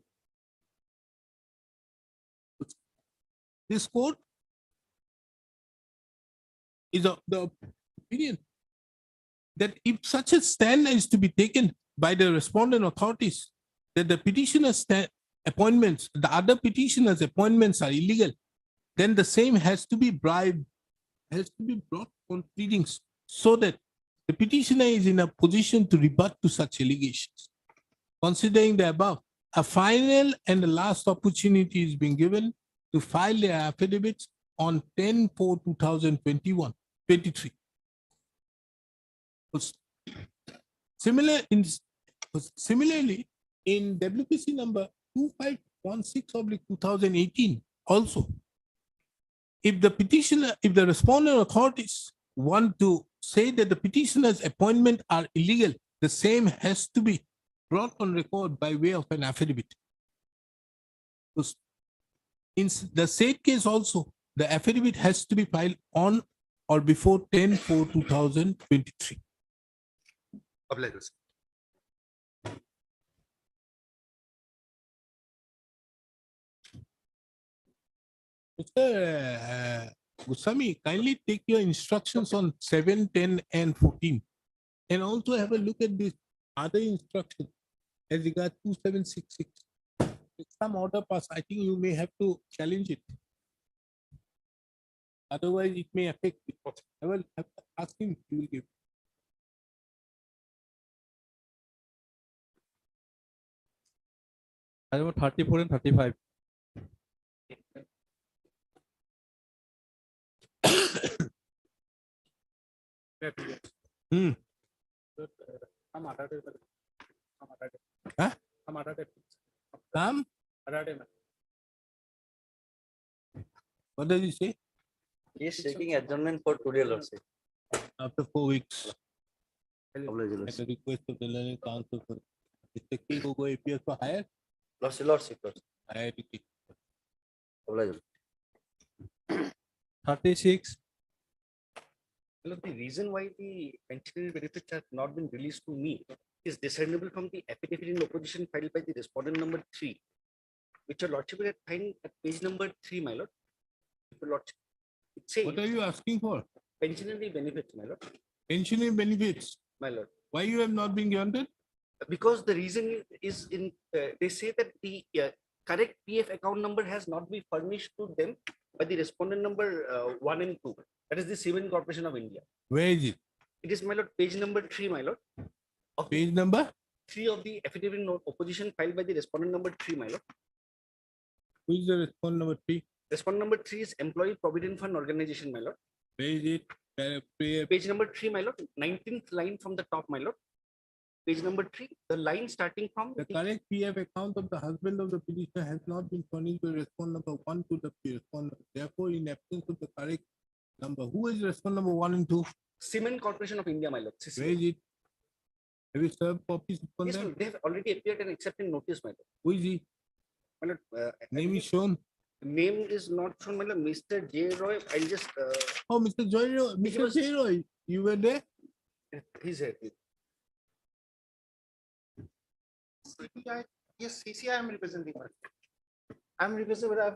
This court is of the opinion that if such a stand is to be taken by the respondent authorities, that the petitioner's appointments, the other petitioner's appointments are illegal, then the same has to be brought on pleadings so that the petitioner is in a position to rebut to such allegations. Considering the above, a final and the last opportunity is being given to file their affidavits on 10/4/2023. Similarly, in WPC number 2516/2018, also, if the respondent authorities want to say that the petitioner's appointment are illegal, the same has to be brought on record by way of an affidavit. In the said case also, the affidavit has to be filed on or before 10/4/2023. Obligers. Mr. Goswami, kindly take your instructions on 7, 10, and 14. And also have a look at this other instruction as regards 2766. With some order pass, I think you may have to challenge it. Otherwise, it may affect it. I will have to ask him, he will give. Item number 34 and 35. Hmm. Huh? Come? What does he say? He is seeking adjournment for today, Lordship. After 4 weeks, at Lordship, the request of the learning council, for Mr. K. Gogoi appears for hire. Lordship. Hire to K. 36. Well, the reason why the pensionary benefits have not been released to me is discernible from the affidavit in opposition filed by the respondent number 3, which your lordship will find at page number 3, my lord. Your lordship, it says What are you asking for? pensionary benefits, my lord. Pensionary benefits. My lord. Why you have not been granted? Because the reason is in they say that the correct PF account number has not been furnished to them by the respondent number 1 and 2. That is the Civil Corporation of India. Where is it? It is, my lord, page number 3, my lord. Page number? 3 of the affidavit in opposition filed by the respondent number 3, my lord. Who is the respondent number 3? Respondent number 3 is Employee Provident Fund Organization, my lord. Where is it? Page number 3, my lord. 19th line from the top, my lord. Page number 3, the line starting from the correct PF account of the husband of the petitioner has not been furnished by respondent number 1 to the respondent. Therefore, in absence of the correct number, who is respondent number 1 and 2? Cement Corporation of India, my lord. CCI. Where is it? Have you served copies upon Yes, them? they have already appeared and accepted notice, my lord. Who is he? My lord, Name is shown. Name is not shown, my lord. Mr. J. Roy. I'll just. Oh, Mr. Joy Roy. Mr. J. Roy, you were there? He's here. CCI, yes, CCI I am representing. I'm representing.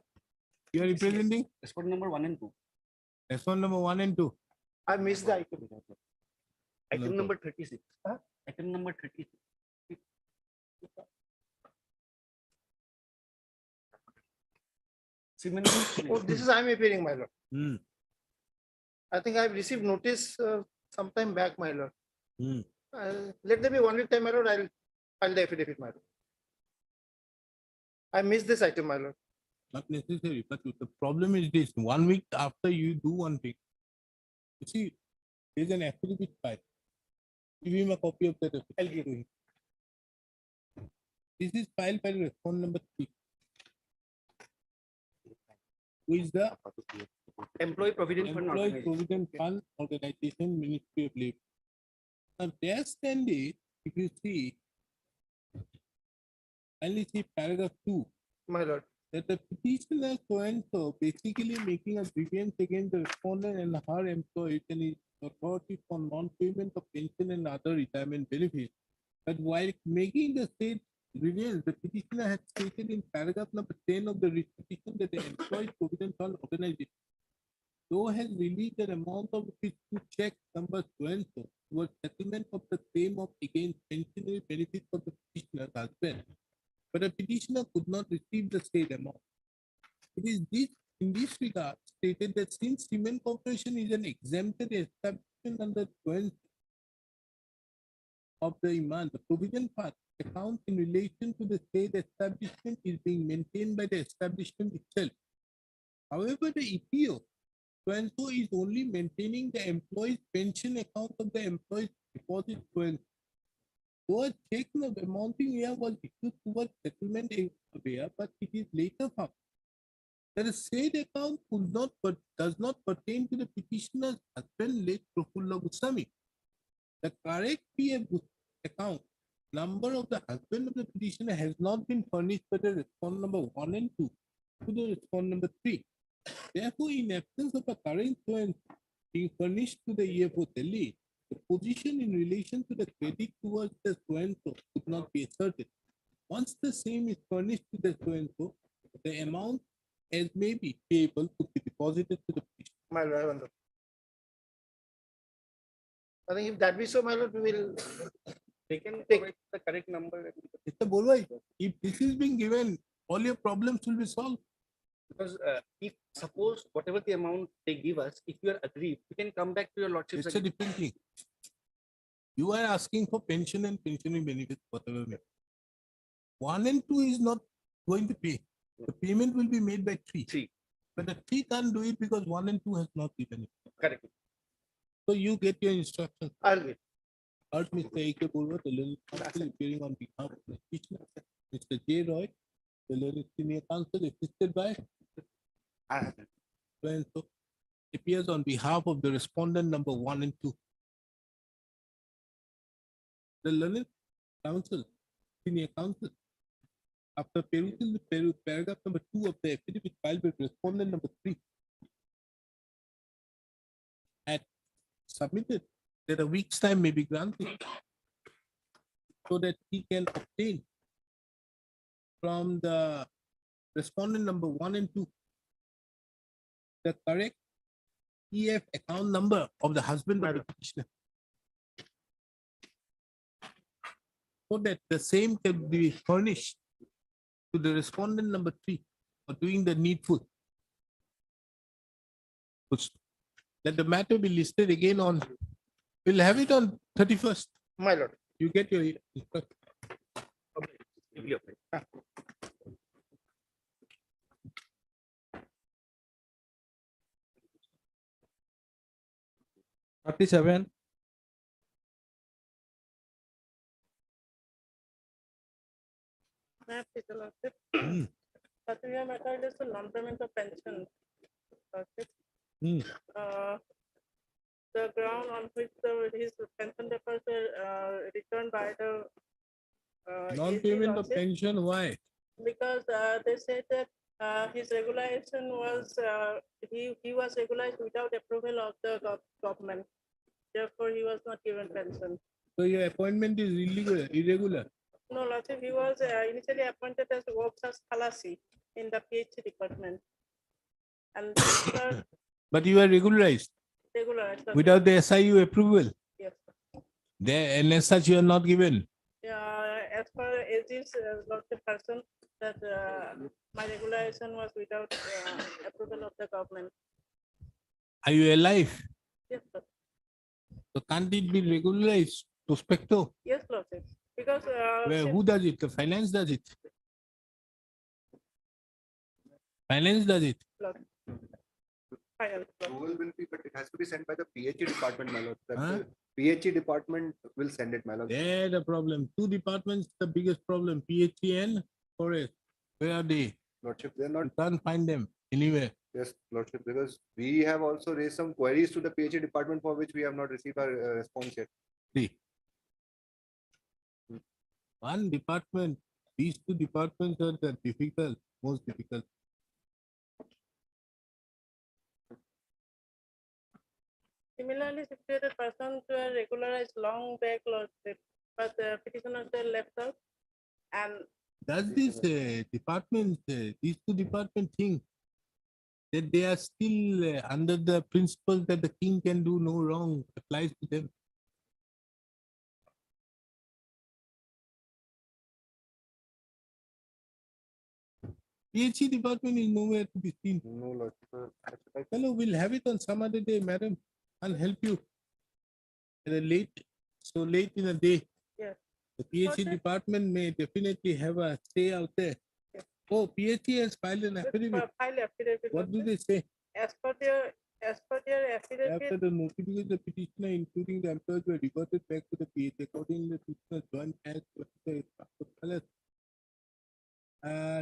You are representing? Respondent number 1 and 2. Respondent number 1 and 2. I missed the item. Item number 36. Item number 36. Oh, this is I'm appearing, my lord. I think I've received notice sometime back, my lord. Let there be 1 week time, my lord. I'll file the affidavit, my lord. I missed this item, my lord. Not necessary, but the problem is this: 1 week after you do one thing, you see, there's an affidavit file. Give him a copy of that affidavit. I'll give him. This is filed by respondent number 3. Who is the Employee Provident Fund Employee Provident Fund Organization, Ministry of Labor. Now, their stand is, if you see, only see paragraph 2. My lord. That the petitioner so and so basically making a grievance against the respondent and her employee and his authority for non-payment of pension and other retirement benefits. But while making the state grievance, the petitioner had stated in paragraph number 10 of the writ petition that the Employee Provident Fund Organization though has released an amount of rupees to check number so and so towards settlement of the claim of against pensionary benefits of the petitioner's husband. But the petitioner could not receive the said amount. It is this, in this regard, stated that since Cement Corporation is an exempted establishment under 20 of the Iman, the provision fund account in relation to the said establishment is being maintained by the establishment itself. However, the EPO so and so is only maintaining the employee's pension account of the employee's deposit so and so. Though a check of amounting here was issued towards settlement area, but it is later found that the said account could not but does not pertain to the petitioner's husband, late Prafulla Goswami. The correct PF account number of the husband of the petitioner has not been furnished by the respondent number 1 and 2 to the respondent number 3. Therefore, in absence of a current so and so being furnished to the EFO Delhi, the position in relation to the credit towards the so and so could not be asserted. Once the same is furnished to the so and so, the amount as may be payable to be deposited to the petitioner. My lord, I wonder. I think if that be so, my lord, we will They can take provide the correct number. Mr. Bolwai, if this is being given, all your problems will be solved. Because if suppose whatever the amount they give us, if you are agreed, we can come back to your lordship. It's a different thing. You are asking for pension and pensioning benefits, whatever. may. 1 and 2 is not going to pay. The payment will be made by 3. 3. But the 3 can't do it because 1 and 2 has not given it. Correct. So you get your instructions. I'll wait. Heard Mr. A.K. Purva, the learned counsel appearing on behalf of the petitioner. Mr. J. Roy, the learned senior counsel assisted by so appears on behalf of the respondent number 1 and 2. The learned counsel, senior counsel, after perusing the paragraph number 2 of the affidavit filed with respondent number 3, had submitted that a week's time may be granted so that he can obtain from the respondent number 1 and 2 the correct EF account number of the husband of the petitioner, so that the same can be furnished to the respondent number 3 for doing the needful. Let the matter be listed again on, we'll have it on 31st. My lord. You get your instruction. Thirty-seven. Particular matter is the non-payment of pension. The ground on which his pension papers were returned by the Non-payment of pension, why? because they said that his regulation was he was regularized without approval of the government. Therefore, he was not given pension. So your appointment is irregular. No, Lordship, he was initially appointed as works as Khalasi in the PhD department. And But you are regularized regularized. without the SIU approval. Yes. There, and as such, you are not given. As far as this Lordship person, that my regularization was without approval of the government. Are you alive? Yes, sir. So can't it be regularized? Prospecto? Yes, Lordship. Because Who does it? The finance does it. Finance does it. Approval will be, but it has to be sent by the PhD department, my lord. Huh? The PhD department will send it, my lord. There the problem. 2 departments, the biggest problem. PhD and forest. Where are they? Lordship, they're not. You can't find them anywhere. Yes, Lordship, because we have also raised some queries to the PhD department for which we have not received our response yet. See. One department, these 2 departments are the difficult, most difficult. Similarly situated persons were regularized long back, Lordship, but the petitioners were left out. And Does this department, these 2 departments think that they are still under the principle that the king can do no wrong applies to them? PhD department is nowhere to be seen. No, Lordship. Hello, we'll have it on some other day, madam. I'll help you. At a late in the day. yes. The PhD department may definitely have a say out there. Yes. Oh, PhD has filed an affidavit. File affidavit. What do they say? As per their affidavit. After the notification, the petitioner, including the employees, were reverted back to the PhD. Accordingly, the petitioner joined as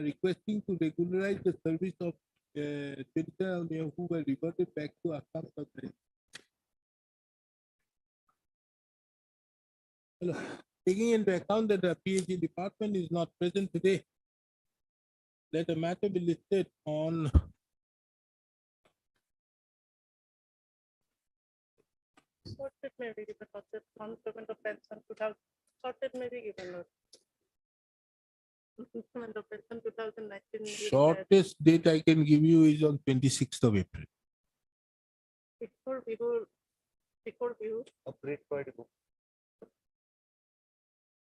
requesting to regularize the service of petitioner who were reverted back to Assam Pradesh. Hello. Taking into account that the PhD department is not present today, let the matter be listed on Sorted may be given, non-payment of pension could have sorted may be given. 2019. Shortest date I can give you is on 26th of April. Before you.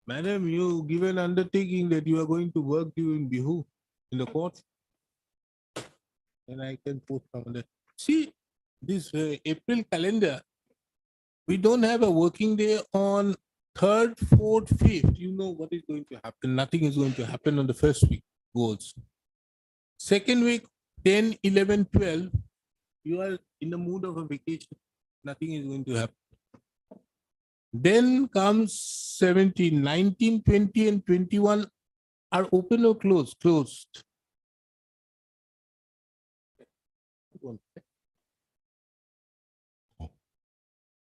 Madam, you give an undertaking that you are going to work during Bihu in the court. And I can put some of that. See, this April calendar, we don't have a working day on 3rd, 4th, 5th. You know what is going to happen. Nothing is going to happen on the first week goals. Second week, 10, 11, 12, you are in the mood of a vacation. Nothing is going to happen. Then comes 17, 19, 20, and 21 are open or closed? Closed.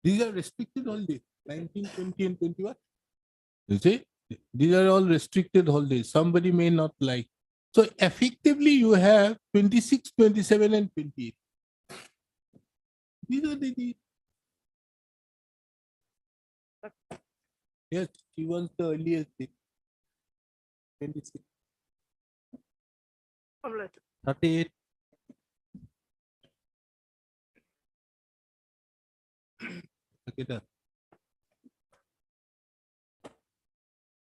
These are restricted holidays, 19, 20, and 21. You see, these are all restricted holidays. Somebody may not like. So effectively, you have 26, 27, and 28. These are the. Yes, she wants the earliest date. 26. 38. Okay, done.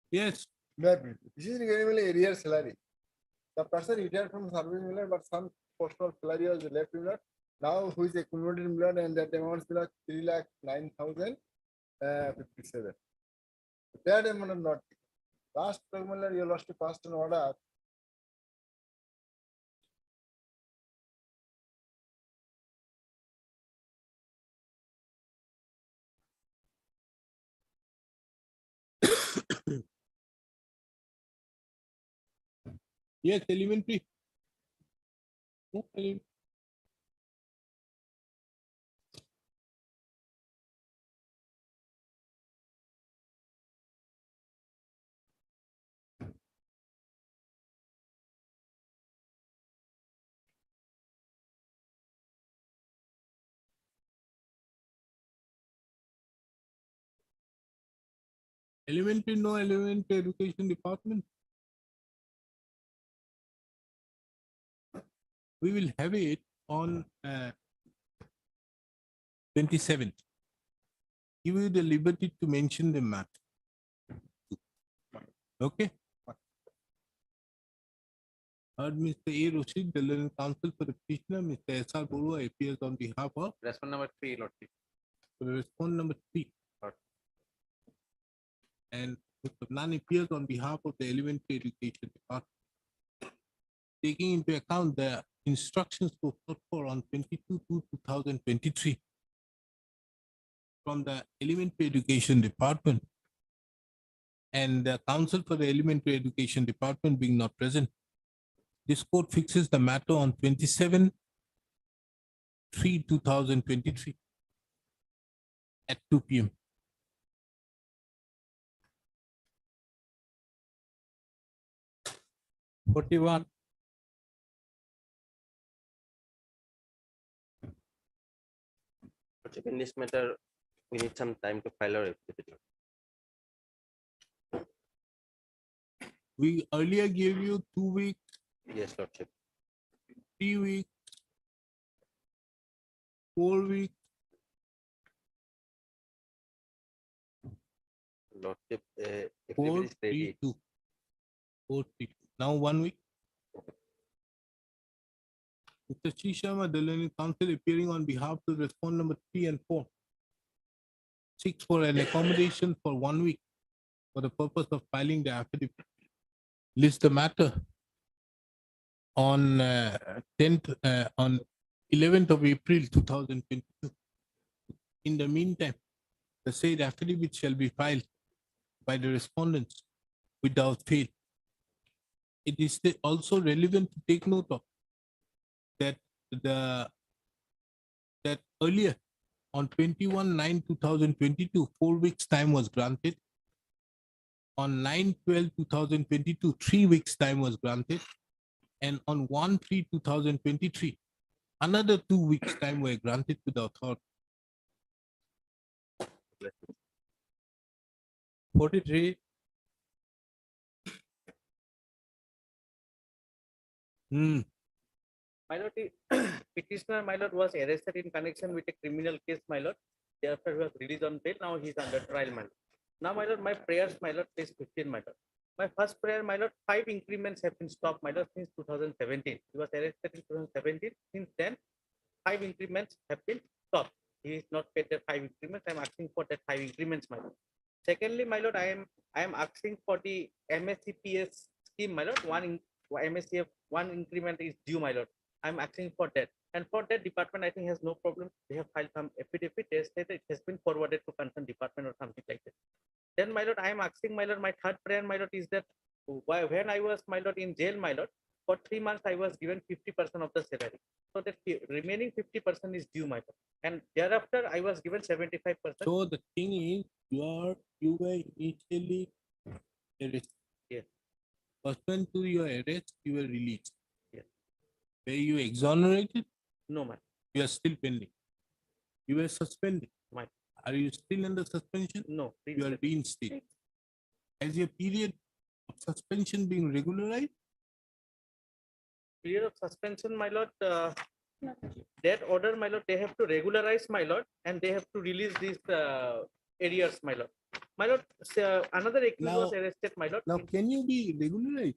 Yes. This is regarding area salary. The person retired from service miller, but some postal salary was left miller. Now who is accumulated miller and that amount is 3,09,057. That amount is not. Last miller you lost to past an order. Yes, elementary. No, elementary. Elementary, no elementary education department. We will have it on 27th. Give you the liberty to mention the matter. Okay. Heard Mr. A. Rashid, the learned counsel for the petitioner, Mr. S.R. Borua appears on behalf of Respond number 3, Lordship. respond number 3. And Mr. Nan appears on behalf of the elementary education department. Taking into account the instructions for on 22/2/2023 from the elementary education department and the counsel for the elementary education department being not present, this court fixes the matter on 27/3/2023 at 2 p.m. Forty-one. In this matter, we need some time to file our affidavit. We earlier gave you 2 weeks, Yes, Lordship. 3 weeks, 4 weeks. Lordship, if 4, is ready. 3, 2. 4, 3, 2. Now 1 week. Mr. Sharma, the learned counsel appearing on behalf to respond number 3 and 4. 6 for an accommodation for 1 week for the purpose of filing the affidavit. List the matter on 10th, on 11th of April 2022. In the meantime, the said affidavit shall be filed by the respondents without fail. It is also relevant to take note of that that earlier on 21/9/2022, 4 weeks time was granted. On 9/12/2022, 3 weeks time was granted. And on 1/3/2023, another 2 weeks time were granted to the authority. 43. Hmm. My lord, the petitioner, my lord, was arrested in connection with a criminal case, my lord. Thereafter, he was released on bail. Now he is under trial, my lord. Now, my lord, my prayers, my lord, page 15, my lord. My first prayer, my lord, 5 increments have been stopped, my lord, since 2017. He was arrested in 2017. Since then, 5 increments have been stopped. He is not paid the 5 increments. I am asking for that 5 increments, my lord. Secondly, my lord, I am asking for the MSCPS scheme, my lord. MSCF 1 increment is due, my lord. I'm asking for that. And for that department, I think has no problem. They have filed some affidavit. They said it has been forwarded to concerned department or something like that. Then, my lord, I am asking, my lord, my third prayer, my lord, is that when I was, my lord, in jail, my lord, for 3 months, I was given 50% of the salary. So that remaining 50% is due, my lord. And thereafter, I was given 75%. So the thing is, you were initially arrested. Yes. Pursuant to your arrest, you were released. Yes. Were you exonerated? No, my. You are still pending. You were suspended. My. Are you still under suspension? No. You are reinstated. Has your period of suspension being regularized? Period of suspension, my lord. That order, my lord, they have to regularize, my lord, and they have to release these arrears, my lord. My lord, another accused was arrested, my lord. Now, can you be regularized?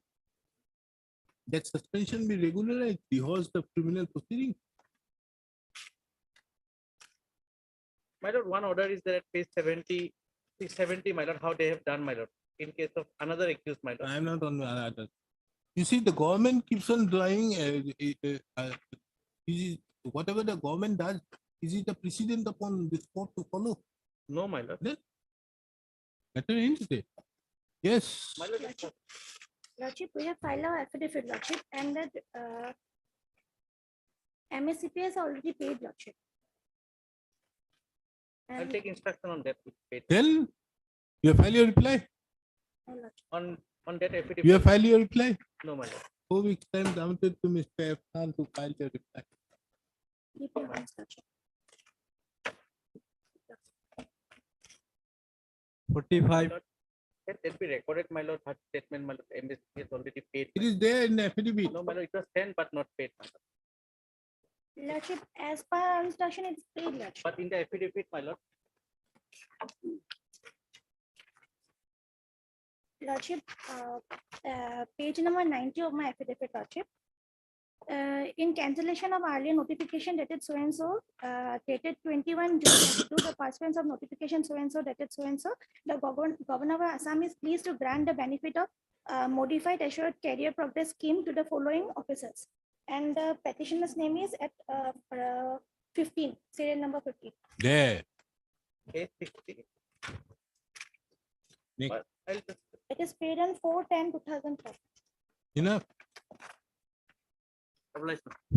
That suspension be regularized because the criminal proceeding? My lord, one order is there at page 70, my lord, how they have done, my lord, in case of another accused, my lord. I am not on that. You see, the government keeps on trying. Whatever the government does, is it a precedent upon this court to follow? No, my lord. Better instate. Yes. My lord, Lordship, we have filed our affidavit, Lordship, and that MSCP has already paid, Lordship. I'll take instruction on that. Then you have filed your reply. On that affidavit. You have filed your reply. No, my lord. 4 weeks time granted to Mr. F. Khan to file your reply. Keep your hands, Lordship. 45. Let that be recorded, my lord. Her statement, my lord, MSCP has already paid. It is there in the affidavit. No, my lord, it was sent but not paid, my lord. Lordship, as per our instruction, it's paid, Lordship. But in the affidavit, my lord. Lordship, page number 90 of my affidavit, Lordship. In cancellation of earlier notification dated so and so, dated 21 June 22, the pursuance of notification so and so, dated so and so, the governor of Assam is pleased to grant the benefit of modified assured career progress scheme to the following officers. And the petitioner's name is at 15, serial number 15. There. Case 60. Next. It is paid on 4/10/2012. Enough.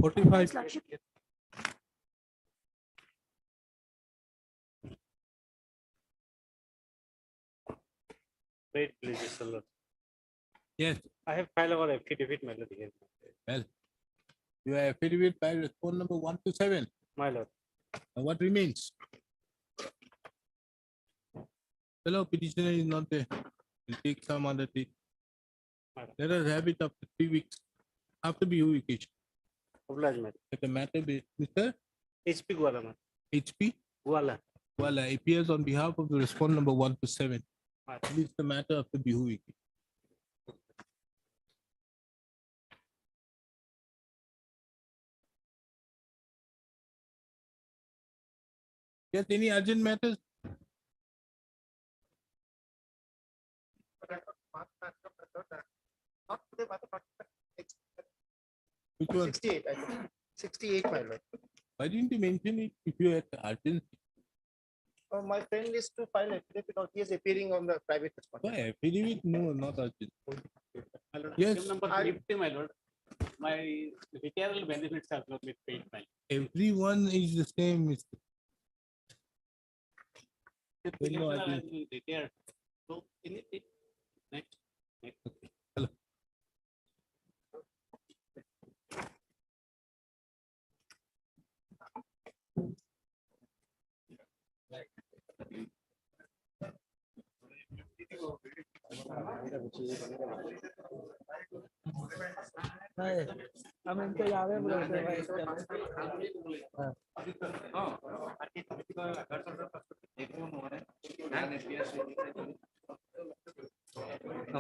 45. Lordship. Wait, please, Mr. Lord. Yes. I have filed our affidavit, my lord, here. Well, your affidavit by response number 1 to 7. My lord. Now what remains? Fellow petitioner is not there. We'll take some other day. Let us have it after 3 weeks. After BU vacation. Oblige, madam. Let the matter be Mr. HP Gwala, madam. HP Gwala. Gwala appears on behalf of the respondent number 1 to 7. It is the matter of the BU vacation. Yes, any urgent matters? Which one? 68, I think. 68, my lord. Why didn't you mention it if you had urgency? My friend is to file affidavit because he is appearing on the private respondent. Why affidavit? No, not urgent. My lord, Yes. item number 50, my lord. My retirement benefits have not been paid, my lord. Everyone is the same. Mr. The Well, no, I petitioner has didn't. been retired. So, anything? Next. Hello.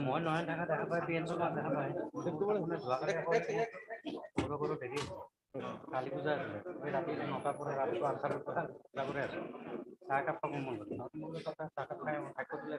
মই নহয় দেখা পাই পিএনটো দেখা পাই যোৱাকালি হেৰি কালী পূজা আছিলে ৰাতি 9টাৰ পৰা ৰাতিপুৱা 8টাৰ পৰা আছে চাহকাপ খাব মন গ'ল চাহকাপ খাই ভাগ্য দিলে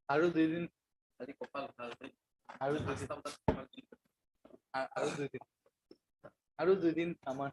আৰু 2 দিন আজি কপাল ভাল আৰু 2 দিন আৰু 2 দিন আমাৰ